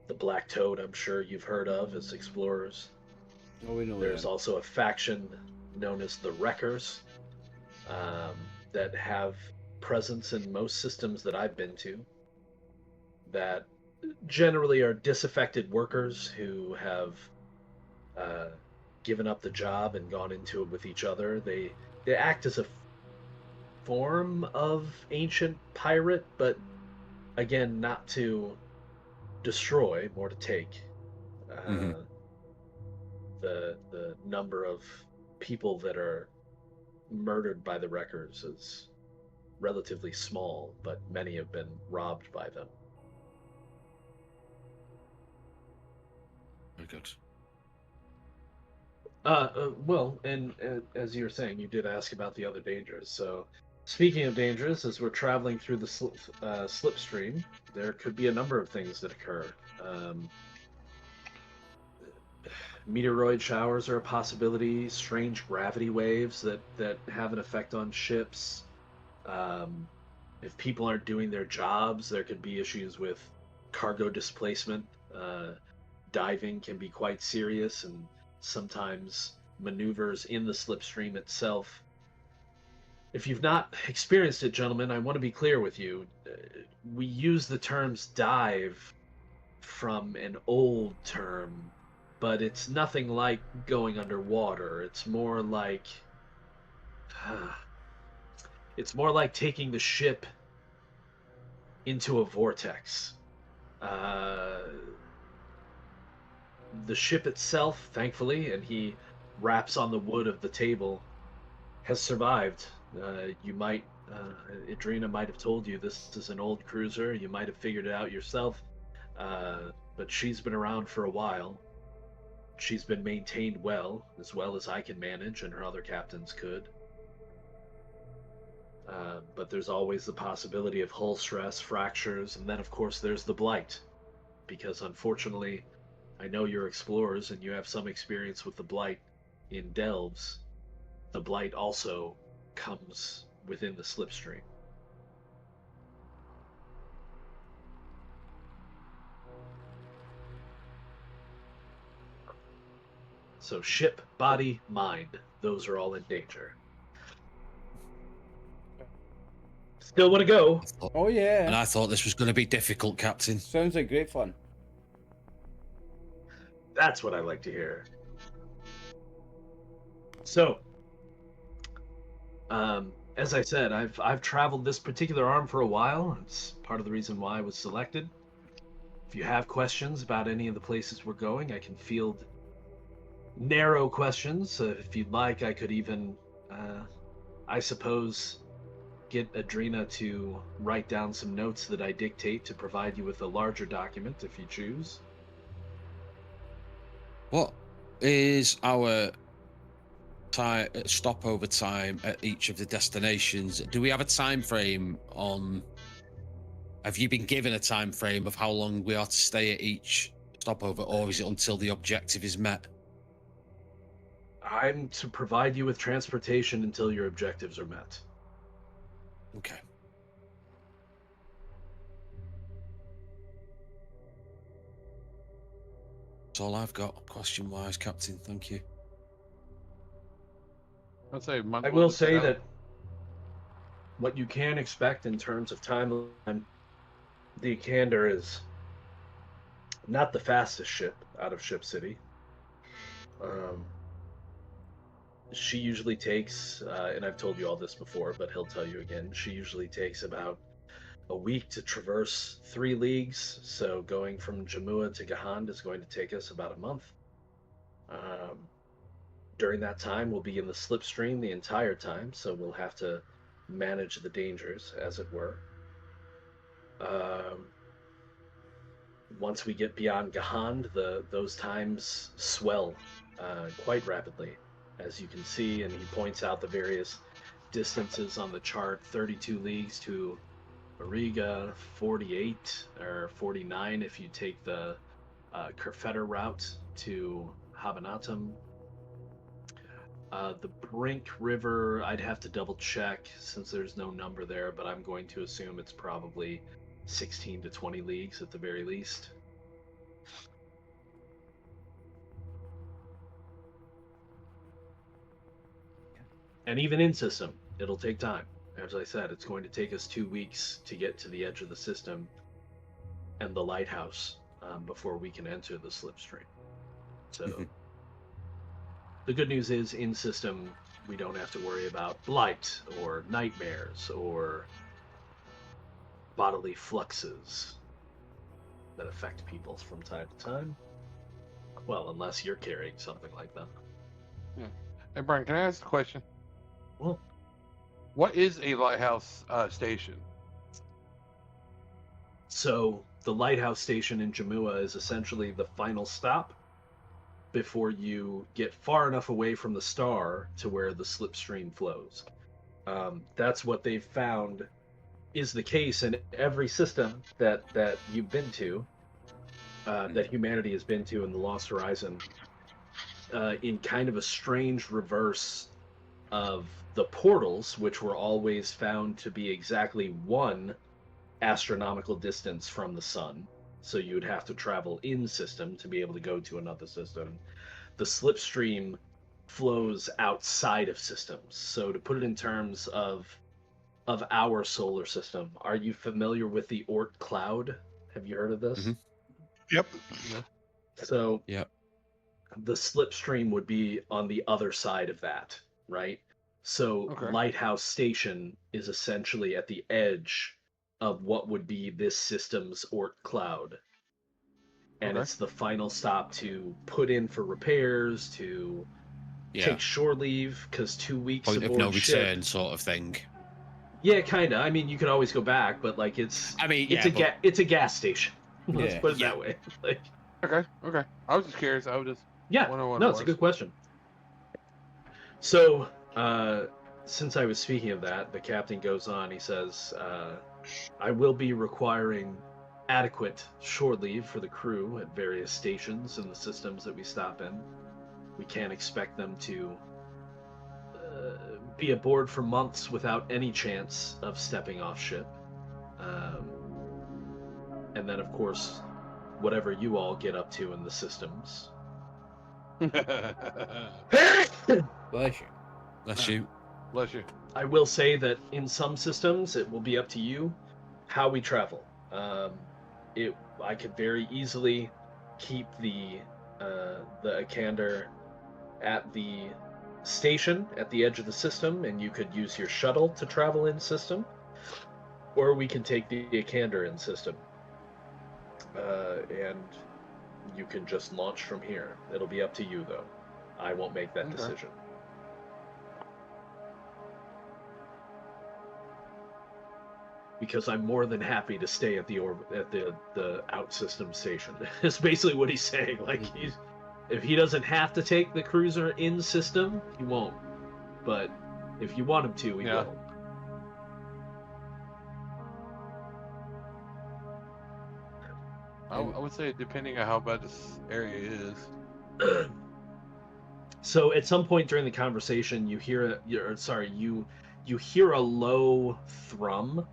The Black Toad, I'm sure you've heard of as explorers. Oh, we know There's that. also a faction known as the Wreckers that have presence in most systems that I've been to, that generally are disaffected workers who have given up the job and gone into it with each other. They act as a form of ancient pirate, but again, not to destroy, more to take. The number of people that are murdered by the Wreckers is relatively small, but many have been robbed by them. Very good. Well, and as you were saying, you did ask about the other dangers. So, speaking of dangers, as we're traveling through the slipstream, there could be a number of things that occur. Meteoroid showers are a possibility. Strange gravity waves that have an effect on ships. If people aren't doing their jobs, there could be issues with cargo displacement. Diving can be quite serious, and sometimes maneuvers in the slipstream itself. If you've not experienced it, gentlemen, I want to be clear with you. We use the terms dive from an old term, but it's nothing like going underwater. It's more like taking the ship into a vortex. The ship itself, thankfully, and he raps on the wood of the table, has survived. You might, Adrena might have told you this is an old cruiser. You might have figured it out yourself, but she's been around for a while. She's been maintained well as I can manage, and her other captains could. But there's always the possibility of hull stress, fractures, and then, of course, there's the blight. Because, unfortunately, I know you're explorers and you have some experience with the blight in delves. The blight also comes within the slipstream. So ship, body, mind, those are all in danger. Still want to go? Oh, yeah. And I thought this was going to be difficult, Captain. Sounds like great fun. That's what I like to hear. So, as I said, I've traveled this particular arm for a while. It's part of the reason why I was selected. If you have questions about any of the places we're going, I can field narrow questions. If you'd like, I could even, I suppose, get Adrena to write down some notes that I dictate to provide you with a larger document if you choose. What is our stopover time at each of the destinations? Do we have a time frame on? Have you been given a time frame of how long we are to stay at each stopover, or is it until the objective is met? I'm to provide you with transportation until your objectives are met. Okay. That's all I've got, question-wise, Captain. Thank you. I'd say I will say that what you can expect in terms of timeline, the Akhander is not the fastest ship out of Ship City. She usually takes, and I've told you all this before, but he'll tell you again, she usually takes about a week to traverse 3 leagues, so going from Jamua to Gahand is going to take us about a month. during that time, we'll be in the slipstream the entire time, so we'll have to manage the dangers, as it were. Once we get beyond Gahand, those times swell quite rapidly, as you can see, and he points out the various distances on the chart: 32 leagues to Ariga, 48 or 49 if you take the Kerfetter route to Habanatum. The Brink River, I'd have to double check since there's no number there, but I'm going to assume it's probably 16 to 20 leagues at the very least. And even in system, it'll take time. As I said, it's going to take us 2 weeks to get to the edge of the system and the lighthouse before we can enter the slipstream. So the good news is, in system, we don't have to worry about blight or nightmares or bodily fluxes that affect people from time to time. Well, unless you're carrying something like that. Yeah. Hey, Brian, can I ask a question? Well, what is a lighthouse station? So the lighthouse station in Jamua is essentially the final stop before you get far enough away from the star to where the slipstream flows. That's what they've found is the case in every system that you've been to, that humanity has been to in the Lost Horizon, in kind of a strange reverse of the portals, which were always found to be exactly one astronomical distance from the sun. So you would have to travel in system to be able to go to another system. The slipstream flows outside of systems. So to put it in terms of our solar system, are you familiar with the Oort cloud? Have you heard of this? Mhm. Yep. So Yep. the slipstream would be on the other side of that, right? So Okay. Lighthouse Station is essentially at the edge of what would be this system's Oort cloud. And Okay. it's the final stop to put in for repairs, to Yeah. take shore leave, because 2 weeks Point of aboard no ship. return sort of thing. Yeah, kind of. I mean, you could always go back, but like it's it's a gas station. Let's put it that way. Like, Okay. I was just curious. I was just yeah, wondering what no, it it's a was. good question. So, since I was speaking of that, the captain goes on. He says, I will be requiring adequate shore leave for the crew at various stations in the systems that we stop in. We can't expect them to be aboard for months without any chance of stepping off ship. And then, of course, whatever you all get up to in the systems. Bless you. Bless you. Bless you. I will say that in some systems, it will be up to you how we travel. I could very easily keep the Akhander at the station at the edge of the system, and you could use your shuttle to travel in system, or we can take the Akhander in system, and you can just launch from here. It'll be up to you, though. I won't make that decision. Because I'm more than happy to stay at the out system station. It's basically what he's saying. Like, if he doesn't have to take the cruiser in system, he won't. But if you want him to, he will. I would say depending on how bad this area is. So at some point during the conversation, you hear you hear a low thrum,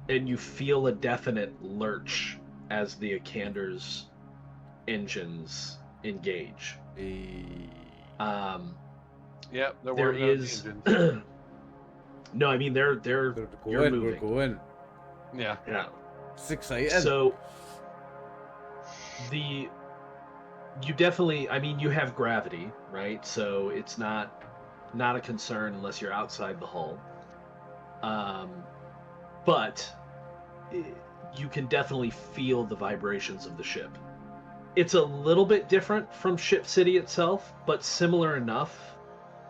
and you feel a definite lurch as the Akhander's engines engage. Yep, there is. No, I mean they're Going, you're moving. We're going. Yeah. It's exciting. So you definitely, I mean, you have gravity, right? So it's not a concern unless you're outside the hull. But you can definitely feel the vibrations of the ship. It's a little bit different from Ship City itself, but similar enough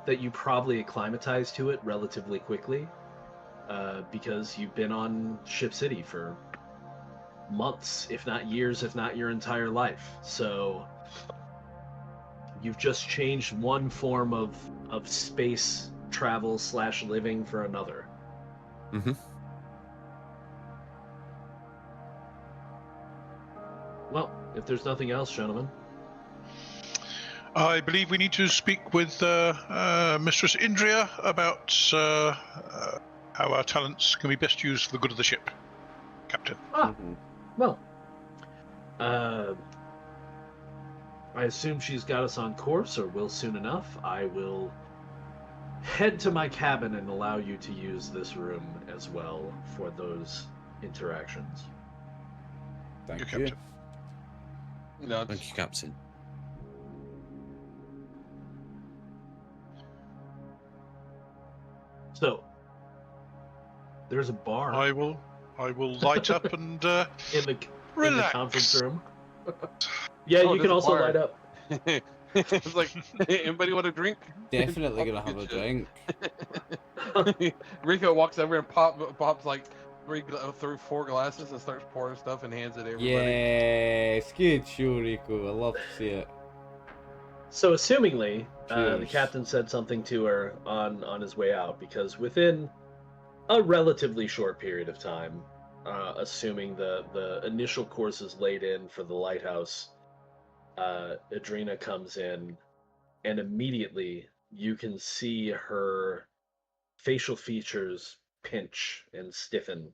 that you probably acclimatize to it relatively quickly, because you've been on Ship City for months, if not years, if not your entire life. So you've just changed one form of space travel / living for another. Mm-hmm. Well, if there's nothing else, gentlemen. I believe we need to speak with Mistress Indria about how our talents can be best used for the good of the ship, Captain. Well, I assume she's got us on course, or will soon enough. I will head to my cabin and allow you to use this room as well for those interactions. Thank you. Captain. No, Thank you, Captain. So, there's a bar I will light up and in the relax. conference room. Yeah, you can also light up. It's like, hey, anybody want a drink? Definitely gonna have a drink. Rico walks over and pops like 4 glasses and starts pouring stuff and hands it to everybody. Yes, good show, Rico. I love to see it. So, assumingly, the Cheers. captain said something to her on his way out, because within a relatively short period of time, assuming the initial course is laid in for the lighthouse, Adrena comes in, and immediately you can see her facial features pinch and stiffen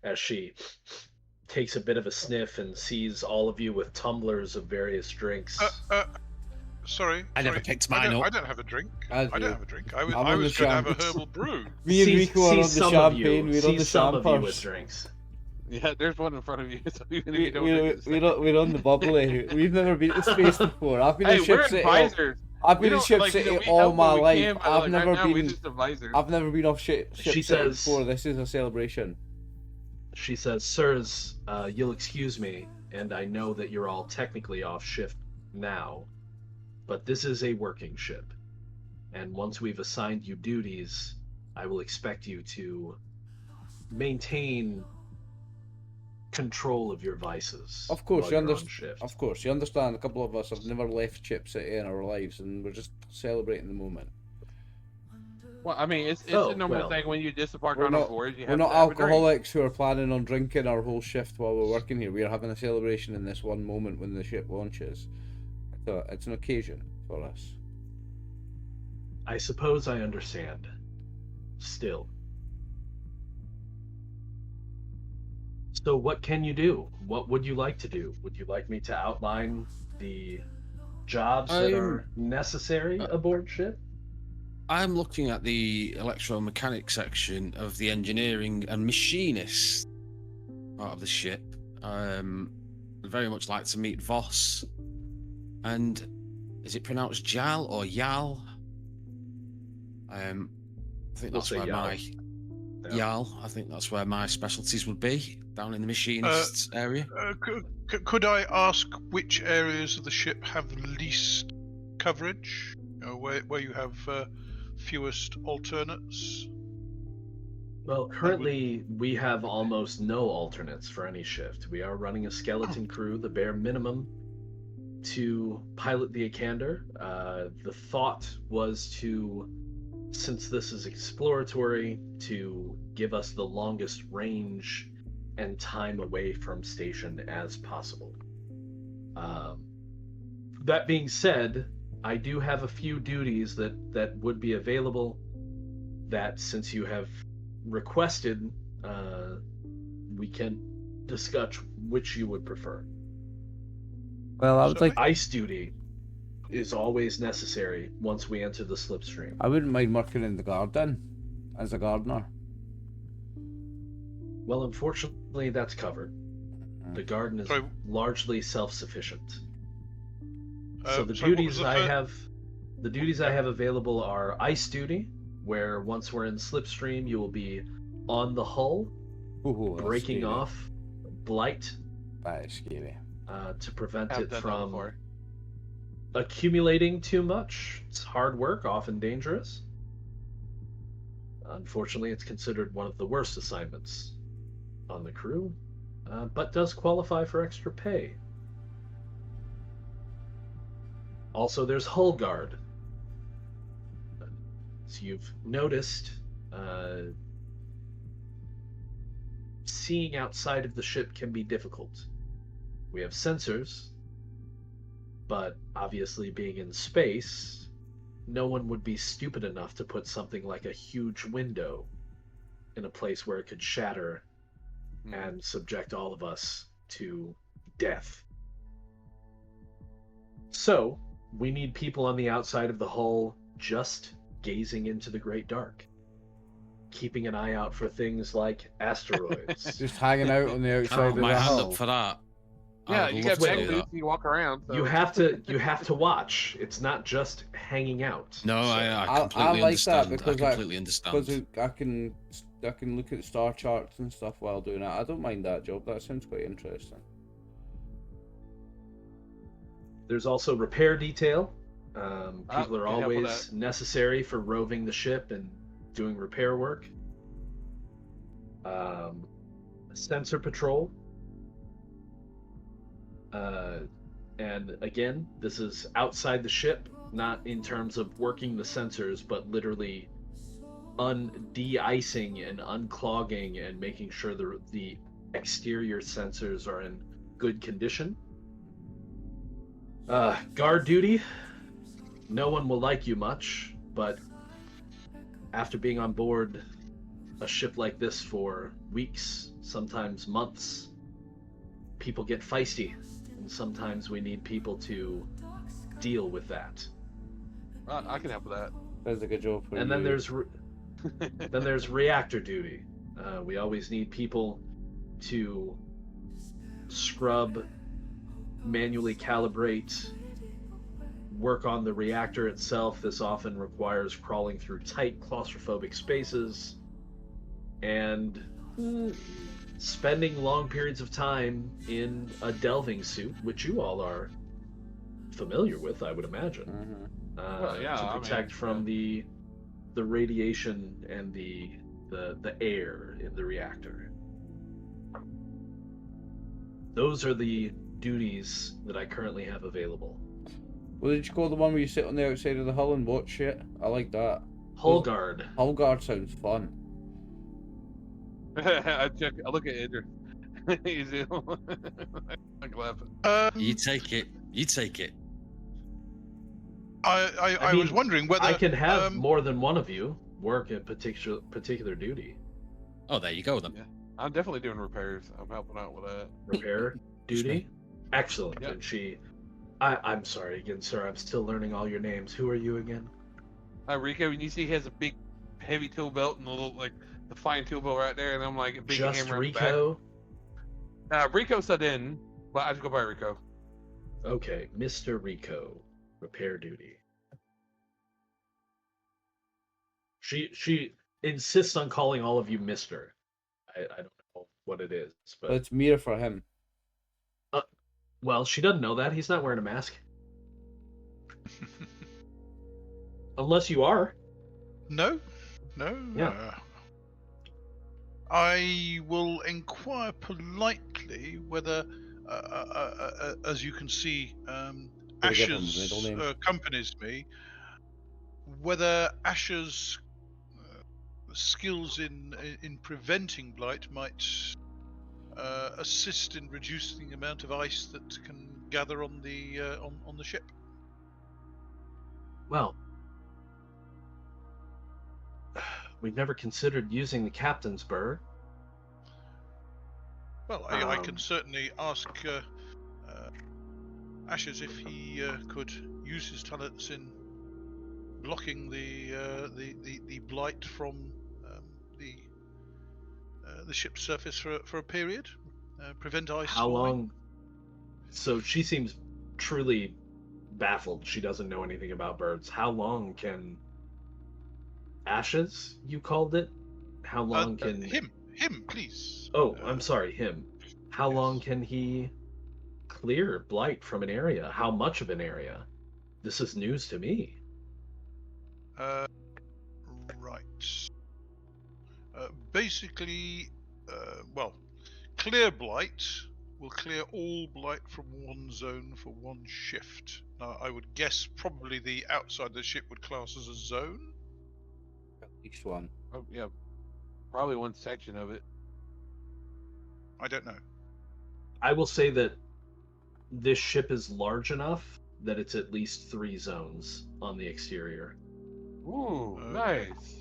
as she takes a bit of a sniff and sees all of you with tumblers of various drinks. Sorry. I never picked mine up. I don't have a drink. I I do. don't have a drink. I I'm was on the going to have a champagne. herbal brew. Me and Rico are on the champagne. We're on the some of you with champers. drinks. Yeah, there's one in front of you. So even if you don't We're on the bubbly. We've never been to space before. I've been hey, in we're Ship City. advisors. I've We been in don't, Ship like, City we all help my when we life. can, but, I've like, never right now, we're been. just advisors. I've never been off Ship She City says- before. This is a celebration. She says, "Sirs, you'll excuse me, and I know that you're all technically off shift now, but this is a working ship. And once we've assigned you duties, I will expect you to maintain control of your vices. Of course, while you you're on understand. shift. Of course, you understand. A couple of us have never left Ship City in our lives, and we're just celebrating the moment. Well, I mean, it's Oh, a normal well. thing when you disembark We're on not- a voyage. You We're have not to have a drink. alcoholics who are planning on drinking our whole shift while we're working here. We are having a celebration in this one moment when the ship launches. It's an occasion for us. I suppose I understand. Still. So what can you do? What would you like to do? Would you like me to outline the jobs that are necessary aboard ship? I'm looking at the electromechanic section of the engineering and machinist part of the ship. I'd very much like to meet Voss. And is it pronounced Jal or Yal? I think We'll that's say where Yal. my Yal. I think that's where my specialties would be, down in the machinist area. Could I ask which areas of the ship have the least coverage? Where you have fewest alternates? Well, currently we have almost no alternates for any shift. We are running a skeleton crew, the bare minimum, to pilot the Akhander. The thought was to, since this is exploratory, to give us the longest range and time away from station as possible. That being said, I do have a few duties that would be available that, since you have requested, we can discuss which you would prefer. Well, I would like. Ice duty is always necessary once we enter the slipstream. I wouldn't mind working in the garden as a gardener. Well, unfortunately, that's covered. The garden is largely self-sufficient. So the duties I have available are ice duty, where once we're in slipstream, you will be on the hull, Ooh, that's breaking scary. off blight, That is scary. to prevent I've it done that from before. accumulating too much. It's hard work, often dangerous. Unfortunately, it's considered one of the worst assignments on the crew, but does qualify for extra pay. Also, there's hull guard. As you've noticed, seeing outside of the ship can be difficult. We have sensors, but obviously being in space, no one would be stupid enough to put something like a huge window in a place where it could shatter and subject all of us to death. So, we need people on the outside of the hull just gazing into the great dark, keeping an eye out for things like asteroids. Just hanging out on the outside of My the hand hull. up for that. Yeah, I'd you love got to back do boots that. and you walk around. So. You have to watch. It's not just hanging out. No, So, I completely like understand. that because I completely understand. Because I can look at star charts and stuff while doing that. I don't mind that job. That sounds quite interesting. there's also repair detail. People are can help with always necessary for roving the ship and doing repair work. Sensor patrol. And again, this is outside the ship, not in terms of working the sensors, but literally de-icing and unclogging and making sure the exterior sensors are in good condition. Guard duty. No one will like you much, but after being on board a ship like this for weeks, sometimes months, people get feisty, and sometimes we need people to deal with that. I can help with that. That's a good job for you. And then there's reactor duty. We always need people to scrub, manually calibrate, work on the reactor itself. This often requires crawling through tight, claustrophobic spaces and spending long periods of time in a delving suit, which you all are familiar with, I would imagine, to protect from the radiation and the air in the reactor. Those are the duties that I currently have available. What did you call the one where you sit on the outside of the hull and watch shit? I like that. Hull guard. Hull guard sounds fun. I look at Idris. He's ill. I'm laughing. You take it. You take it. I was wondering whether I can have more than one of you work a particular duty. Oh, there you go then. Yeah. I'm definitely doing repairs. I'm helping out with that. Repair duty. Excellent. Yep. And I'm sorry again, sir. I'm still learning all your names. Who are you again? Rico, when you see he has a big, heavy tool belt and a little the fine tool belt right there, and I'm like a big Just hammer. Rico. Rico said in, but I just go by Rico. Okay, Mr. Rico, repair duty. She insists on calling all of you Mister. I don't know what it is, but It's Mira for him. Well, she doesn't know that. He's not wearing a mask. Unless you are. No. Yeah. I will inquire politely whether, as you can see, Asher's accompanies me. Whether Asher's skills in preventing blight might assist in reducing the amount of ice that can gather on the ship. Well, we've never considered using the captain's burr. Well, I can certainly ask Ashes if he could use his talents in blocking the blight from the ship's surface for a period, prevent ice. How long? So she seems truly baffled. She doesn't know anything about birds. How long can Ashes, you called it? How long can him, please? Oh, I'm sorry, him. How long can he clear blight from an area. How much of an area? This is news to me. Right. Basically, well, clear blight will clear all blight from one zone for one shift. Now, I would guess probably the outside of the ship would class as a zone. At least one. Oh, yeah, probably one section of it. I don't know. I will say that this ship is large enough that it's at least 3 zones on the exterior. Ooh, Okay. nice.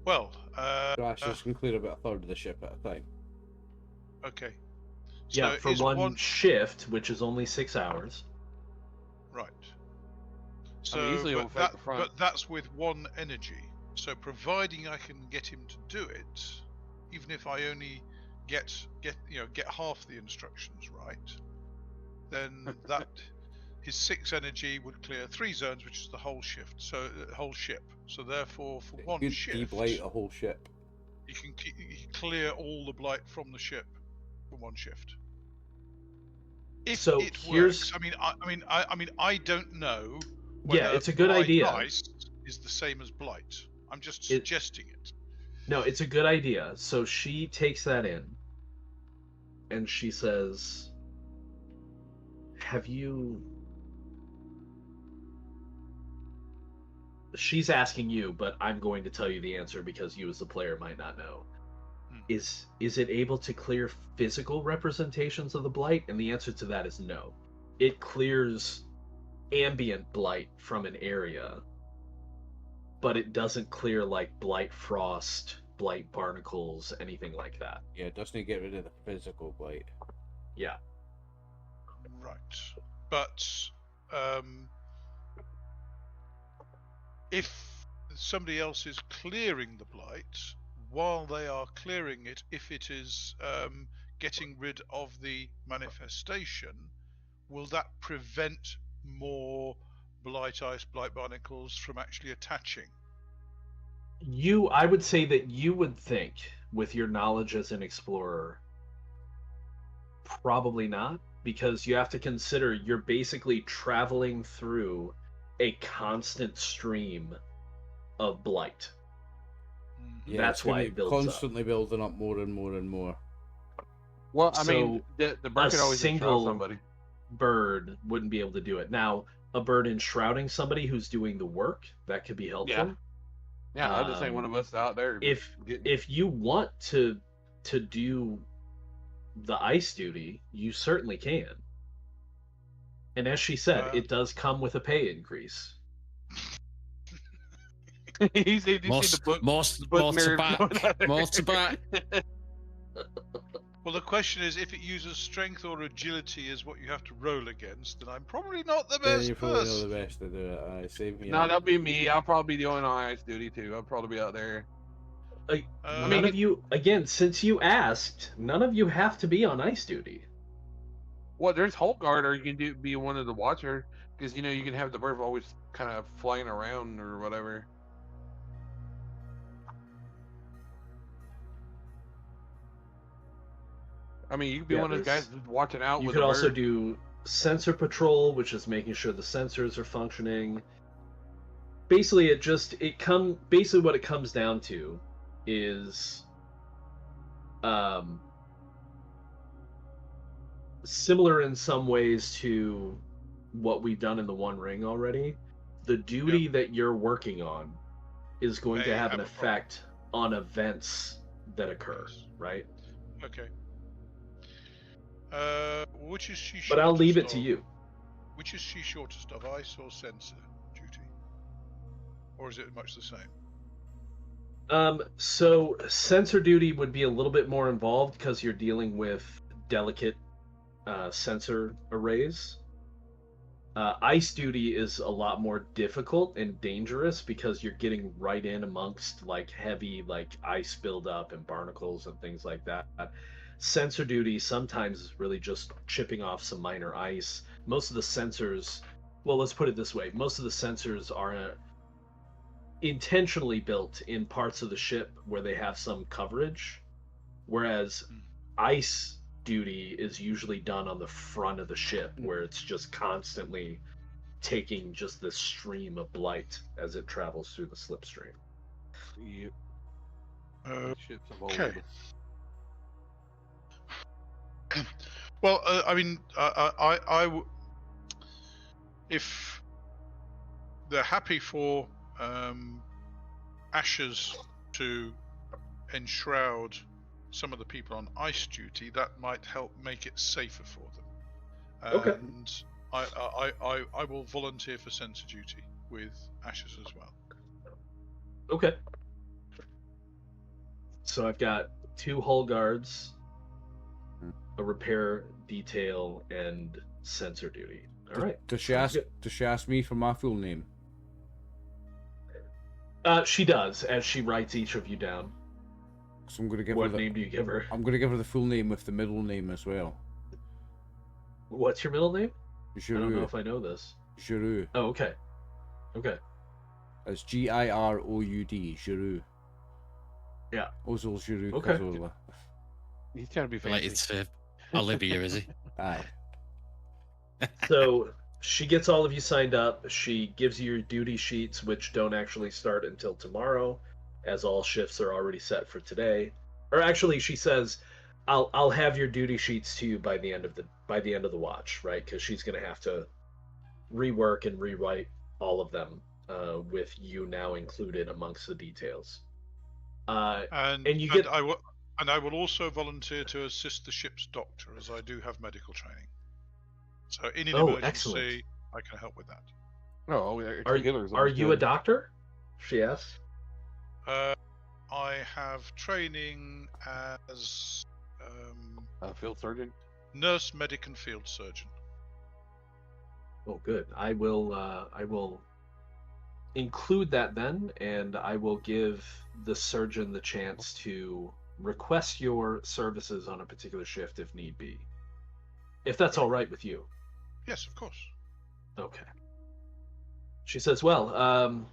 Well, Thrashers can clear about a third of the ship at a time. okay. Yeah, So for is one shift, which is only 6 hours. Right. I So, mean, easily it'll affect the front. but that's with one energy. So, providing I can get him to do it, even if I only get half the instructions right, then that his 6 energy would clear 3 zones, which is the whole shift. So whole ship. So therefore, for one Good shift, blight a whole ship. you can clear all the blight from the ship for one shift. If So it here's- works, I mean, I don't know. Whether Yeah, it's a good blight idea. ice is the same as blight. I'm just suggesting it. No, it's a good idea. So she takes that in, and she says, "Have you?" She's asking you, but I'm going to tell you the answer because you, as the player, might not know. Is it able to clear physical representations of the blight? And the answer to that is no. It clears ambient blight from an area, but it doesn't clear like blight frost, blight barnacles, anything like that. Yeah, it doesn't get rid of the physical blight. Yeah. Right. But if somebody else is clearing the blight, while they are clearing it, if it is getting rid of the manifestation, will that prevent more blight ice, blight barnacles from actually attaching? I would say that you would think, with your knowledge as an explorer, probably not, because you have to consider you're basically traveling through a constant stream of blight. Yeah, That's it's gonna why be it builds constantly building up more and more and more. Well, I mean, So, the bird a could always single- enshroud somebody. Bird wouldn't be able to do it. Now, a bird enshrouding somebody who's doing the work, that could be helpful. Yeah. Yeah, I'll just say one of us out there. If you want to do the ice duty, you certainly can. And as she said, it does come with a pay increase. He's seen the book. More to back. More to back. Well, the question is, if it uses strength or agility as what you have to roll against, then I'm probably not the Then best you probably know person. the best to do it. Aye, same here. No, that'll be me. I'll probably be doing ice duty too. I'll probably be out there. None of you, again, since you asked, none of you have to be on ice duty. Well, there's Hulk Guard, or you can be one of the Watcher, because you can have the bird always kind of flying around or whatever. I mean, you could be one of those guys watching out. You with could a also bird. do sensor patrol, which is making sure the sensors are functioning. Basically, basically what it comes down to is similar in some ways to what we've done in the One Ring already. The duty that you're working on is going to have an effect on events that occur, right? Okay. Which is she? But I'll leave it shortest to of? you. Which is she shortest of, ice or sensor duty, or is it much the same? So sensor duty would be a little bit more involved because you're dealing with delicate sensor arrays. Ice duty is a lot more difficult and dangerous because you're getting right in amongst like heavy like ice buildup and barnacles and things like that. Sensor duty sometimes is really just chipping off some minor ice. Most of the sensors, well, let's put it this way, most of the sensors are intentionally built in parts of the ship where they have some coverage, whereas ice duty is usually done on the front of the ship, where it's just constantly taking just this stream of blight as it travels through the slipstream. Yep. Ships of Okay. old. Well, I mean, if they're happy for ashes to enshroud some of the people on ice duty, that might help make it safer for them. Okay. And I will volunteer for sensor duty with ashes as well. Okay. So I've got 2 hull guards, a repair detail, and sensor duty. All right. Does she ask me for my full name? She does, as she writes each of you down. So I'm going to give What her name do you give her? I'm going to give her the full name with the middle name as well. What's your middle name? Giroux. I don't know if I know this. Giroux. Oh, okay. Okay. It's Giroud. Giroux. Yeah. Ozil Giroux. Okay. Cazorla. He's trying to be fancy. Related to Olivia, is he? Aye. So she gets all of you signed up. She gives you your duty sheets, which don't actually start until tomorrow, as all shifts are already set for today. Or actually, she says, "I'll have your duty sheets to you by the end of the watch," right? Because she's going to have to rework and rewrite all of them, with you now included amongst the details. And you get. I will also volunteer to assist the ship's doctor, as I do have medical training. So in an emergency, excellent. I can help with that. Oh, Are you a doctor? She asks. I have training as a field surgeon? Nurse, medic, and field surgeon. Oh, good. I will include that then, and I will give the surgeon the chance to request your services on a particular shift if need be. If that's all right with you. Yes, of course. Okay. She says, well,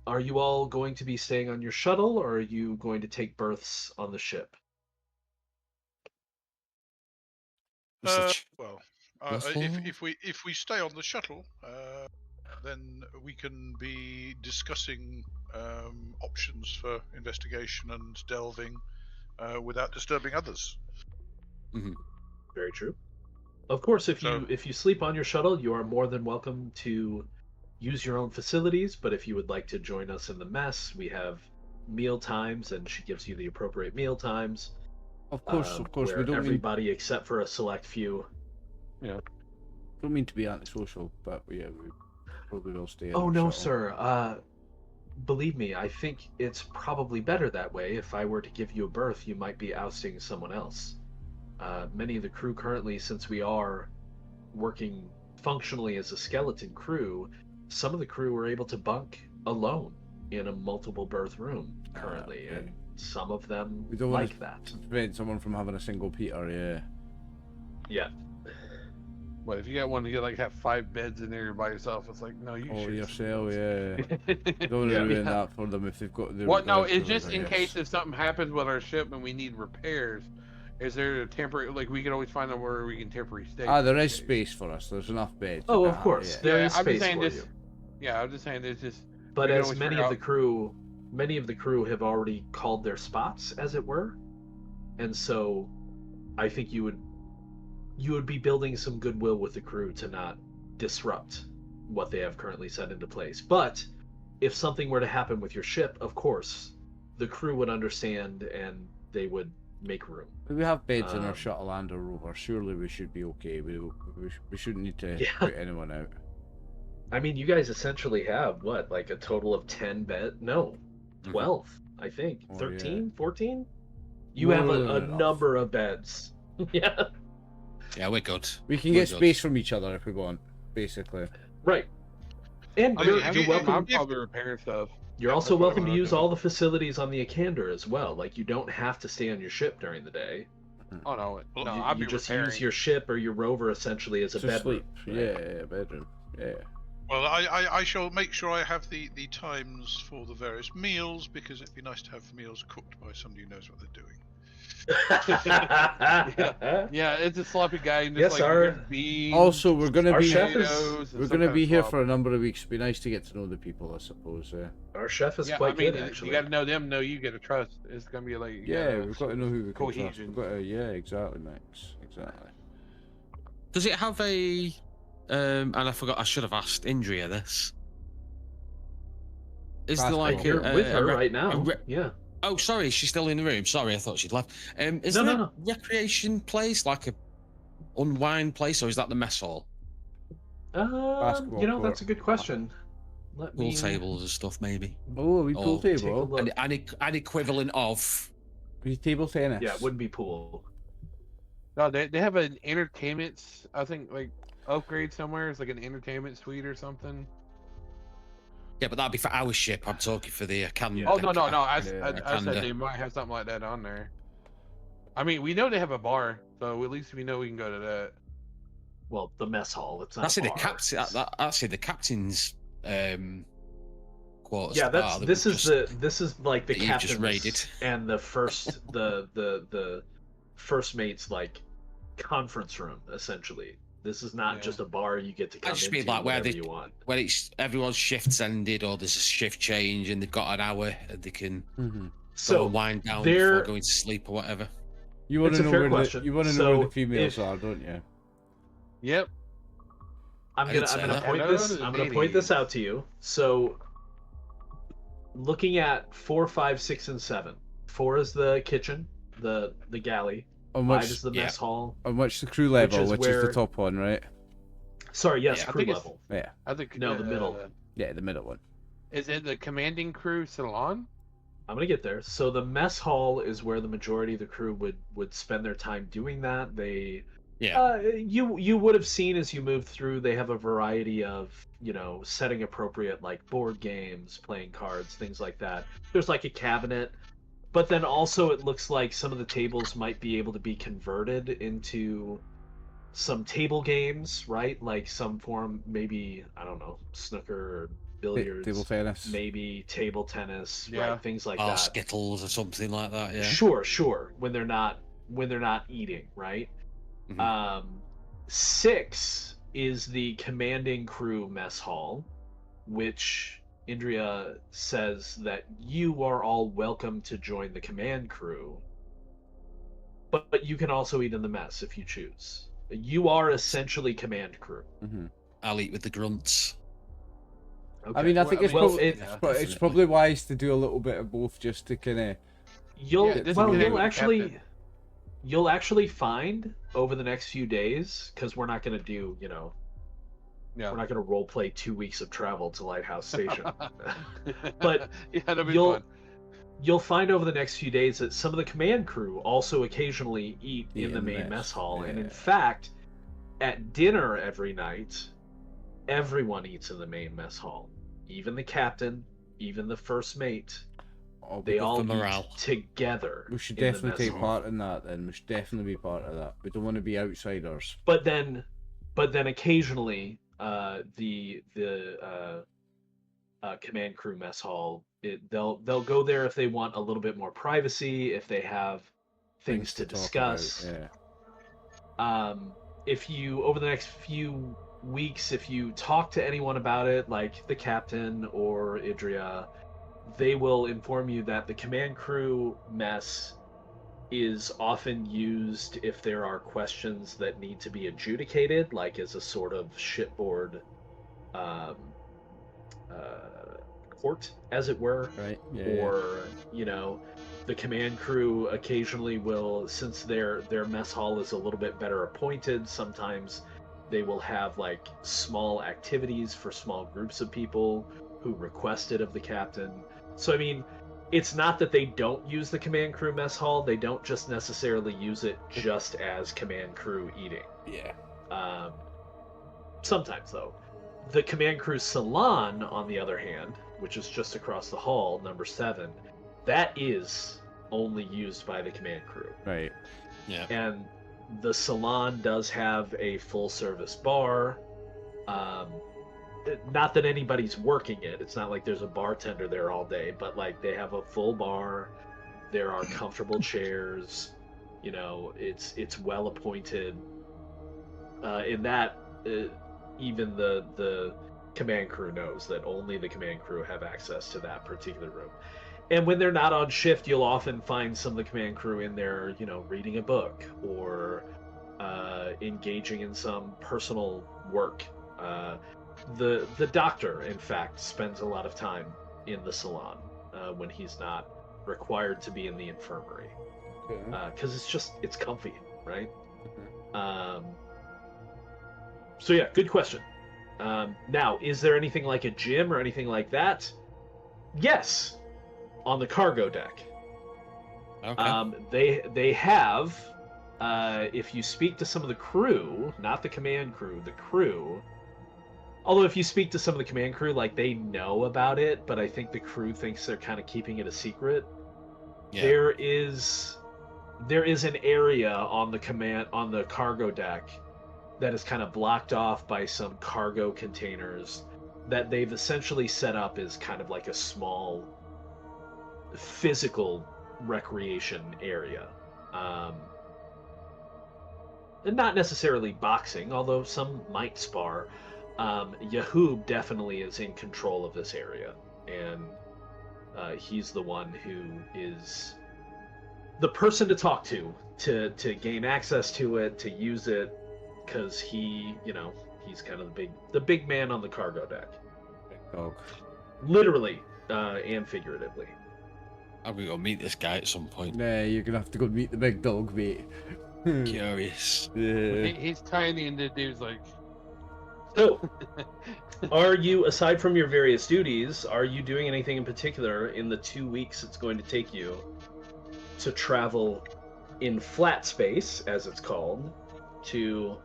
are you all going to be staying on your shuttle, or are you going to take berths on the ship? Well, if we stay on the shuttle, then we can be discussing options for investigation and delving without disturbing others. Mm-hmm. Very true. Of course, if you sleep on your shuttle, you are more than welcome to use your own facilities, but if you would like to join us in the mess, we have meal times, and she gives you the appropriate meal times. Of course, where we don't everybody except for a select few. Yeah. Don't mean to be antisocial, but yeah, we probably will stay. Oh no, sir. Believe me, I think it's probably better that way. If I were to give you a berth, you might be ousting someone else. Many of the crew currently, since we are working functionally as a skeleton crew, some of the crew are able to bunk alone in a multiple berth room currently, and some of them we don't like that. Prevent someone from having a single Peter, yeah. Yeah. Well, if you got one, you like have 5 beds in there by yourself. It's like, no, you should. Yourself, yeah. Don't ruin that for them if they've got. What? No, it's just in case if something happens with our ship and we need repairs. Is there a temporary, like we can always find out where we can temporary stay? There is space for us. There's enough beds. Oh, of course, there is space for you. Yeah, I'm just saying there's just. But as many of the crew have already called their spots, as it were, and so I think you would be building some goodwill with the crew to not disrupt what they have currently set into place. But if something were to happen with your ship, of course, the crew would understand and they would make room. We have beds in our shuttle and our rover. Surely we should be okay. We shouldn't need to put anyone out. I mean, you guys essentially have what, like a total of 10 beds? No, 12, I think. 13, 14? You have a number of beds. Yeah. Yeah, we're good. We can get space from each other if we want, basically. Right. And you're welcome. I'm probably repairing stuff. You're also welcome to use all the facilities on the Akhander as well. Like, you don't have to stay on your ship during the day. Oh no, you just use your ship or your rover essentially as a bedroom. Sleep. Yeah, bedroom. Yeah. Well, I shall make sure I have the times for the various meals, because it'd be nice to have meals cooked by somebody who knows what they're doing. Yeah, it's a sloppy guy and Yes, just like our- beans. Also, we're gonna Our be chef is- potatoes, and we're some gonna kind be of here slop. for a number of weeks. It'd be nice to get to know the people, I suppose. Our chef is Yeah, quite I mean, good, actually. you got to know them, know you, got to trust. It's gonna be like Yeah, we've got to know who we can trust. cohesion. We've got to, yeah, exactly, Max. Exactly. Does it have a? And I forgot. I should have asked Indria this. Is there like You're a, with her re- right now. re- Yeah. Oh, sorry, she's still in the room. Sorry, I thought she'd left. Is No, there no, a recreation place, like a unwind place, or is that the mess hall? Basketball You know, court. that's a good question. Let Pool me tables and stuff, maybe. Oh, we pool take a table. look. An equivalent of. We table tennis. Yeah, it wouldn't be pool. No, they have an entertainment. I think like upgrade somewhere. It's like an entertainment suite or something. Yeah, but that'd be for our ship. I'm talking for the Akhander. Oh no. I Akhander. said they might have something like that on there. I mean, we know they have a bar, so at least we know we can go to that. Well, the mess hall. It's not. That's a in the bar. captain. That's in the captain's quarters. Yeah, the that's bar that this we is just- this is like the that you've just captain's raided. and the first the first mate's like conference room essentially. This is not Yeah. just a bar you get to come just into mean like where whenever they- you want. when it's everyone's shift's ended or there's a shift change and they've got an hour and they can Mm-hmm. go So and wind down there- before going to sleep or whatever. You want It's to a know fair where question. the you want to know where So the females if- are, don't you? Yep. I'm I didn't gonna say that. point Hello this to the I'm gonna point this ladies. out to you. So looking at 4, 5, 6, and 7. 4 is the kitchen, the galley. On 5 which is the yeah. mess hall. on which the crew level, is which is where- the top one, right? Sorry, yes, Yeah, I crew think it's- level. Yeah, I think No, the middle. yeah, the middle one. Is it the commanding crew salon? I'm gonna get there. So the mess hall is where the majority of the crew would spend their time doing that. They Yeah. you would have seen as you move through, they have a variety of, you know, setting appropriate like board games, playing cards, things like that. There's like a cabinet, but then also it looks like some of the tables might be able to be converted into some table games, right? Like some form, maybe, I don't know, snooker or billiards, Table tennis. maybe table tennis, Yeah. right? Things like Or that. Skittles or something like that. Yeah. Sure. When they're not eating, right? Mhm. 6 is the commanding crew mess hall, which Indria says that you are all welcome to join the command crew, but you can also eat in the mess if you choose. You are essentially command crew. Mm-hmm. I'll eat with the grunts. Okay. I mean, I think it's well, probably it- Yeah, it's definitely. probably wise to do a little bit of both, just to kind of. You'll Yeah, this well, is you'll the actually captain. you'll actually find over the next few days, because we're not going to do, you know, Yeah. we're not going to role play 2 weeks of travel to Lighthouse Station. But yeah, that'd be you'll fun. you'll find over the next few days that some of the command crew also occasionally eat Eat in the in the main mess, mess hall, and in yeah. fact, at dinner every night, everyone eats in the main mess hall, even the captain, even the first mate. Oh, They good all for eat morale. together. we should in the definitely mess take hall. part in that. Then we should definitely be part of that. We don't want to be outsiders. But then occasionally, the command crew mess hall, they'll go there if they want a little bit more privacy, if they have things to talk about, discuss. Yeah. If you, over the next few weeks, if you talk to anyone about it, like the captain or Idria, they will inform you that the command crew mess is often used if there are questions that need to be adjudicated, like as a sort of shipboard court, as it were. Right. Yeah. Or, you know, the command crew occasionally will, since their mess hall is a little bit better appointed, sometimes they will have like small activities for small groups of people who request it of the captain. So I mean, it's not that they don't use the command crew mess hall, they don't just necessarily use it just as command crew eating. Yeah. Sometimes though. The command crew salon, on the other hand, which is just across the hall, number 7, that is only used by the command crew. Right. Yeah. And the salon does have a full service bar. Not that anybody's working it. It's not like there's a bartender there all day, but like they have a full bar. There are comfortable chairs. You know, it's well appointed. In that, even the command crew knows that only the command crew have access to that particular room. And when they're not on shift, you'll often find some of the command crew in there, you know, reading a book or engaging in some personal work. The doctor, in fact, spends a lot of time in the salon when he's not required to be in the infirmary, because it's comfy, right? So yeah, good question. Now, is there anything like a gym or anything like that? Yes, on the cargo deck. Okay. They have. If you speak to some of the crew, not the command crew, the crew. Although if you speak to some of the command crew, like they know about it, but I think the crew thinks they're kind of keeping it a secret. Yeah. There is an area on the cargo deck that is kind of blocked off by some cargo containers that they've essentially set up as kind of like a small physical recreation area. And not necessarily boxing, although some might spar. Yahoob definitely is in control of this area, and he's the one who is the person to talk to gain access to it, to use it, because he's kind of the big man on the cargo deck. Big dog. Literally and figuratively. I'm gonna go meet this guy at some point. Nah, you're gonna have to go meet the big dog, mate. Curious. Yeah. He's tiny, and the dude's like. So, are you, aside from your various duties, are you doing anything in particular in the 2 weeks it's going to take you to travel in flat space, as it's called, to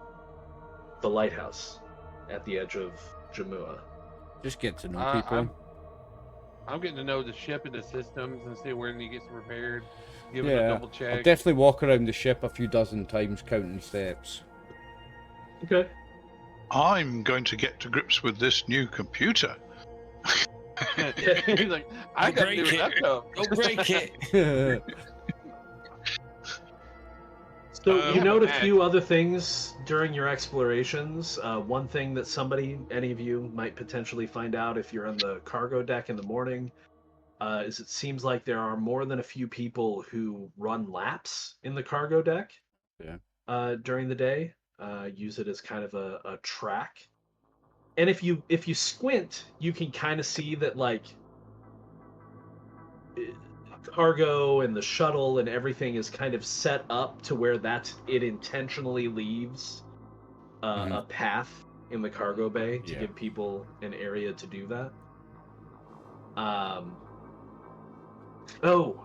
the lighthouse at the edge of Jamua? Just get to know people. I'm getting to know the ship and the systems and see where he gets repaired. Give it a double check. I'll definitely walk around the ship a few dozen times counting steps. Okay. I'm going to get to grips with this new computer. He's like, I got to do break that it. though. Don't break it. So you note a man. few other things during your explorations. One thing that any of you, might potentially find out if you're on the cargo deck in the morning, is it seems like there are more than a few people who run laps in the cargo deck. Yeah. During the day, use it as kind of a track. And if you squint, you can kind of see that like cargo and the shuttle and everything is kind of set up to where it intentionally leaves a path in the cargo bay to give people an area to do that. Oh,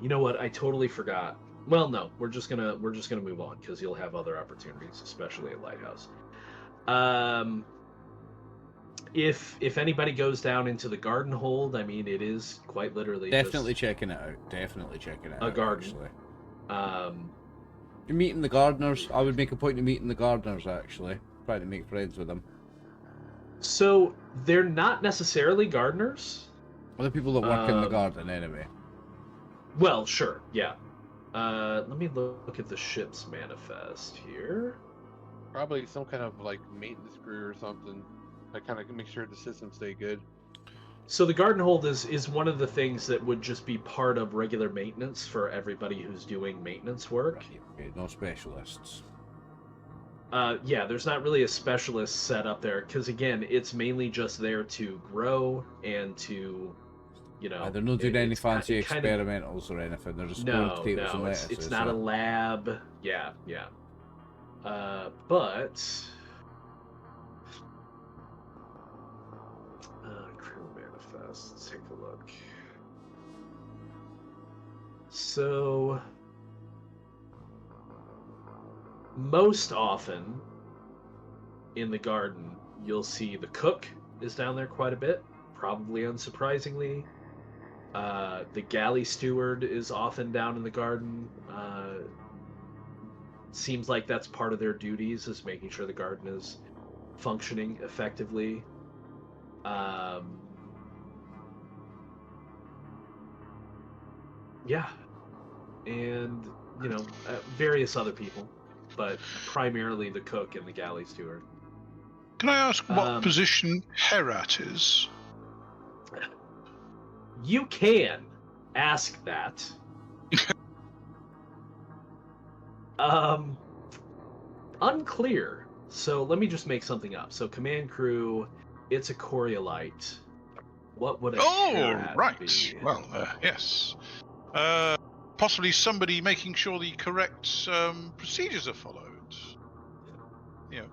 you know what? I totally forgot. Well, no, we're just gonna move on because you'll have other opportunities, especially at Lighthouse. If anybody goes down into the garden hold, I mean, it is quite literally Definitely just checking it out. Definitely checking it out. a garden. Actually. You're meeting the gardeners. I would make a point of meeting the gardeners, actually. Trying to make friends with them. So they're not necessarily gardeners. Other people that work in the garden, anyway. Well, sure, yeah. Let me look at the ship's manifest here. Probably some kind of like maintenance crew or something. That kind of make sure the systems stay good. So the garden hold is one of the things that would just be part of regular maintenance for everybody who's doing maintenance work. Right, okay, no specialists. Yeah, there's not really a specialist set up there because again, it's mainly just there to grow and to, they're not doing any fancy experimentals or anything. They're just growing potatoes and lettuces. It's not a lab. Yeah. But crew manifest. Let's take a look. So most often in the garden, you'll see the cook is down there quite a bit, probably unsurprisingly. The galley steward is often down in the garden. Seems like that's part of their duties, is making sure the garden is functioning effectively. Yeah. And various other people, but primarily the cook and the galley steward. Can I ask what position Herat is? You can ask that. Unclear. So let me just make something up. So command crew, it's a Coriolite. What would a Herat right. be? Well, yes. Possibly somebody making sure the correct procedures are followed.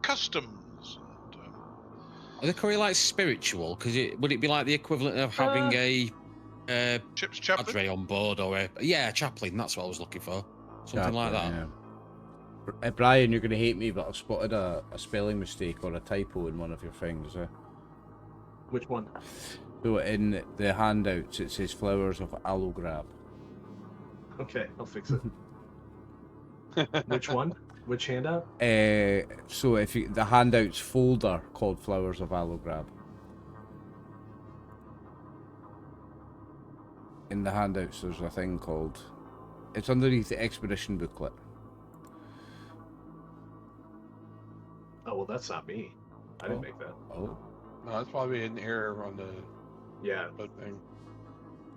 Customs. Are the Coriolis spiritual? Because would it be like the equivalent of having a Ship's chaplain? padre on board, or a chaplain? That's what I was looking for. Something like that. Yeah. Brian, you're going to hate me, but I've spotted a spelling mistake or a typo in one of your things. Which one? So in the handouts, it says flowers of Algorab. Okay, I'll fix it. Which one? Which handout? So if the handouts folder called Flowers of Algorab. In the handouts, there's a thing called. It's underneath the expedition booklet. Oh well, that's not me. I didn't make that. Oh. No, that's probably an error on the thing.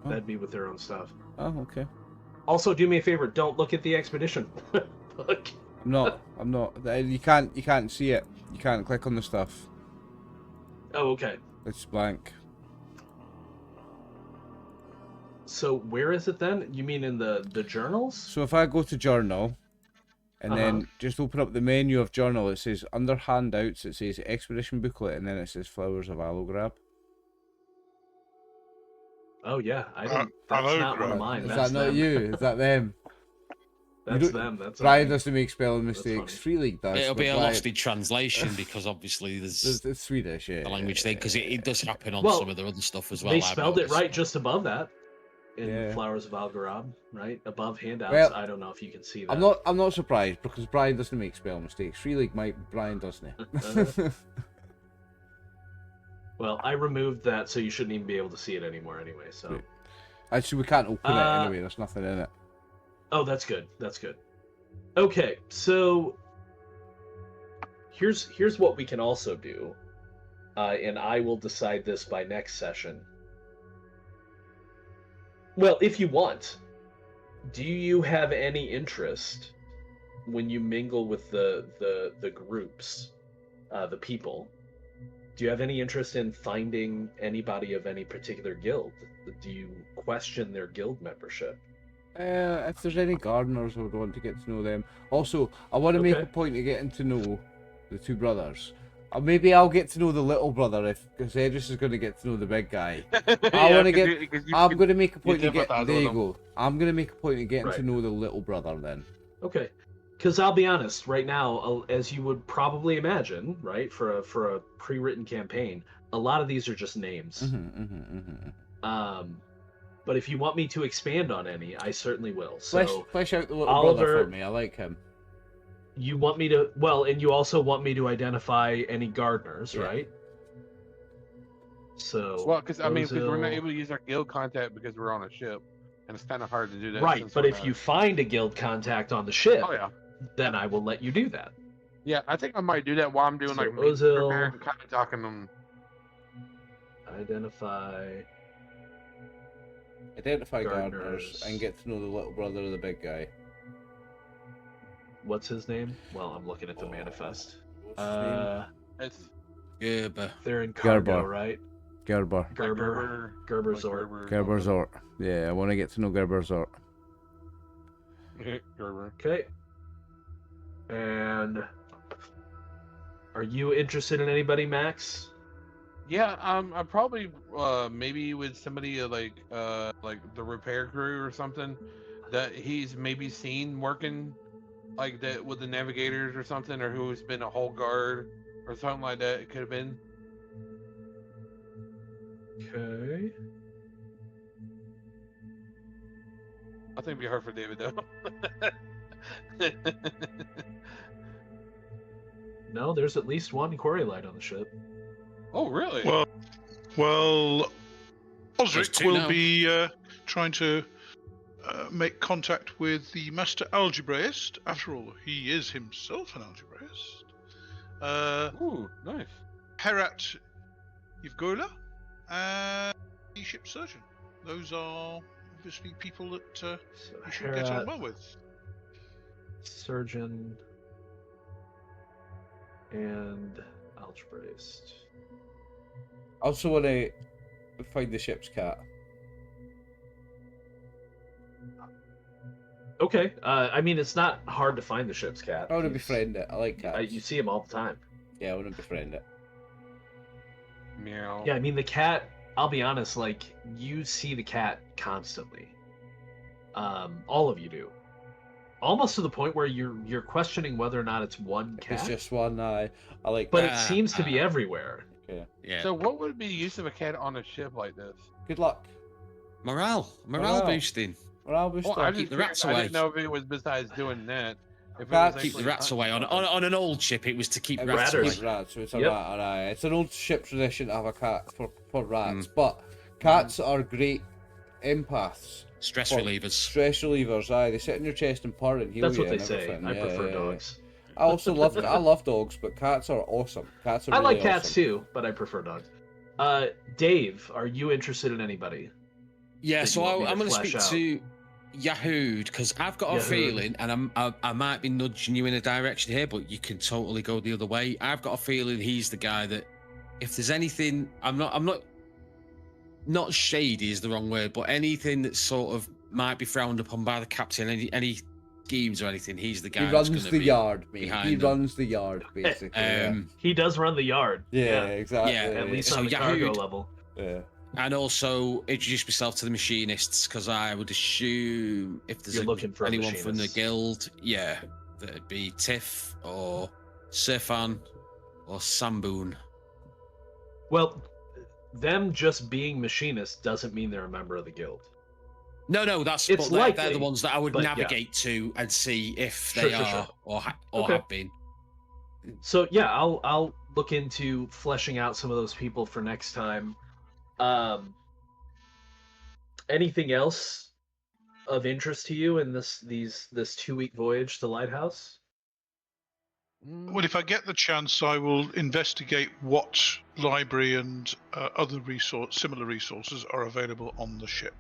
That'd be with their own stuff. Oh, okay. Also, do me a favor. Don't look at the expedition book. I'm not. You can't see it. You can't click on the stuff. Oh, okay. It's blank. So where is it then? You mean in the journals? So if I go to journal, and then just open up the menu of journal, it says under handouts, it says expedition booklet, and then it says Flowers of Algorab. Oh yeah, I didn't. That's not one of mine. Is That's that not them. you? Is that them? That's them. That's Brian doesn't make spelling mistakes. funny. Free League does. It'll be a Brian- lost in translation because obviously there's It's Swedish, yeah. the language thing, because it does happen on Well, some of the other stuff as well. They I've spelled it noticed. right just above that. In Yeah. Flowers of Algorab, right above handouts. Well, I don't know if you can see that. I'm not surprised because Brian doesn't make spelling mistakes. Free League might, Brian doesn't. Well, I removed that, so you shouldn't even be able to see it anymore anyway. So. Right. Actually, we can't open it anyway. There's nothing in it. Oh, that's good. That's good. Okay, so here's what we can also do, and I will decide this by next session. Well, if you want, do you have any interest when you mingle with the groups, the people? Do you have any interest in finding anybody of any particular guild? Do you question their guild membership? If there's any gardeners, I would want to get to know them. Also, I want to make a point of getting to know the two brothers. Maybe I'll get to know the little brother because Edris is going to get to know the big guy. I'm going to make a point of getting. There you go. I'm going to make a point of getting to know the little brother then. Okay, because I'll be honest. Right now, as you would probably imagine, right, for a pre-written campaign, a lot of these are just names. But if you want me to expand on any, I certainly will. So flesh out the little brother for me. I like him. You want me to, and you also want me to identify any gardeners, right? So, because we're not able to use our guild contact because we're on a ship, and it's kind of hard to do that. Right, but if you find a guild contact on the ship, then I will let you do that. Yeah, I think I might do that while I'm doing Ozil, kind of talking to them. Identify gardeners and get to know the little brother of the big guy. What's his name? Well, I'm looking at the manifest. It's Gerber. They're in cargo, Gerber. right? Gerber. Gerberzort. Gerberzort. Yeah, I want to get to know Gerberzort. Gerber. Okay. And are you interested in anybody, Max? Yeah, I probably maybe with somebody like the repair crew or something that he's maybe seen working like that with the navigators or something, or who's been a whole guard or something like that. It could have been. Okay. I think it'd be hard for David though. No, there's at least one Coriolite on the ship. Oh, really? Well, Osric will be trying to make contact with the master algebraist. After all, he is himself an algebraist. Ooh, nice. Herat Yvgola and the ship surgeon. Those are obviously people that you should get on well with. Surgeon and algebraist. I also want to find the ship's cat. Okay. I mean, it's not hard to find the ship's cat. I want to befriend it. I like cats. You see him all the time. Yeah, I want to befriend it. Meow. Yeah, I mean, the cat, I'll be honest, like, you see the cat constantly. All of you do. Almost to the point where you're questioning whether or not it's one cat. It's just one. I like. But it seems to be everywhere. Yeah. So what would be the use of a cat on a ship like this? Good luck. Morale boosting. Morale booster. Well, keep the rats I away. didn't know if it was besides doing that. If it Cats- was Keep the actually rats away. On an old ship, it was to keep It rats was away. Ratters. rats, so it's a Yep. rat. Aye. It's an old ship tradition to have a cat for rats, but cats are great empaths. Stress For relievers. Stress relievers. Aye, they sit in your chest and purr and heal That's you what they and say. everything. I Yeah, prefer yeah, dogs. yeah. I also love dogs, but cats are awesome. Cats are I really like cats awesome. too, but I prefer dogs. Dave, are you interested in anybody? Yeah, that so you want me to I'm going to flesh speak out? to Yahood because I've got a Yahood. feeling, and I might be nudging you in a direction here, but you can totally go the other way. I've got a feeling he's the guy that, if there's anything, I'm not shady is the wrong word, but anything that sort of might be frowned upon by the captain, any schemes or anything, he's the guy. He that's runs gonna the be yard, mate. behind He them. runs the yard, basically. He does run the yard. Yeah, exactly. Yeah, At least So on the cargo Yahood- level. Yeah. And also introduce myself to the machinists because I would assume if there's You're looking for a anyone from the machinist. guild, yeah, that'd be Tiff or Sirfan or Samboon. Well, them just being machinists doesn't mean they're a member of the guild. No, that's It's but they're the likely, ones that I would but yeah. navigate to and see if Sure, they sure, are sure. or Okay. have been. So yeah, I'll look into fleshing out some of those people for next time. Anything else of interest to you in this 2-week voyage to Lighthouse? Well, if I get the chance, I will investigate what library and other similar resources are available on the ship.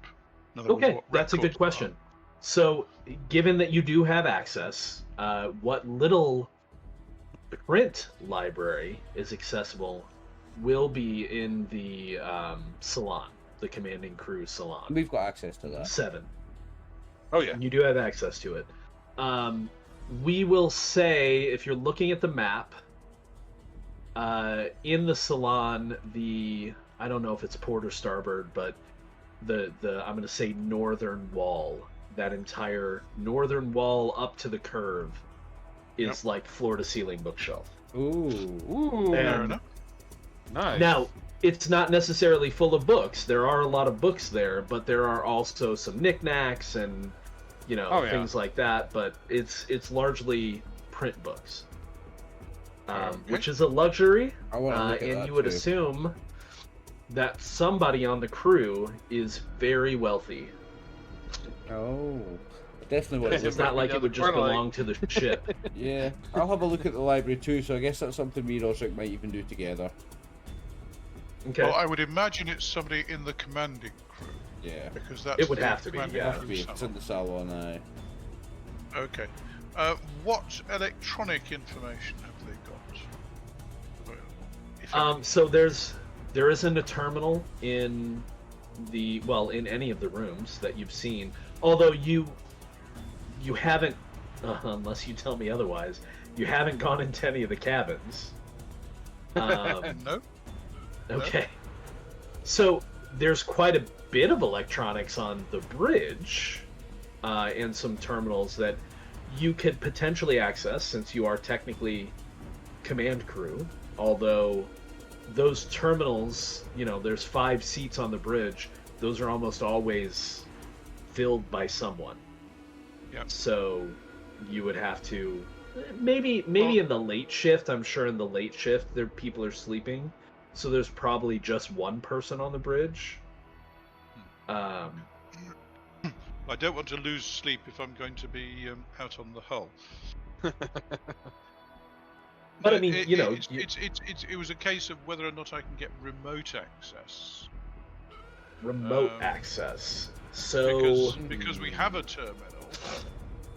In other words, Okay, what that's a good records question. So, given that you do have access, what little print library is accessible will be in the salon, the commanding crew salon. We've got access to that. 7. Oh yeah. You do have access to it. We will say, if you're looking at the map, in the salon, I don't know if it's port or starboard, but the I'm going to say northern wall, that entire northern wall up to the curve is like floor to ceiling bookshelf. Ooh. Fair And enough. Nice. now, it's not necessarily full of books. There are a lot of books there, but there are also some knickknacks and things like that. But it's largely print books, which is a luxury. I want to look at and that you would too. assume that somebody on the crew is very wealthy. Oh, definitely what it It's is. not like it would just Or like- belong to the ship. Yeah, I'll have a look at the library too. So I guess that's something me and Osric might even do together. Okay. Well, I would imagine it's somebody in the commanding crew, Yeah, because that's It would the have to be, commanding yeah. crew it's in salon. the salon. Aye. Okay. What electronic information have they got? If any? So there isn't a terminal in in any of the rooms that you've seen. Although you haven't, unless you tell me otherwise, you haven't gone into any of the cabins. No. Okay. So there's quite a bit of electronics on the bridge, and some terminals that you could potentially access since you are technically command crew. Although those terminals, there's 5 seats on the bridge. Those are almost always filled by someone. Yep. So you would have to maybe in the late shift. I'm sure in the late shift there people are sleeping. So there's probably just one person on the bridge. I don't want to lose sleep if I'm going to be out on the hull. But I mean, it was a case of whether or not I can get remote access. Remote access. So because we have a terminal.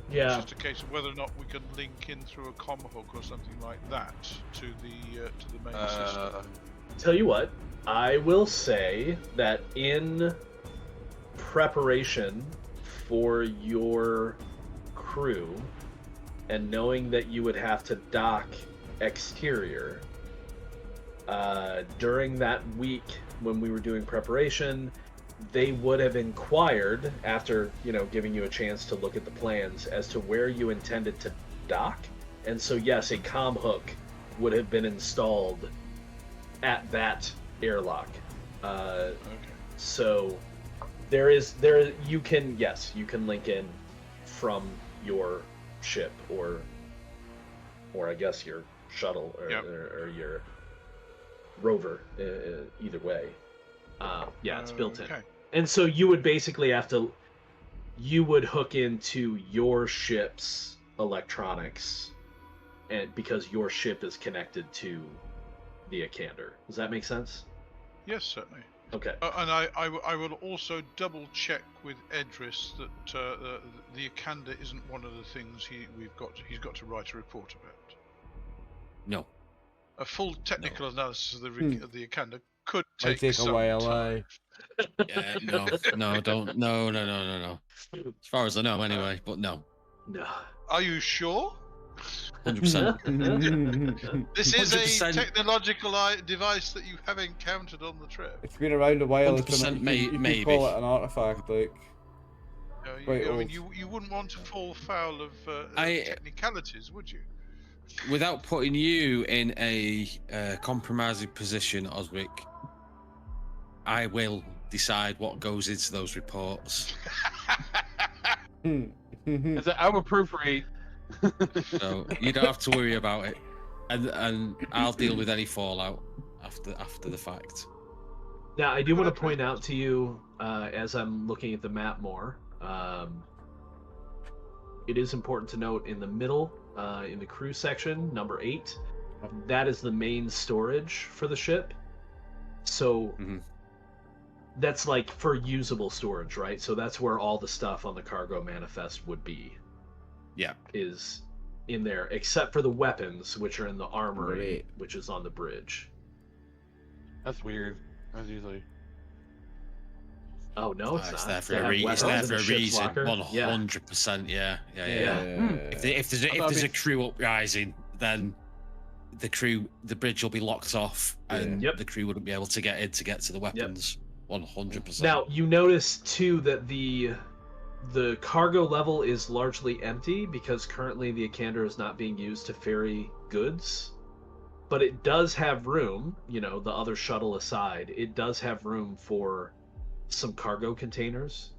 Yeah. It's just a case of whether or not we can link in through a comm hook or something like that to the main system. Tell you what, I will say that in preparation for your crew, and knowing that you would have to dock exterior, during that week when we were doing preparation, they would have inquired, after giving you a chance to look at the plans, as to where you intended to dock. And so yes, a comm hook would have been installed at that airlock. Okay. So you can link in from your ship or I guess your shuttle or your rover, either way. It's built in. Okay. And so you would basically you would hook into your ship's electronics, and because your ship is connected to the Akhander. Does that make sense? Yes, certainly. Okay. And I will also double check with Edris that the Akhander isn't one of the things he's got to write a report about. No. A full technical analysis of the Akhander could take a some while. time. Yeah, no, don't, no. As far as I know, anyway. But no. No. Are you sure? 100%. This is 100%. a technological device that you have encountered on the trip. It's been around a while. 100% You can maybe. call it an artifact, like. You wouldn't want to fall foul of technicalities, would you? Without putting you in a compromising position, Oswick, I will decide what goes into those reports. I will proofread. So you don't have to worry about it, and I'll deal with any fallout after the fact. Now, I do want to point out to you, as I'm looking at the map more, it is important to note in the middle, in the crew section, number 8, that is the main storage for the ship. So that's like for usable storage, right? So that's where all the stuff on the cargo manifest would be. Yeah. Is in there, except for the weapons, which are in the armory, which is on the bridge. That's weird. That's usually. Oh no, it's It's not. there for a reason. It's there for a reason. Locker. 100%. Yeah. Yeah. If there's a crew uprising, then the bridge will be locked off, and the crew wouldn't be able to get in to get to the weapons. 100%. Now you notice too that the cargo level is largely empty because currently the Akhander is not being used to ferry goods, but it does have room. The other shuttle aside, it does have room for some cargo containers,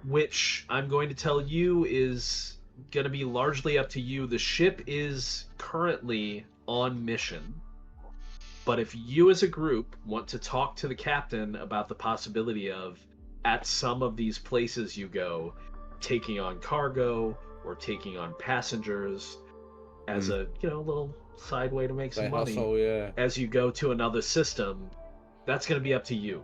which I'm going to tell you is going to be largely up to you. The ship is currently on mission, but if you as a group want to talk to the captain about the possibility of, at some of these places you go, taking on cargo or taking on passengers as a little side way to make some money, as you go to another system, that's going to be up to you.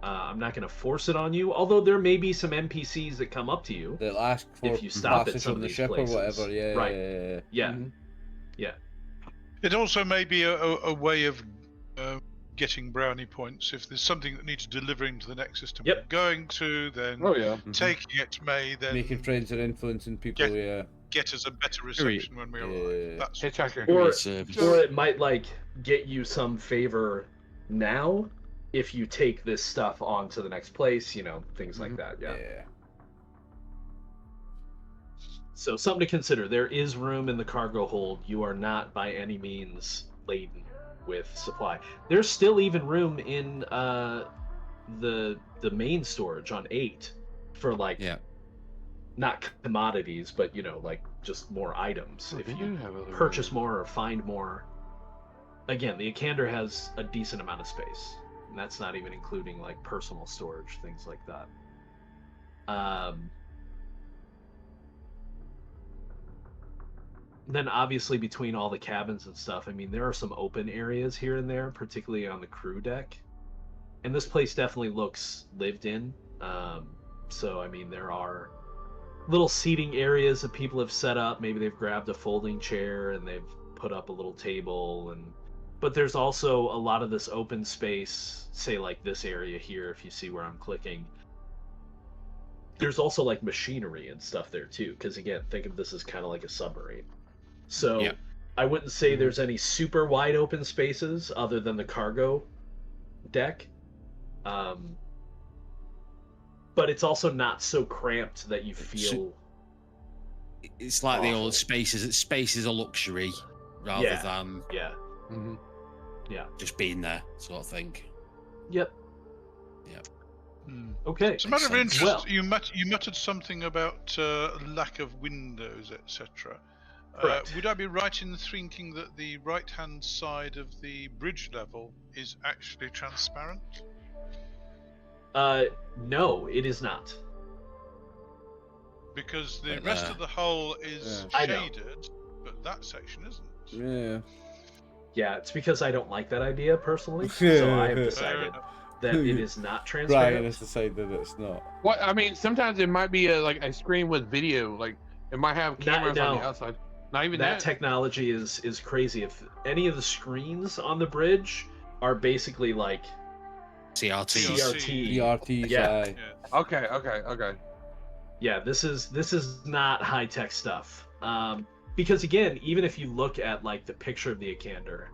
I'm not going to force it on you, although there may be some NPCs that come up to you They'll ask for if you stop at passage some on of the these ship places. or whatever. Yeah. It also may be a way of getting brownie points. If there's something that needs delivering to the next system we're going to, then taking it may then making friends and influencing people. Get us a better reception when we arrive. That's or it might get you some favor now if you take this stuff on to the next place. Things like that. Yeah. So something to consider. There is room in the cargo hold. You are not by any means laden with supply. There's still even room in the main storage on 8 for not commodities, but just more items. If you purchase more or find more. Again, the Akhander has a decent amount of space. and that's not even including like personal storage, things like that. Then obviously between all the cabins and stuff, I mean, there are some open areas here and there, particularly on the crew deck. And this place definitely looks lived in. So, I mean, there are little seating areas that people have set up. Maybe they've grabbed a folding chair and they've put up a little table. But there's also a lot of this open space, say like this area here, if you see where I'm clicking. There's also like machinery and stuff there too, because again, think of this as kind of like a submarine. So Yeah. I wouldn't say there's any super wide open spaces other than the cargo deck. But it's also not so cramped that you feel... It's like the old spaces. Space is a luxury rather than just being there, sort of thing. Yep. Hmm. Okay. It's a matter of interest. Well, You muttered something about lack of windows, etc. Correct. Would I be right in thinking that the right-hand side of the bridge level is actually transparent? No, it is not. Because the rest of the hull is shaded, but that section isn't. Yeah. Yeah, it's because I don't like that idea personally, so I have decided that it is not transparent. Brian has decided that it's not. What I mean, sometimes it might be like a screen with video, like it might have cameras on the outside. Not even that technology is crazy. If any of the screens on the bridge are basically like CRT. CRT. Okay. Yeah, this is not high tech stuff. Because again, even if you look at like the picture of the Akhander,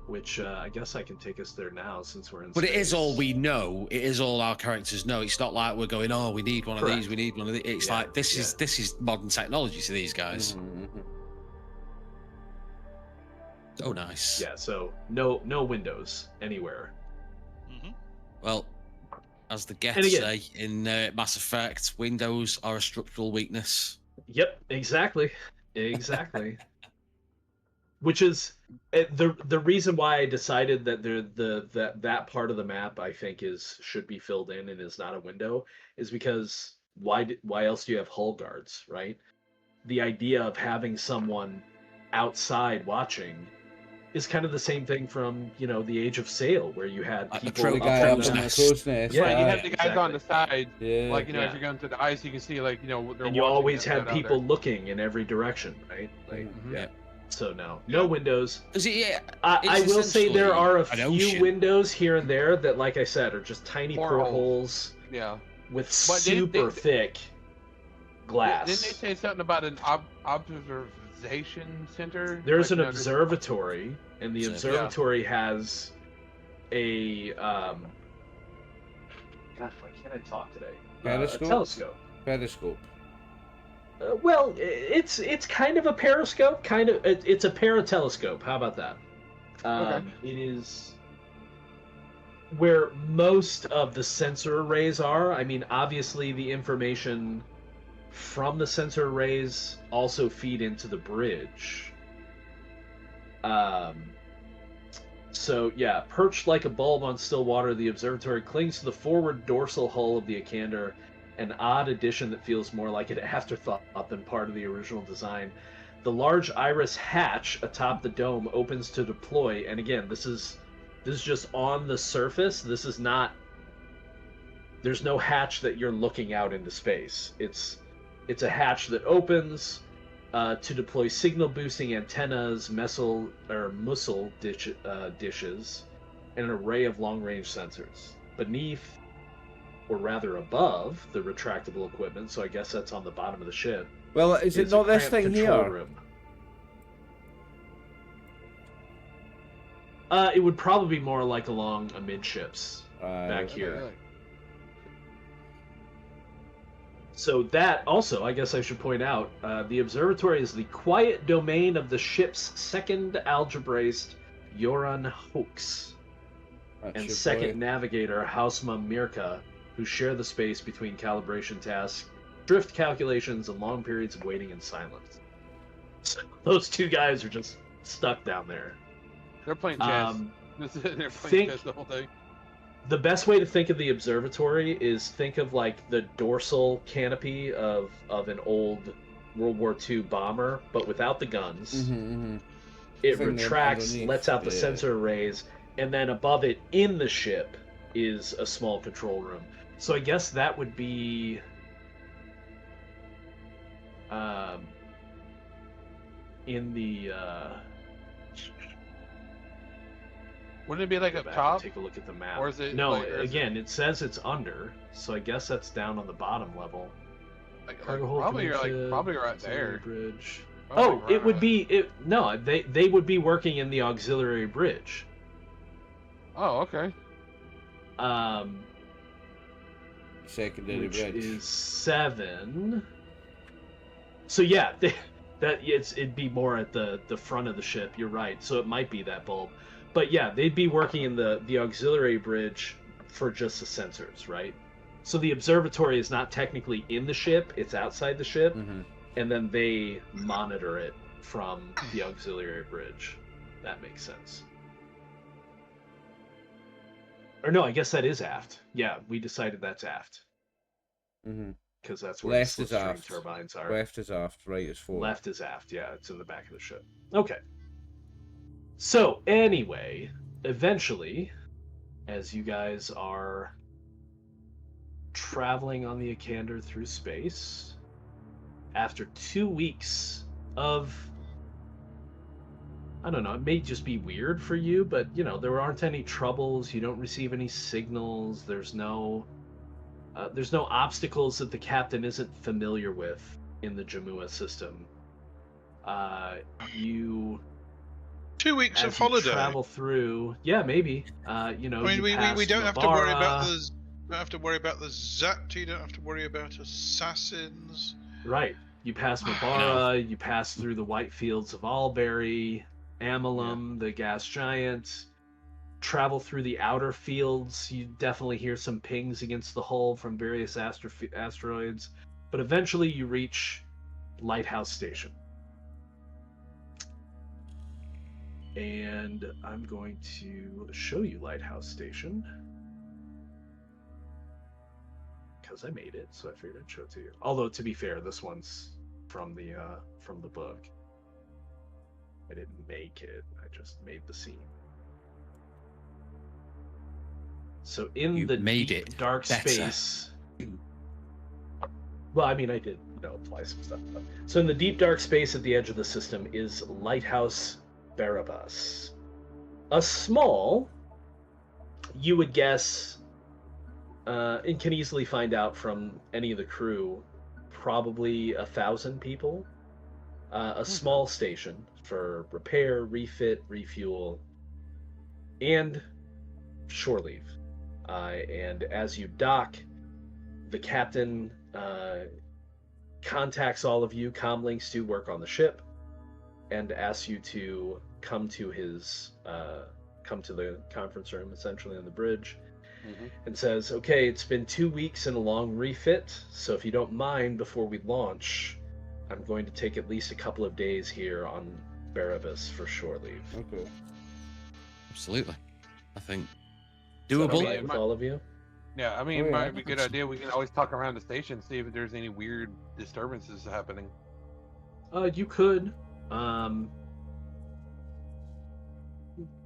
which I guess I can take us there now since we're in. But space. it is all we know. It is all our characters know. It's not like we're going, oh, we need one of these. We need one of these. It's like this is modern technology to these guys. Mm-hmm. So nice. Yeah. So no windows anywhere. Mm-hmm. Well, as the Geth say in Mass Effect, windows are a structural weakness. Yep. Exactly. Which is the reason why I decided that that part of the map I think should be filled in and is not a window is because why else do you have hull guards, right? The idea of having someone outside watching is kind of the same thing from the Age of Sail, where you had people the guy up in the crow's nest. Yeah, you have the guys on the side. Yeah. Like if you're going through the ice, you can see like and you always had people looking in every direction, right? Like So no windows. I will say there are a few windows here and there that, like I said, are just tiny portholes. Yeah. With super thick glass. Didn't they say something about an observation center? There's an observatory, and the observatory has a God, why can't I talk today? A telescope. Periscope. Well, it's kind of a periscope, it's a paratelescope. How about that? It is where most of the sensor arrays are. I mean, obviously the information from the sensor arrays also feed into the bridge. So yeah, perched like a bulb on still water, the observatory clings to the forward dorsal hull of the Akhander, an odd addition that feels more like an afterthought than part of the original design. The large iris hatch atop the dome opens to deploy, and again, this is just on the surface. This is not. There's no hatch that you're looking out into space. It's a hatch that opens to deploy signal boosting antennas, mussel dishes, and an array of long-range sensors. Beneath, or rather above, the retractable equipment, so I guess that's on the bottom of the ship. Well, is it not this thing here? Room. It would probably be more like along amidships back here. So that also, I guess I should point out, the observatory is the quiet domain of the ship's second algebraist, Yoran Hoax, and second navigator, Hausma Mirka, who share the space between calibration tasks, drift calculations, and long periods of waiting in silence. So those two guys are just stuck down there. They're playing chess. They're playing chess the whole day. The best way to think of the observatory is think of like the dorsal canopy of an old World War II bomber, but without the guns. It Thing retracts, underneath, lets out the yeah. sensor arrays, and then above it in the ship is a small control room. So I guess that would be in the Wouldn't it be like go up back top? and take a look at the map. Or is it no, like, or is again, it says it's under, so I guess that's down on the bottom level. Like, Cargo hold, probably command you're like ship, probably right auxiliary there. bridge. Probably Oh, right it would on. be no, they would be working in the auxiliary bridge. Oh, okay. Secondary Which bridge. is 7. So yeah, it'd be more at the front of the ship. You're right. So it might be that bulb, but yeah, they'd be working in the auxiliary bridge for just the sensors, right? So the observatory is not technically in the ship; it's outside the ship, and then they monitor it from the auxiliary bridge. That makes sense. Or no, I guess that is aft. Yeah, we decided that's aft. Because that's where Left the is slipstream aft. turbines are. Left is aft, right is forward. Left is aft, yeah, it's in the back of the ship. Okay. So, anyway, eventually, as you guys are traveling on the Akhander through space, after 2 weeks of, I don't know, it may just be weird for you, but, you know, there aren't any troubles, you don't receive any signals, there's no obstacles that the captain isn't familiar with in the Jamua system. You 2 weeks of as you holiday. travel through, yeah, maybe. You know, I mean, you we pass don't have to worry about Mabara. don't have to worry about the Zati. Don't have to worry about assassins. Right. You pass Mabara. You pass through the white fields of Alberry, Amalum, the gas giant. Travel through the outer fields. You definitely hear some pings against the hull from various asteroids, but eventually you reach Lighthouse Station. And I'm going to show you Lighthouse Station because I made it, so I figured I'd show it to you. Although, to be fair, this one's from the book. I didn't make it; I just made the scene. So in You the made deep, it dark better. space. Well, I mean, I did, apply some stuff. So in the deep, dark space at the edge of the system is Lighthouse Barabus. A small, you would guess, and can easily find out from any of the crew, probably 1,000 people. A small station for repair, refit, refuel, and shore leave. And as you dock, the captain contacts all of you. Comlinks do work on the ship, and asks you to come to the conference room, essentially on the bridge, and says, "Okay, it's been 2 weeks and a long refit, so if you don't mind, before we launch, I'm going to take at least a couple of days here on Barabus for shore leave." Okay. Absolutely. I think Is that doable. all right with all of you? Yeah, I mean, Oh, it yeah, might be a good idea. We can always talk around the station, see if there's any weird disturbances happening. You could.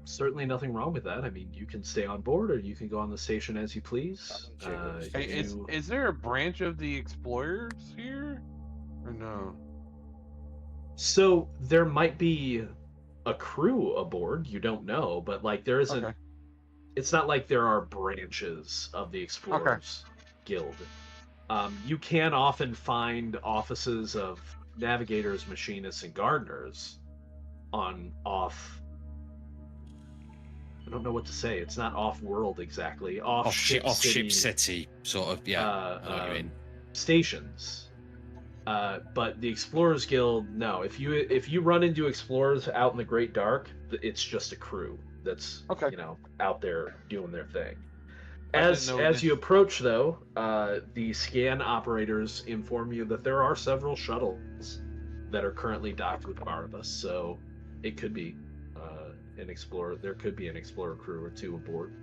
Certainly nothing wrong with that. I mean, you can stay on board, or you can go on the station as you please. Hey, is there a branch of the Explorers here, or no? So there might be a crew aboard. You don't know, but like there isn't. Okay. It's not like there are branches of the Explorers Guild. You can often find offices of navigators, machinists, and gardeners off. I don't know what to say. It's not off-world exactly. Off ship city, sort of. Yeah, I know what you mean. Stations. But the Explorers Guild, no. If you run into explorers out in the Great Dark, it's just a crew that's out there doing their thing. As you approach, though, the scan operators inform you that there are several shuttles that are currently docked with Barabus, so it could be an explorer. There could be an explorer crew or two aboard.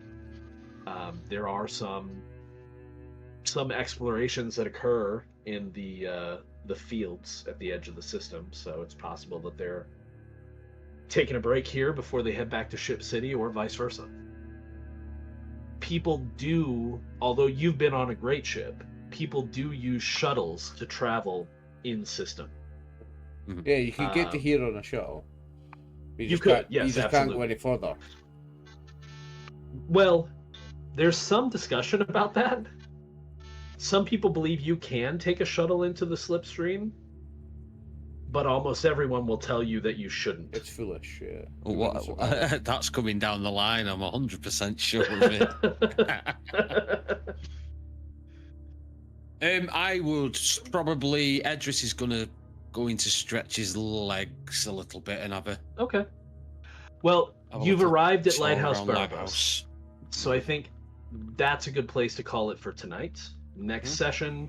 There are some explorations that occur in the fields at the edge of the system, so it's possible that they're taking a break here before they head back to Ship City, or vice versa. People do, although you've been on a great ship, people do use shuttles to travel in system. Yeah, you can get to here on a shuttle. You could, yes, you just absolutely. can't go any further. Well, there's some discussion about that. Some people believe you can take a shuttle into the slipstream, but almost everyone will tell you that you shouldn't. It's foolish, yeah. That's coming down the line, I'm 100% sure of it. I would probably... Edris is going to stretch his legs a little bit and have a... Okay. Well, you've arrived at Lighthouse Barabus. Lighthouse. So I think that's a good place to call it for tonight. Next session,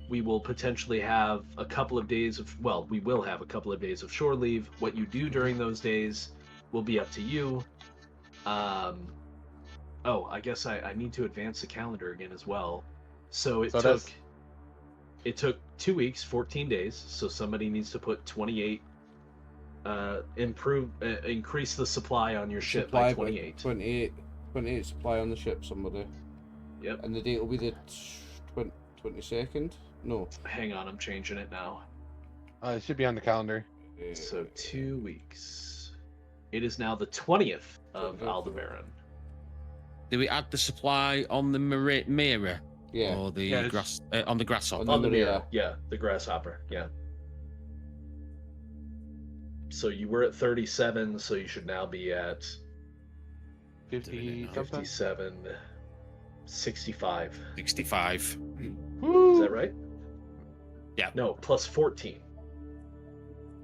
we will potentially have a couple of days of... Well, we will have a couple of days of shore leave. What you do during those days will be up to you. Oh, I guess I need to advance the calendar again as well. So it took 2 weeks, 14 days. So somebody needs to put 28... increase the supply on your ship by 28. 28 supply on the ship, somebody. Yep. And the date will be the 22nd? No. Hang on, I'm changing it now. It should be on the calendar. So 2 weeks. It is now the 20th of Aldebaran. Do we add the supply on the mirror? Yeah. Or the grass on the grasshopper? On the mirror, yeah, the grasshopper, yeah. So you were at 37, so you should now be at 50 something. 57, 65. 65. Is that right? Yeah. No, plus 14.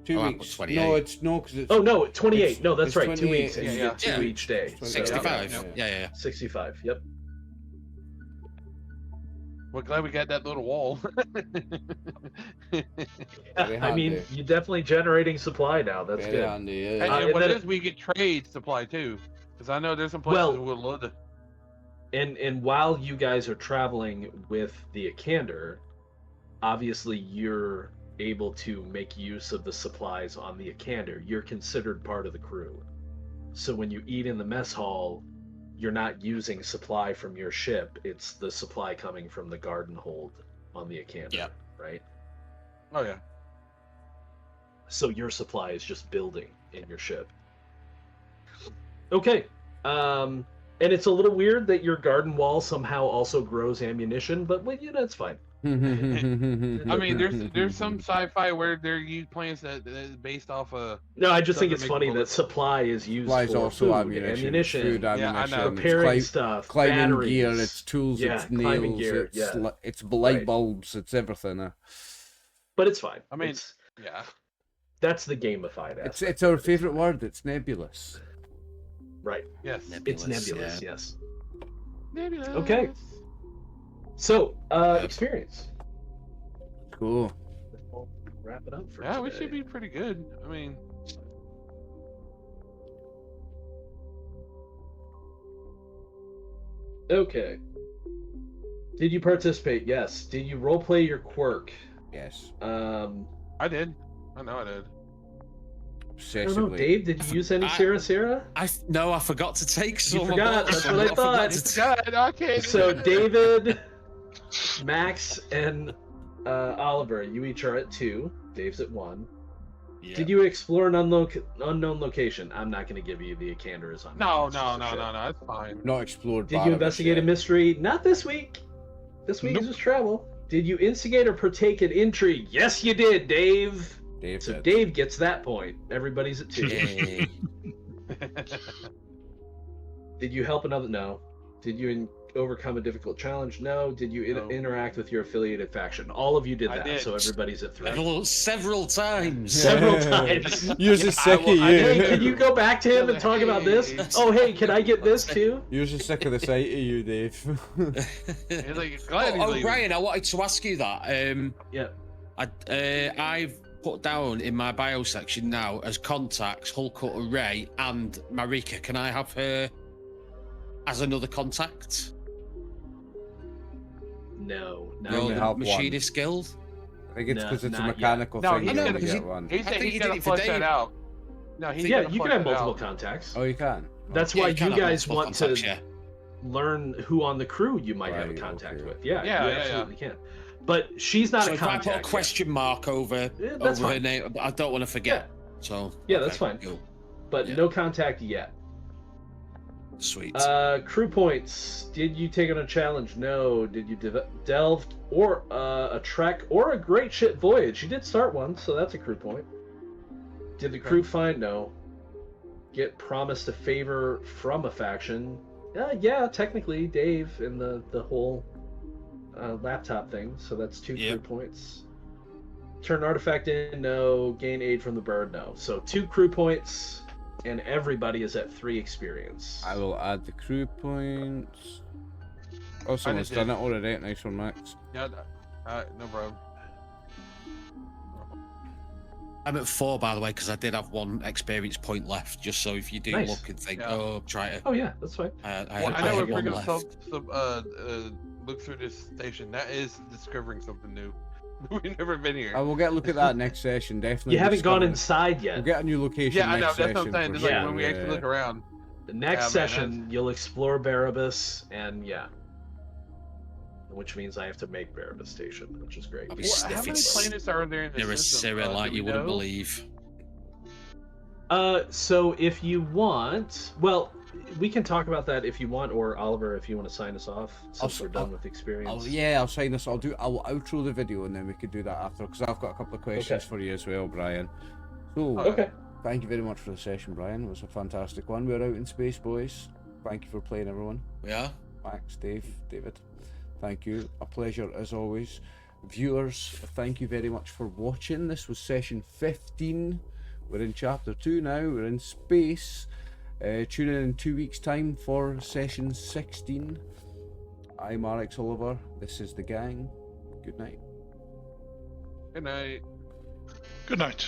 2 Oh, weeks. 28. No, it's because it's. Oh no, 28. No, that's it's right. 2 28. weeks, and you Yeah, get two yeah. each day. It's 65. So, Yeah. 65. Yep. We're glad we got that little wall. Very I mean, handy. you're definitely generating supply now. That's Very good. handy, And, yeah. and what then it is, we get trade supply too. Because I know there's some places Well- we'll load. And while you guys are traveling with the Akhander, obviously you're able to make use of the supplies on the Akhander. You're considered part of the crew. So when you eat in the mess hall, you're not using supply from your ship. It's the supply coming from the garden hold on the Akhander, Yep. right? Oh yeah. So your supply is just building in your ship. Okay. And it's a little weird that your garden wall somehow also grows ammunition, but well, you know, it's fine. I mean, there's some sci-fi where they're used plans that is based off of. No, I just think it's Doesn't make funny that bullets. supply is used Supplies for also food, ammunition, food Yeah, I ammunition, know. it's repairing stuff, climbing batteries. gear, it's tools, Yeah, it's climbing nails, gear, it's yeah. it's light Right. bulbs, it's everything. But it's fine. I mean, It's- yeah. that's the gamified It's aspect. our favourite word. It's nebulous. Right. Yes. It's nebulous, yes. Nebulous. Okay. So, experience. Cool. We'll wrap it up for Yeah, we today. should be pretty good. I mean, Okay. Did you participate? Yes. Did you roleplay your quirk? Yes. I did. I know I did. I don't know, Obsessively. Dave, did you use any Sarah? No, I forgot to take some. forgot, that's what I thought. God, I can't. So David, Max, and Oliver, you each are at 2. Dave's at 1. Yeah. Did you explore an unknown location? I'm not going to give you the Akhander as unknown. No, It's no, just a no, ship. no, no. It's fine. Not explored. Did you investigate a Barabus mystery? Not this week. This week is just travel. Did you instigate or partake in intrigue? Yes, you did, Dave. yet. Dave So did. Dave gets that point. Everybody's at 2. Yay. Did you help another? No. Did you overcome a difficult challenge? No. Did you No. interact with your affiliated faction? All of you did I that, did. so everybody's at 3. Several times. Several times. Yours is sick of Hey, you. can you go back to him and talk about this? Oh, hey, can I get this too? Yours is sick of the sight of you, Dave. He's like, glad he's leaving. Brian, I wanted to ask you that. Yeah. I've put down in my bio section now as contacts Hullcutter Ray and Marika. Can I have her as another contact? No, You no. only The have one. Machinist Guild? I think it's No, because it's a not yet. mechanical No, thing. he's You gonna- only because get he- one. He I said think he's he gonna did it for flesh that Dave. out. No, he's Yeah, gonna you flesh can have that multiple out. contacts. Oh, you can. That's Yeah, why you can you have guys multiple want contacts, to yeah. learn who on the crew you might have a Right, contact okay. with. Yeah, Yeah, you yeah, absolutely can. But she's not So a if I contact. put a yet. question mark over, That's over her fine. name, I don't want to forget. So Yeah, okay, that's fine. cool. But Yeah. no contact yet. Sweet. Crew points. Did you take on a challenge? No. Did you delve or a trek or a great ship voyage? You did start one, so that's a crew point. Did the crew find? No. Get promised a favor from a faction? Yeah, technically, Dave in the whole laptop thing. So that's 2 crew points. Turn an artifact in? No. Gain aid from the bird? No. So 2 crew points. And everybody is at 3 experience. I will add the crew points. Oh, someone's done it already. Nice one, Max. Yeah, no problem. I'm at 4, by the way, because I did have 1 experience point left. Just so if you do Nice. look and think, Yeah. oh, try to. Oh yeah, that's fine. I Well, I know had we're 1 bringing left. look through this station. That is discovering something new. We've never been here. I will get a look at that next session. Definitely. You haven't gone discover- inside yet. We'll get a new location. Yeah, I know. next That's what I'm session saying. for Just like sure, when we actually look around. The next man, session, you'll explore Barabus, and yeah. Which means I have to make Barabus Station, which is great. I'll be How sniffing many planets are there in the near a system? Cyril like Do you we wouldn't know? believe. So if you want, well, we can talk about that if you want, or Oliver, if you want to sign us off, since we're done with experience. I'll sign this. I'll outro the video, and then we could do that after, because I've got a couple of questions Okay. for you as well, Brian. So, Okay. thank you very much for the session, Brian. It was a fantastic one. We're out in space, boys. Thank you for playing, everyone. Yeah. Max, Dave, David, thank you. A pleasure as always. Viewers, thank you very much for watching. This was session 15. We're in chapter 2 now. We're in space. Tune in 2 weeks' time for session 16. I'm RxOliver. This is the gang. Good night. Good night. Good night.